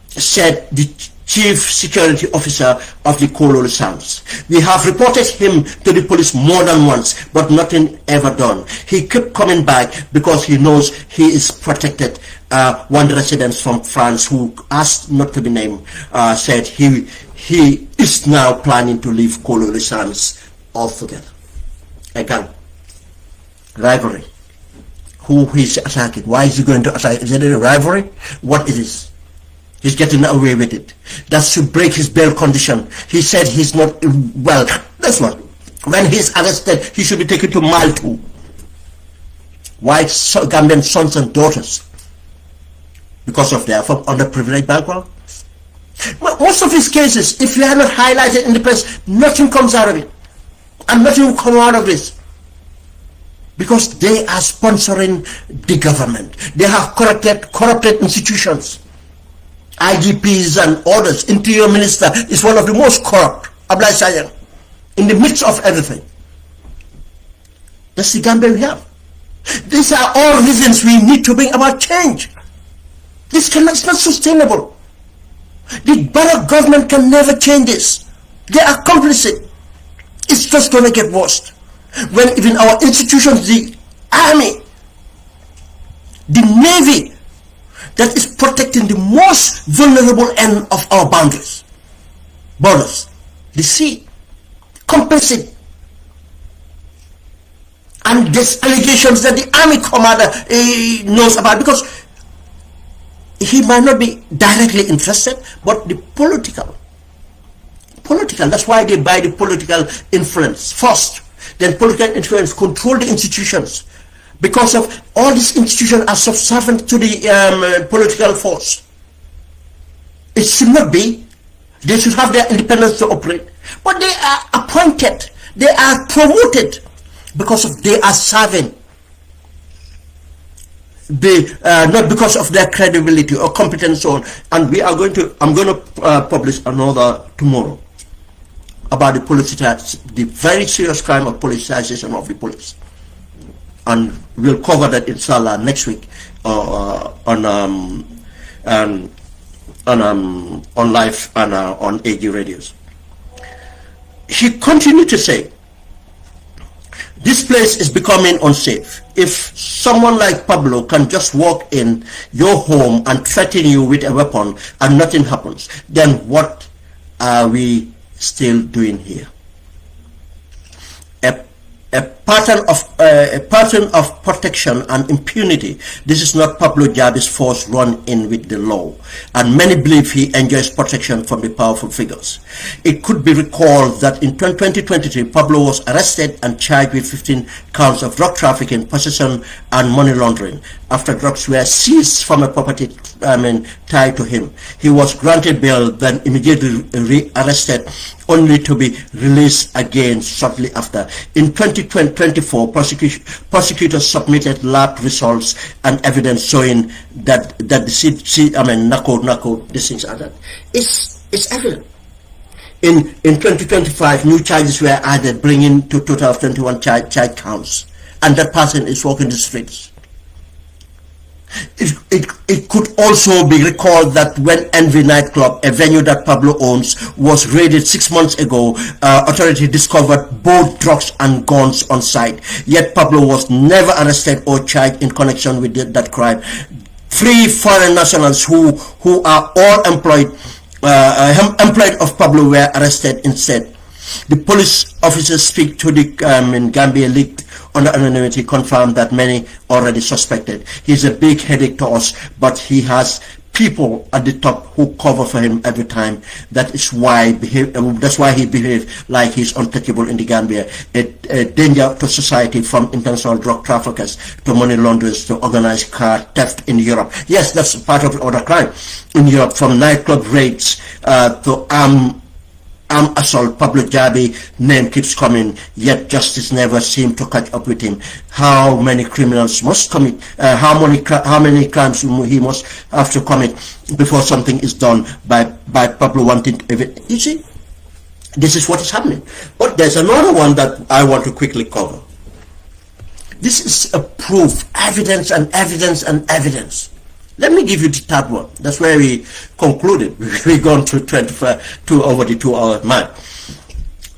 Said the chief security officer of the Kololi Sands. We have reported him to the police more than once, but nothing ever done. He kept coming back because he knows he is protected. One resident from France who asked not to be named said he is now planning to leave Kololi Sands altogether. Again, rivalry. Who he's attacking? Why is he going to attack? Is it a rivalry? What is this? He's getting away with it. That should break his bail condition. He said he's not well. That's not. When he's arrested, he should be taken to Malta. White Gambian sons and daughters, because of their underprivileged background. Most of his cases, if you are not highlighted in the press, nothing comes out of it, and nothing will come out of this. Because they are sponsoring the government. They have corrupted institutions. IGPs and others. Interior Minister is one of the most corrupt. Ablai Sayan. In the midst of everything. That's the Gambia we have. These are all reasons we need to bring about change. It's not sustainable. The Barack government can never change this. They are complicit. It's just going to get worse. When even our institutions, the army, the navy, that is protecting the most vulnerable end of our boundaries, borders, the sea, complicit. And there's allegations that the army commander knows about, because he might not be directly interested, but the political, that's why they buy the political influence first. Then political influence control the institutions, because of all these institutions are subservient to the political force. It should not be. They should have their independence to operate, but they are appointed, they are promoted because of they are serving. Not because of their credibility or competence, so on. And we are going to. I'm going to publish another tomorrow about the very serious crime of politicization of the police, and we'll cover that inshallah next week on live and on AG radios. He continued to say This place is becoming unsafe. If someone like Pablo can just walk in your home and threaten you with a weapon and nothing happens, then what are we still doing here? A pattern of protection and impunity. This is not Pablo Jammeh's force run in with the law, and many believe he enjoys protection from the powerful figures. It could be recalled that in 2023, Pablo was arrested and charged with 15 counts of drug trafficking, possession, and money laundering after drugs were seized from a property tied to him. He was granted bail, then immediately re-arrested, only to be released again shortly after. In 2024, prosecutors submitted lab results and evidence showing that these things are that. It's evident. In 2025, new charges were added, bringing to total of 21 charge counts, and that person is walking the streets. It could also be recalled that when Envy nightclub, a venue that Pablo owns, was raided 6 months ago, authorities discovered both drugs and guns on site. Yet Pablo was never arrested or charged in connection with that crime. 3 foreign nationals who are all employed of Pablo were arrested instead. The police officers speak to the Gambia leaked under anonymity confirmed that many already suspected. He's a big headache to us, but he has people at the top who cover for him every time. That's why he behaves like he's untouchable in the Gambia. A danger to society, from international drug traffickers to money launderers to organized car theft in Europe. Yes, that's part of other crime in Europe, from nightclub raids to assault. Pablo Jammeh name keeps coming, yet justice never seems to catch up with him. How many criminals must commit? How many crimes he must have to commit before something is done by Pablo wanting to? You see, this is what is happening. But there's another one that I want to quickly cover. This is a proof, evidence and evidence and evidence. Let me give you the third one. That's where we concluded. We've gone to over the 2-hour mark.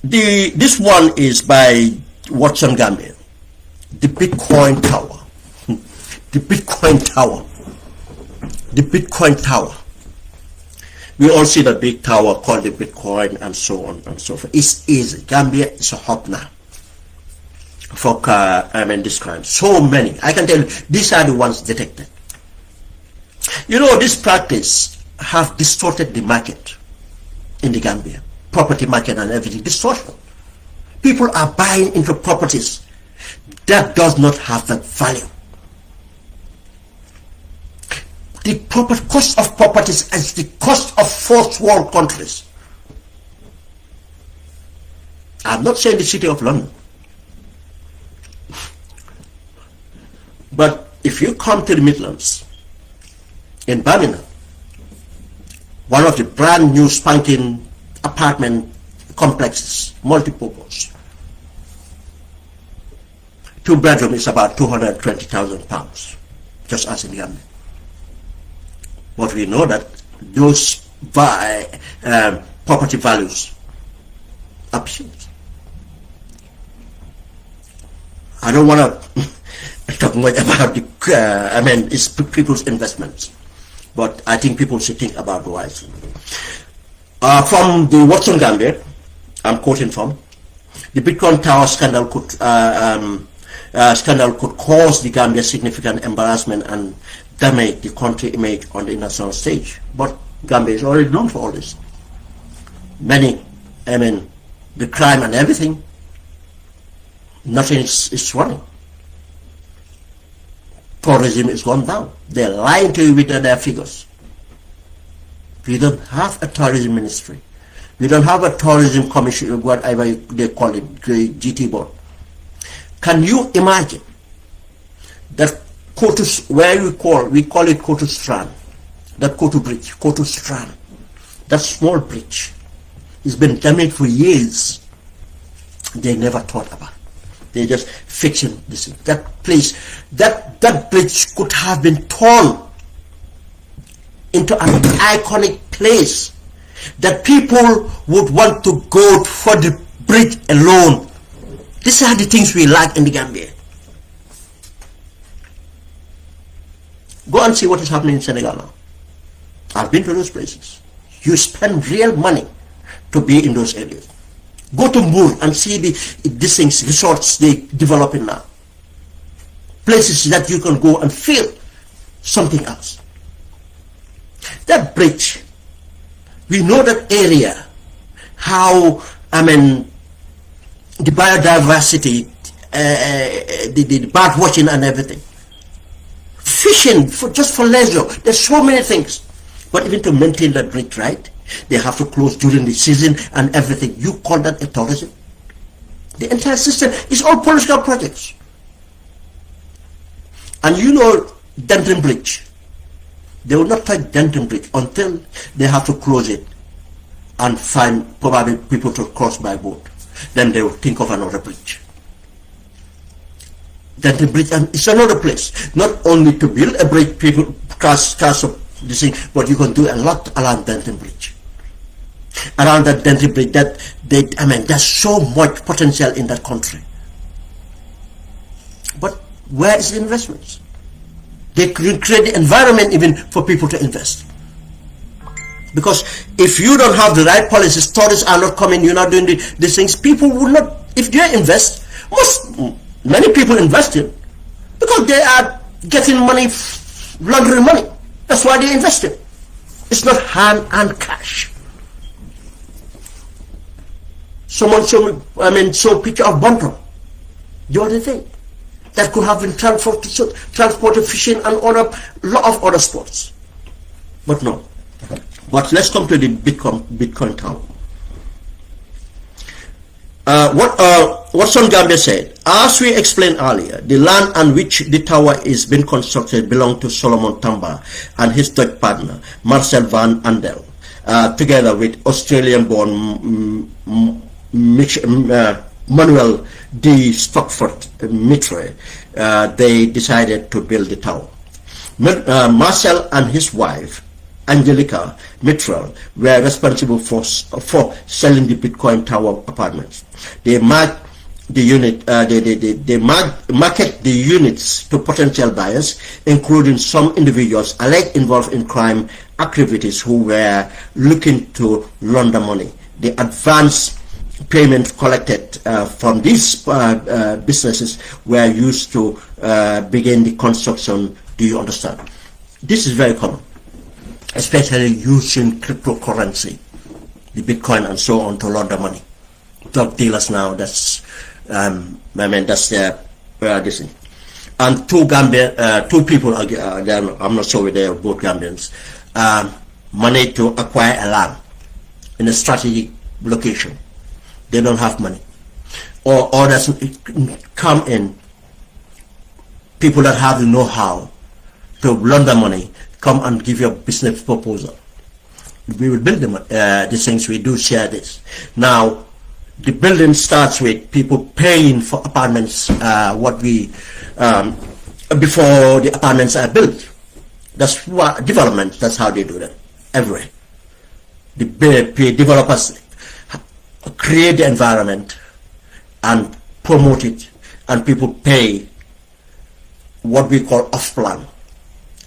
This one is by Watson Gambia. The Bitcoin Tower. The Bitcoin Tower. The Bitcoin Tower. We all see the big tower called the Bitcoin and so on and so forth. It's easy. Gambia is a hub now for this crime. So many. I can tell you, these are the ones detected. You know, this practice have distorted the market in the Gambia, property market and everything, distortion. People are buying into properties that does not have that value. The cost of properties is the cost of first world countries. I'm not saying the city of London, but if you come to the Midlands, in Birmingham, one of the brand new spanking apartment complexes, multi-purpose, 2-bedroom is about £220,000, just as in Gambia. But we know that those property values appreciate. I don't want to talk much about the, it's people's investments. But I think people should think about wisely. From the Watson Gambia, I'm quoting from, the Bitcoin Tower scandal could cause the Gambia significant embarrassment and damage the country image on the international stage. But Gambia is already known for all this. Many, the crime and everything, nothing is running. Tourism is gone down. They're lying to you with their figures. We don't have a tourism ministry. We don't have a tourism commission, whatever they call it, the GT board. Can you imagine that Kotu, where we call it Kotu Strand, that Kotu Bridge, Kotu Strand, that small bridge, it's been damaged for years. They never thought about it. They just fixing this. That place, that bridge could have been torn into an iconic place that people would want to go for the bridge alone These are the things we lack in the Gambia. Go and see what is happening in Senegal now. I've been to those places. You spend real money to be in those areas. Go to Moor and see these things, resorts they developing now. Places that you can go and feel something else. That bridge, we know that area, how, the biodiversity, the bird watching and everything. Fishing, just for leisure, there's so many things. But even to maintain that bridge, right, they have to close during the season and everything. You call that a tourism? The entire system is all political projects. And you know Denton Bridge, they will not touch Denton Bridge until they have to close it and find probably people to cross by boat. Then they will think of another bridge. Denton Bridge, and it's another place. Not only to build a bridge, people cast of this thing, but you can do a lot around Denton Bridge. Around that Denton Bridge, there's so much potential in that country. But where is the investments? They create the environment even for people to invest. Because if you don't have the right policies, tourists are not coming, you're not doing these things, people will not, if they invest, many people invest in, because they are getting money, laundering money. That's why they invest in. It's not hand and cash. Someone showed me, saw a picture of Bonton the other day. That could have been transported fishing and lot of other sports. But no. But let's come to the Bitcoin town. What Son Gambia said, as we explained earlier, the land on which the tower is being constructed belonged to Solomon Tamba and his Dutch partner, Marcel van Andel, together with Australian-born Manuel D. Stockford Mitre. They decided to build the tower. Marcel and his wife, Angelica Mitchell, were responsible for selling the Bitcoin Tower apartments. They market the units to potential buyers, including some individuals alleged involved in crime activities who were looking to launder money. The advance payment collected from these businesses were used to begin the construction. Do you understand? This is very common, especially using cryptocurrency, the Bitcoin and so on, to launder money. Drug dealers now, that's that's their this thing. And two people, I'm not sure they are both Gambians, managed to acquire a land in a strategic location. They don't have money. Or others come in, people that have the know-how to launder money, come and give you a business proposal. We will build them, these things, we do share this. Now, the building starts with people paying for apartments, before the apartments are built. That's what development, that's how they do that, everywhere. The developers create the environment and promote it, and people pay what we call off-plan.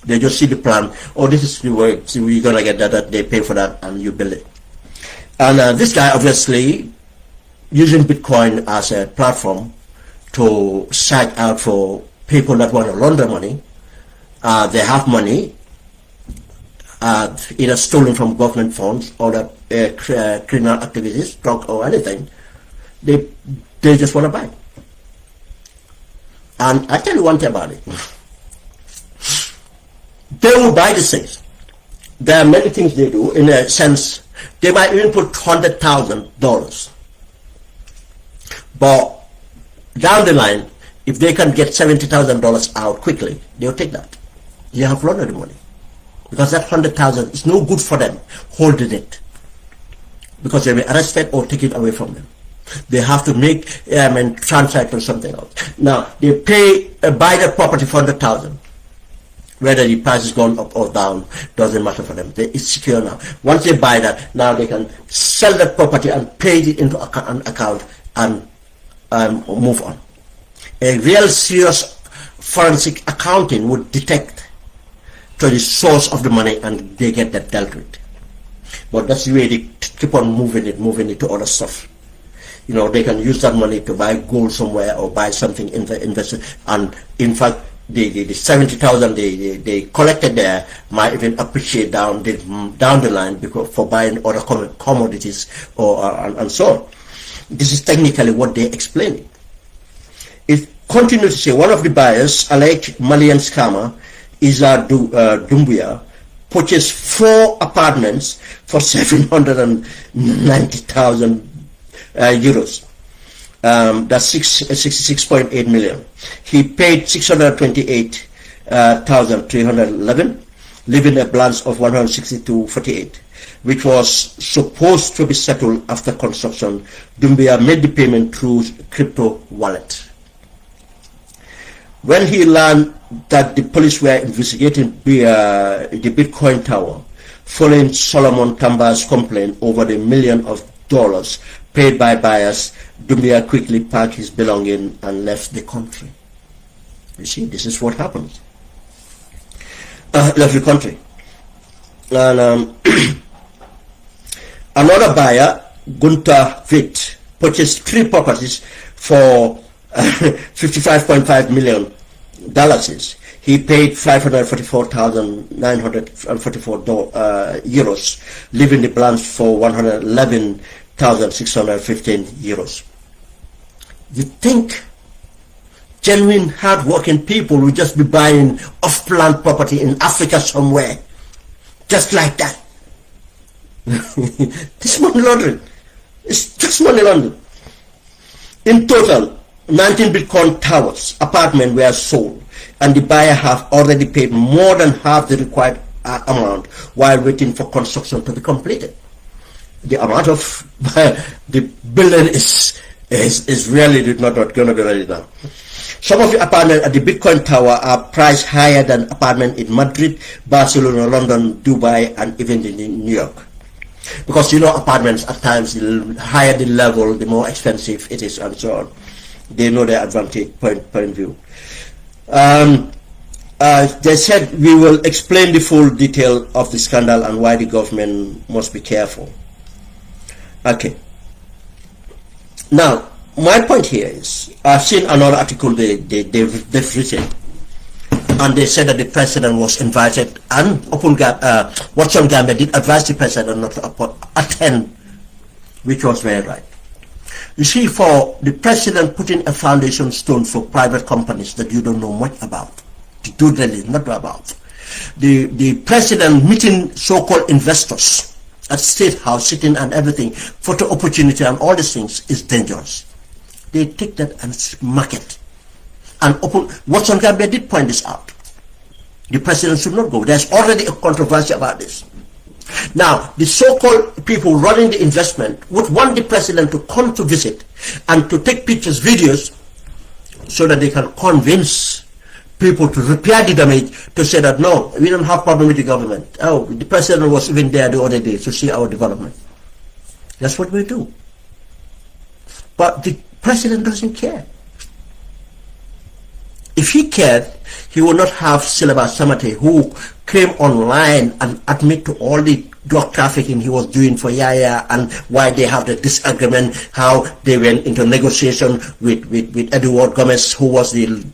They just see the plan, oh, this is the way, so we're going to get that, they pay for that, and you build it. And this guy, obviously, using Bitcoin as a platform to search out for people that want to launder money. They have money, either stolen from government funds or that criminal activities, drug or anything. They just want to buy. And I tell you one thing about it. They will buy these things. There are many things they do. In a sense, they might even put $100,000. But down the line, if they can get $70,000 out quickly, they'll take that. They have laundered the money. Because that $100,000 is no good for them holding it. Because they'll be arrested or take it away from them. They have to make transfer to something else. Now, they buy the property for $100,000. Whether the price is gone up or down doesn't matter for them. It's secure now. Once they buy that, now they can sell that property and pay it into an account and move on. A real serious forensic accounting would detect to the source of the money and they get that dealt with. But that's the way they keep on moving it to other stuff. You know, they can use that money to buy gold somewhere or buy something invested. And in fact, the 70,000 they collected there might even appreciate down the line because for buying other commodities and so on. This is technically what they explain. It continues to say one of the buyers, alleged Malian scammer, Isa Doumbia, purchased 4 apartments for 790,000 euros. That's 66.8 million. He paid 628,311, leaving a balance of 162.48, which was supposed to be settled after construction. Doumbia made the payment through crypto wallet. When he learned that the police were investigating the Bitcoin tower, following Solomon Tamba's complaint over the million of dollars paid by buyers, Doumbia quickly packed his belongings and left the country. You see, this is what happens. Left the country. And another buyer, Gunter Witt, purchased 3 properties for $55.5 million. He paid 544,944 euros, leaving the balance for 111,615 euros. You think genuine, hard-working people will just be buying off-plant property in Africa somewhere, just like that? This money laundering. It's just money laundering. In total, 19 Bitcoin towers, apartments were sold, and the buyer have already paid more than half the required amount while waiting for construction to be completed. The amount of the building is really not going to be ready now. Some of the apartments at the Bitcoin tower are priced higher than apartments in Madrid, Barcelona, London, Dubai, and even in New York. Because you know, apartments at times, the higher the level, the more expensive it is, and so on. They know their advantage point of view. They said we will explain the full detail of the scandal and why the government must be careful. Okay. Now, my point here is, I've seen another article they've written, and they said that the president was invited, and Watson Gambia did advise the president not to attend, which was very right. You see, for the president putting a foundation stone for private companies that you don't know much about, the due diligence not about, the president meeting so-called investors at State House, sitting and everything, photo opportunity and all these things is dangerous. They take that and market. And Watson Gambia did point this out. The president should not go. There's already a controversy about this. Now, the so-called people running the investment would want the president to come to visit and to take pictures, videos, so that they can convince people to repair the damage, to say that no, we don't have problem with the government. Oh, the president was even there the other day to see our development. That's what we do. But the president doesn't care. If he cared, he would not have Silaba Samate, who came online and admit to all the drug trafficking he was doing for Yahya and why they have the disagreement, how they went into negotiation with Edward Gomez, who was the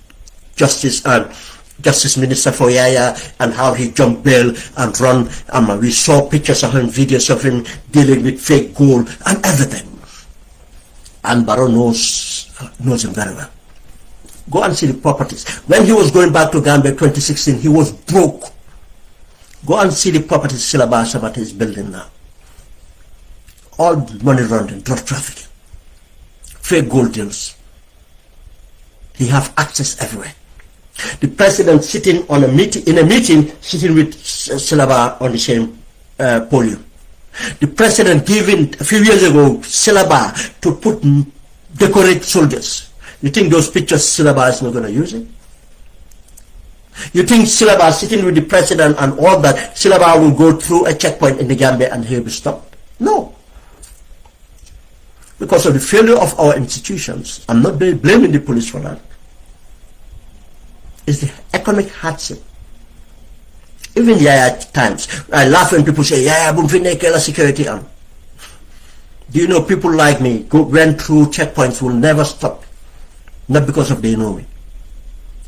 Justice Minister for Yahya, and how he jumped bail and run. We saw pictures of him, videos of him dealing with fake gold and everything. And Barrow knows him very well. Go and see the properties. When he was going back to Gambia 2016, he was broke. Go and see the properties Silaba Samate is building now. All money laundering, drug trafficking, fake gold deals. He have access everywhere. The president sitting on a meeting, sitting with Silaba on the same podium. The president giving a few years ago Silaba to decorate soldiers. You think those pictures Silaba is not going to use it? You think Silaba sitting with the president and all that, Silaba will go through a checkpoint in the Gambia and he'll be stopped? No. Because because of the failure of our institutions. I'm not blaming the police for that. It's the economic hardship. Even Yahya times, I laugh when people say, Yahya Bumfinekela security arm. Do you know people like me went through checkpoints will never stop? Not because of they know me.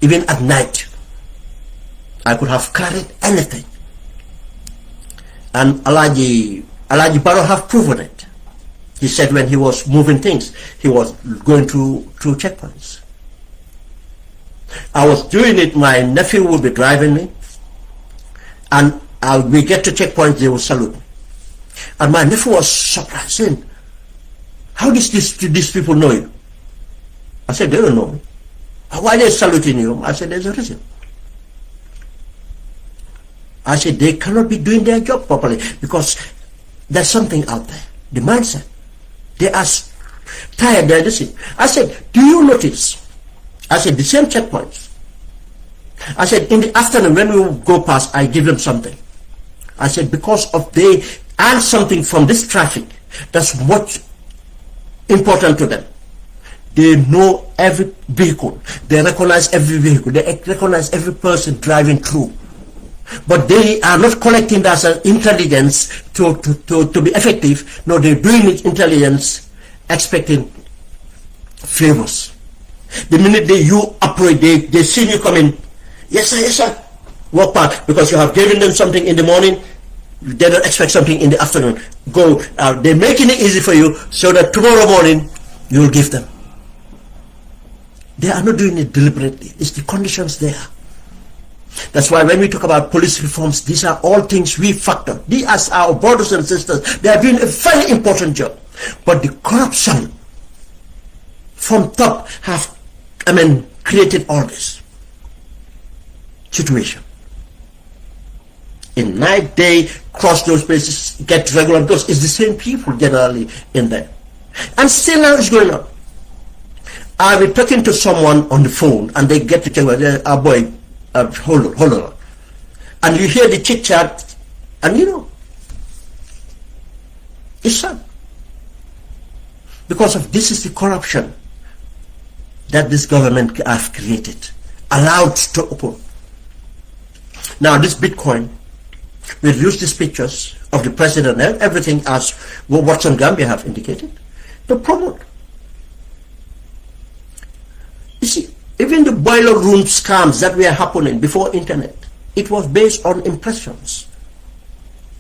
Even at night, I could have carried anything. And Alaji Barrow have proven it. He said when he was moving things, he was going through checkpoints. I was doing it, my nephew would be driving me, and we get to checkpoints, they will salute me. And my nephew was surprised, saying, how does these people know you? I said, they don't know me. Why are they saluting you? I said, there's a reason. I said, they cannot be doing their job properly because there's something out there. The mindset. They are tired, they're listening. I said, do you notice? I said, the same checkpoints. I said, in the afternoon when we go past, I give them something. I said, because of they earn something from this traffic, that's what important to them. They know every vehicle. They recognize every vehicle. They recognize every person driving through. But they are not collecting that as intelligence to be effective. No, they're doing it intelligence, expecting favors. The minute you approach, they see you coming. Yes sir, walk back, because you have given them something in the morning. They don't expect something in the afternoon. Go. They're making it easy for you so that tomorrow morning you will give them. They are not doing it deliberately. It's the conditions there. That's why when we talk about police reforms, these are all things we factor. These are our brothers and sisters. They are doing a very important job. But the corruption from top have, created all this situation. In night, they cross those places, get regular, because it's the same people generally in there. And still now it's going on. I'll be talking to someone on the phone and they get to tell me, boy, hold on. And you hear the chit chat, and it's sad. Because of this is the corruption that this government has created, allowed to open. Now this Bitcoin, we've used these pictures of the president and everything as what some Gambia have indicated to promote. You see, even the boiler room scams that were happening before internet, it was based on impressions.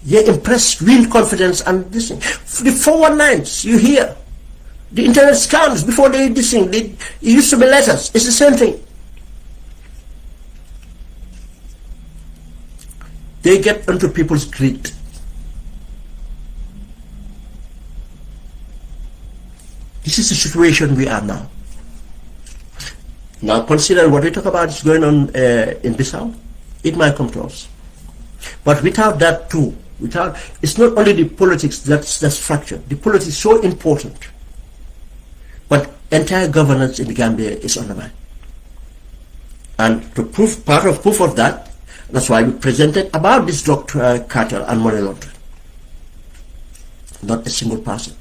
Yeah, impress, win confidence, and this thing. The 419s, you hear. The internet scams before they this thing, it used to be letters. It's the same thing. They get into people's greed. This is the situation we are now. Now consider what we talk about is going on in Bissau. It might come to us. But without that too, it's not only the politics that's fractured. The politics is so important. But entire governance in the Gambia is undermined. And to prove, part of proof of that, that's why we presented about this drug cartel and money laundering. Not a single person.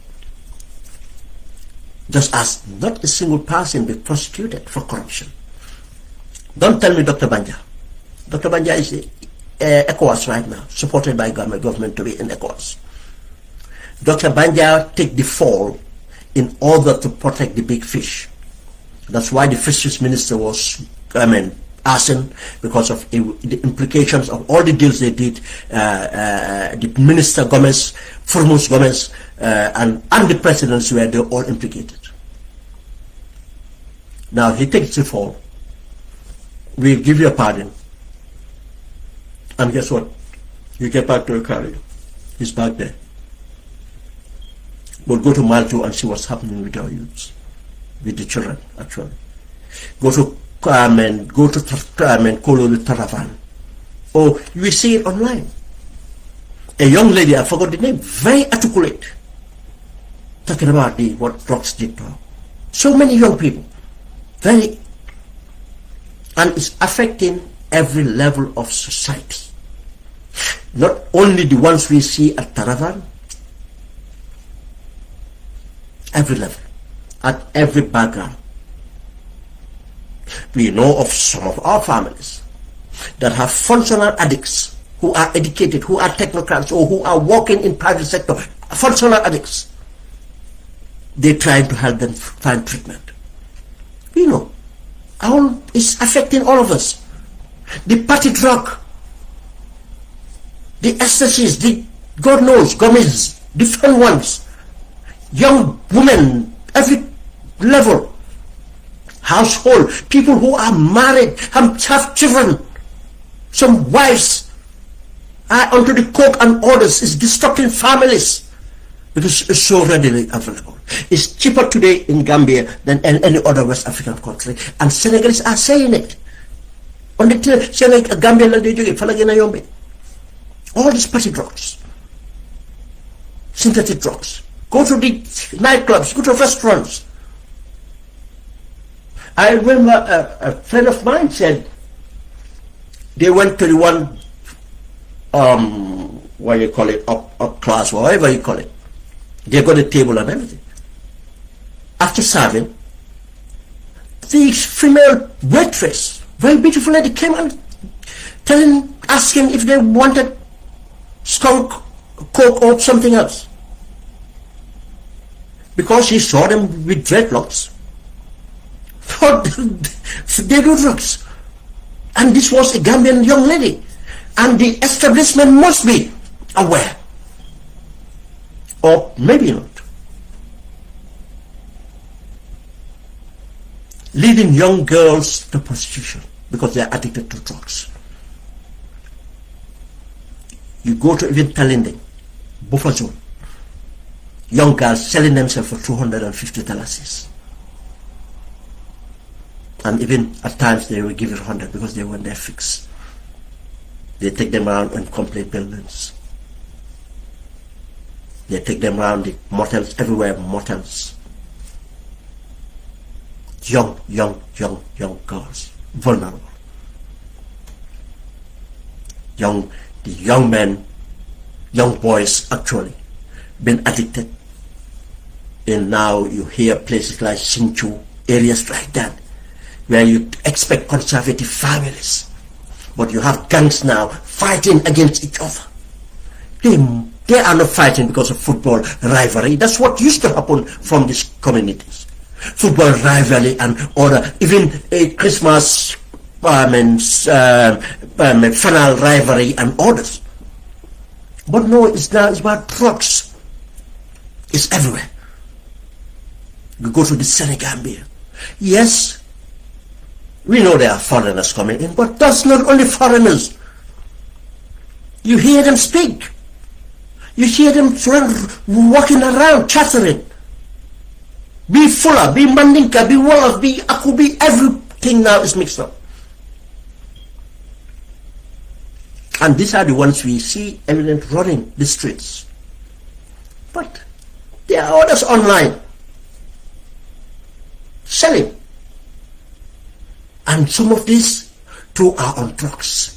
Just as not a single person be prosecuted for corruption. Don't tell me Dr. Banja. Dr. Banja is ECOWAS right now, supported by government to be in ECOWAS. Dr. Banja take the fall in order to protect the big fish. That's why the fisheries minister was, asking, because of the implications of all the deals they did. The minister Gomez, Formos Gomez, and the presidents were they all implicated. Now he takes the fall. We'll give you a pardon. And guess what? You get back to your career. He's back there. We'll go to Mile 2 and see what's happening with our youths, with the children, actually. Go to Kololi Taravan. Oh, you see it online. A young lady, I forgot the name, very articulate, talking about what drugs did to her. So many young people, and it's affecting every level of society. Not only the ones we see at Taravan, every level. at every background. We know of some of our families that have functional addicts who are educated, who are technocrats, or who are working in private sector, functional addicts. They're trying to help them find treatment. You know, it's affecting all of us. The party drug, the ecstasies, the God knows, gummies, different ones, young women, every level, household, people who are married, have children, some wives are onto the coke and orders. It's disrupting families because it's so readily available. It's cheaper today in Gambia than any other West African country, and Senegalese are saying it. On the Gambia, all these party drugs, synthetic drugs. Go to the nightclubs, go to restaurants. I remember a friend of mine said they went to the one, what you call it, up class, whatever you call it. They got a table and everything. After serving, the female waitress, very beautiful lady, came and asking if they wanted skunk, coke, or something else. Because he saw them with dreadlocks. Thought they do drugs. And this was a Gambian young lady. And the establishment must be aware. Or maybe not. Leading young girls to prostitution because they are addicted to drugs. You go to even Talinding, buffer zone, young girls selling themselves for $250. And even at times they will give it 100 because they want their fix. They take them around in complete buildings. They take them around the motels, everywhere motels. Young girls, vulnerable. The young men, young boys actually, been addicted. And now you hear places like Sinchu, areas like that, where you expect conservative families, but you have gangs now fighting against each other. They are not fighting because of football rivalry. That's what used to happen from these communities. Football rivalry and other, even a Christmas final rivalry and others. But no, it's about drugs. It's everywhere. You go to the Senegambia. Yes, we know there are foreigners coming in, but that's not only foreigners. You hear them speak. You hear them walking around, chattering. Be Fuller, be Mandinka, be Wolof, be Akubi, everything now is mixed up. And these are the ones we see evident running the streets. But there are others online selling. And some of these too are on drugs.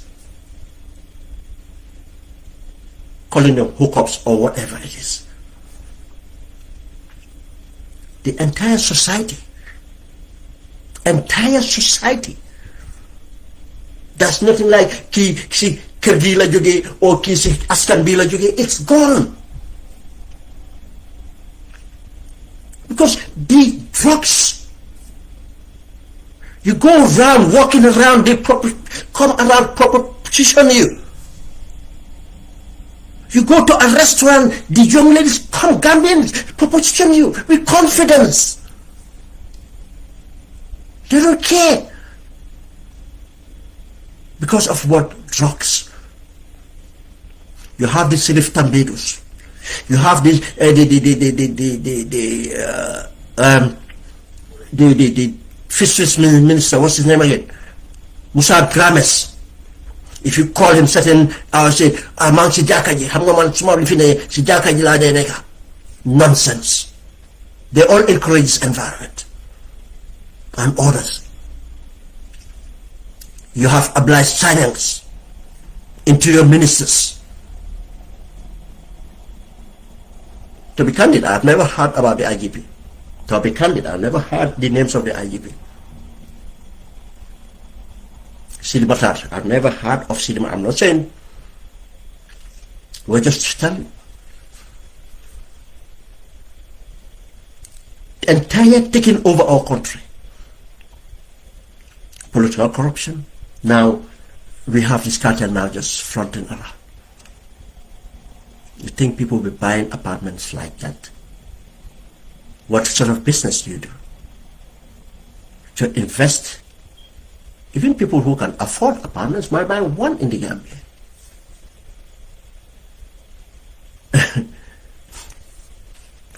Calling them hookups or whatever it is. The entire society, there's nothing like ki si kër gi la jógee or ki si askan bi la jógee. It's gone. Because the drugs, you go around, walking around, they come around, proposition you. You go to a restaurant, the young ladies come, Gambians, proposition you with confidence. They don't care. Because of what? Drugs. You have the Silif Tambidos. You have the fisheries minister, what's his name again? Musa Grames. If you call him certain, say, man si jakaji, hamga man small fine si jakaji la de neka. Nonsense. They all encourage this environment. And others. You have obliged silence. Interior ministers. To be candid, I've never heard about the IGP. To be candid, I never heard the names of the IGP. Sidi Matar, I've never heard of Sidi Matar. I'm not saying, we're just telling. Entire taking over our country. Political corruption. Now, we have this cartel now just fronting around. You think people will be buying apartments like that? What sort of business do you do? To invest? Even people who can afford apartments might buy one in the Gambia.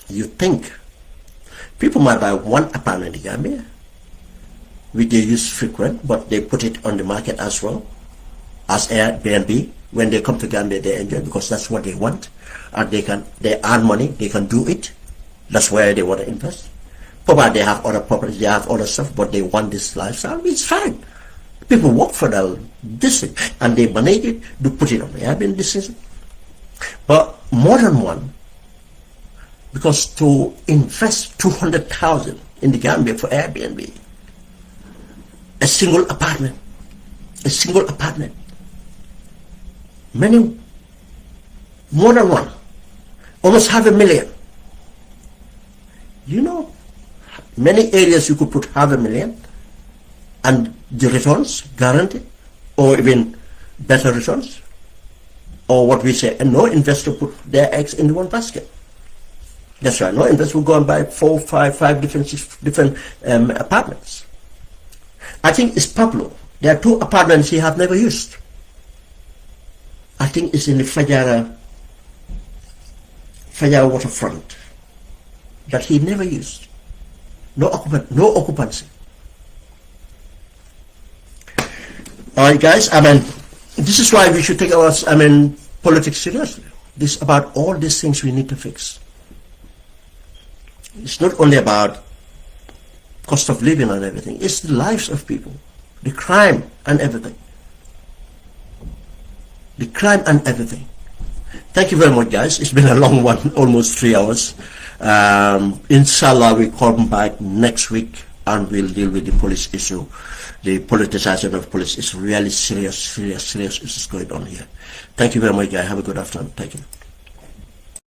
You think people might buy one apartment in the Gambia, which they use frequent, but they put it on the market as well as Airbnb. When they come to Gambia, they enjoy because that's what they want, and they earn money, they can do it. That's where they want to invest. Probably they have other properties, they have other stuff, but they want this lifestyle. It's fine. People work for this thing, and they manage it to put it on the Airbnb decision. But more than one, because to invest 200,000 in the Gambia for Airbnb, a single apartment, many, more than one, almost 500,000. You know, many areas you could put 500,000 and the returns guaranteed, or even better returns, or what we say, and no investor put their eggs in one basket. That's right, no investor will go and buy five different apartments. I think it's Pablo. There are 2 apartments he have never used. I think it's in the Fajara waterfront that he never used. No occupancy. Alright guys, this is why we should take our politics seriously. This is about all these things we need to fix. It's not only about cost of living and everything, it's the lives of people, the crime and everything. The crime and everything. Thank you very much guys. It's been a long one, almost 3 hours. Inshallah we come back next week and we'll deal with the police issue. The politicization of police is really serious issues going on here. Thank you very much guys. Have a good afternoon. Thank you.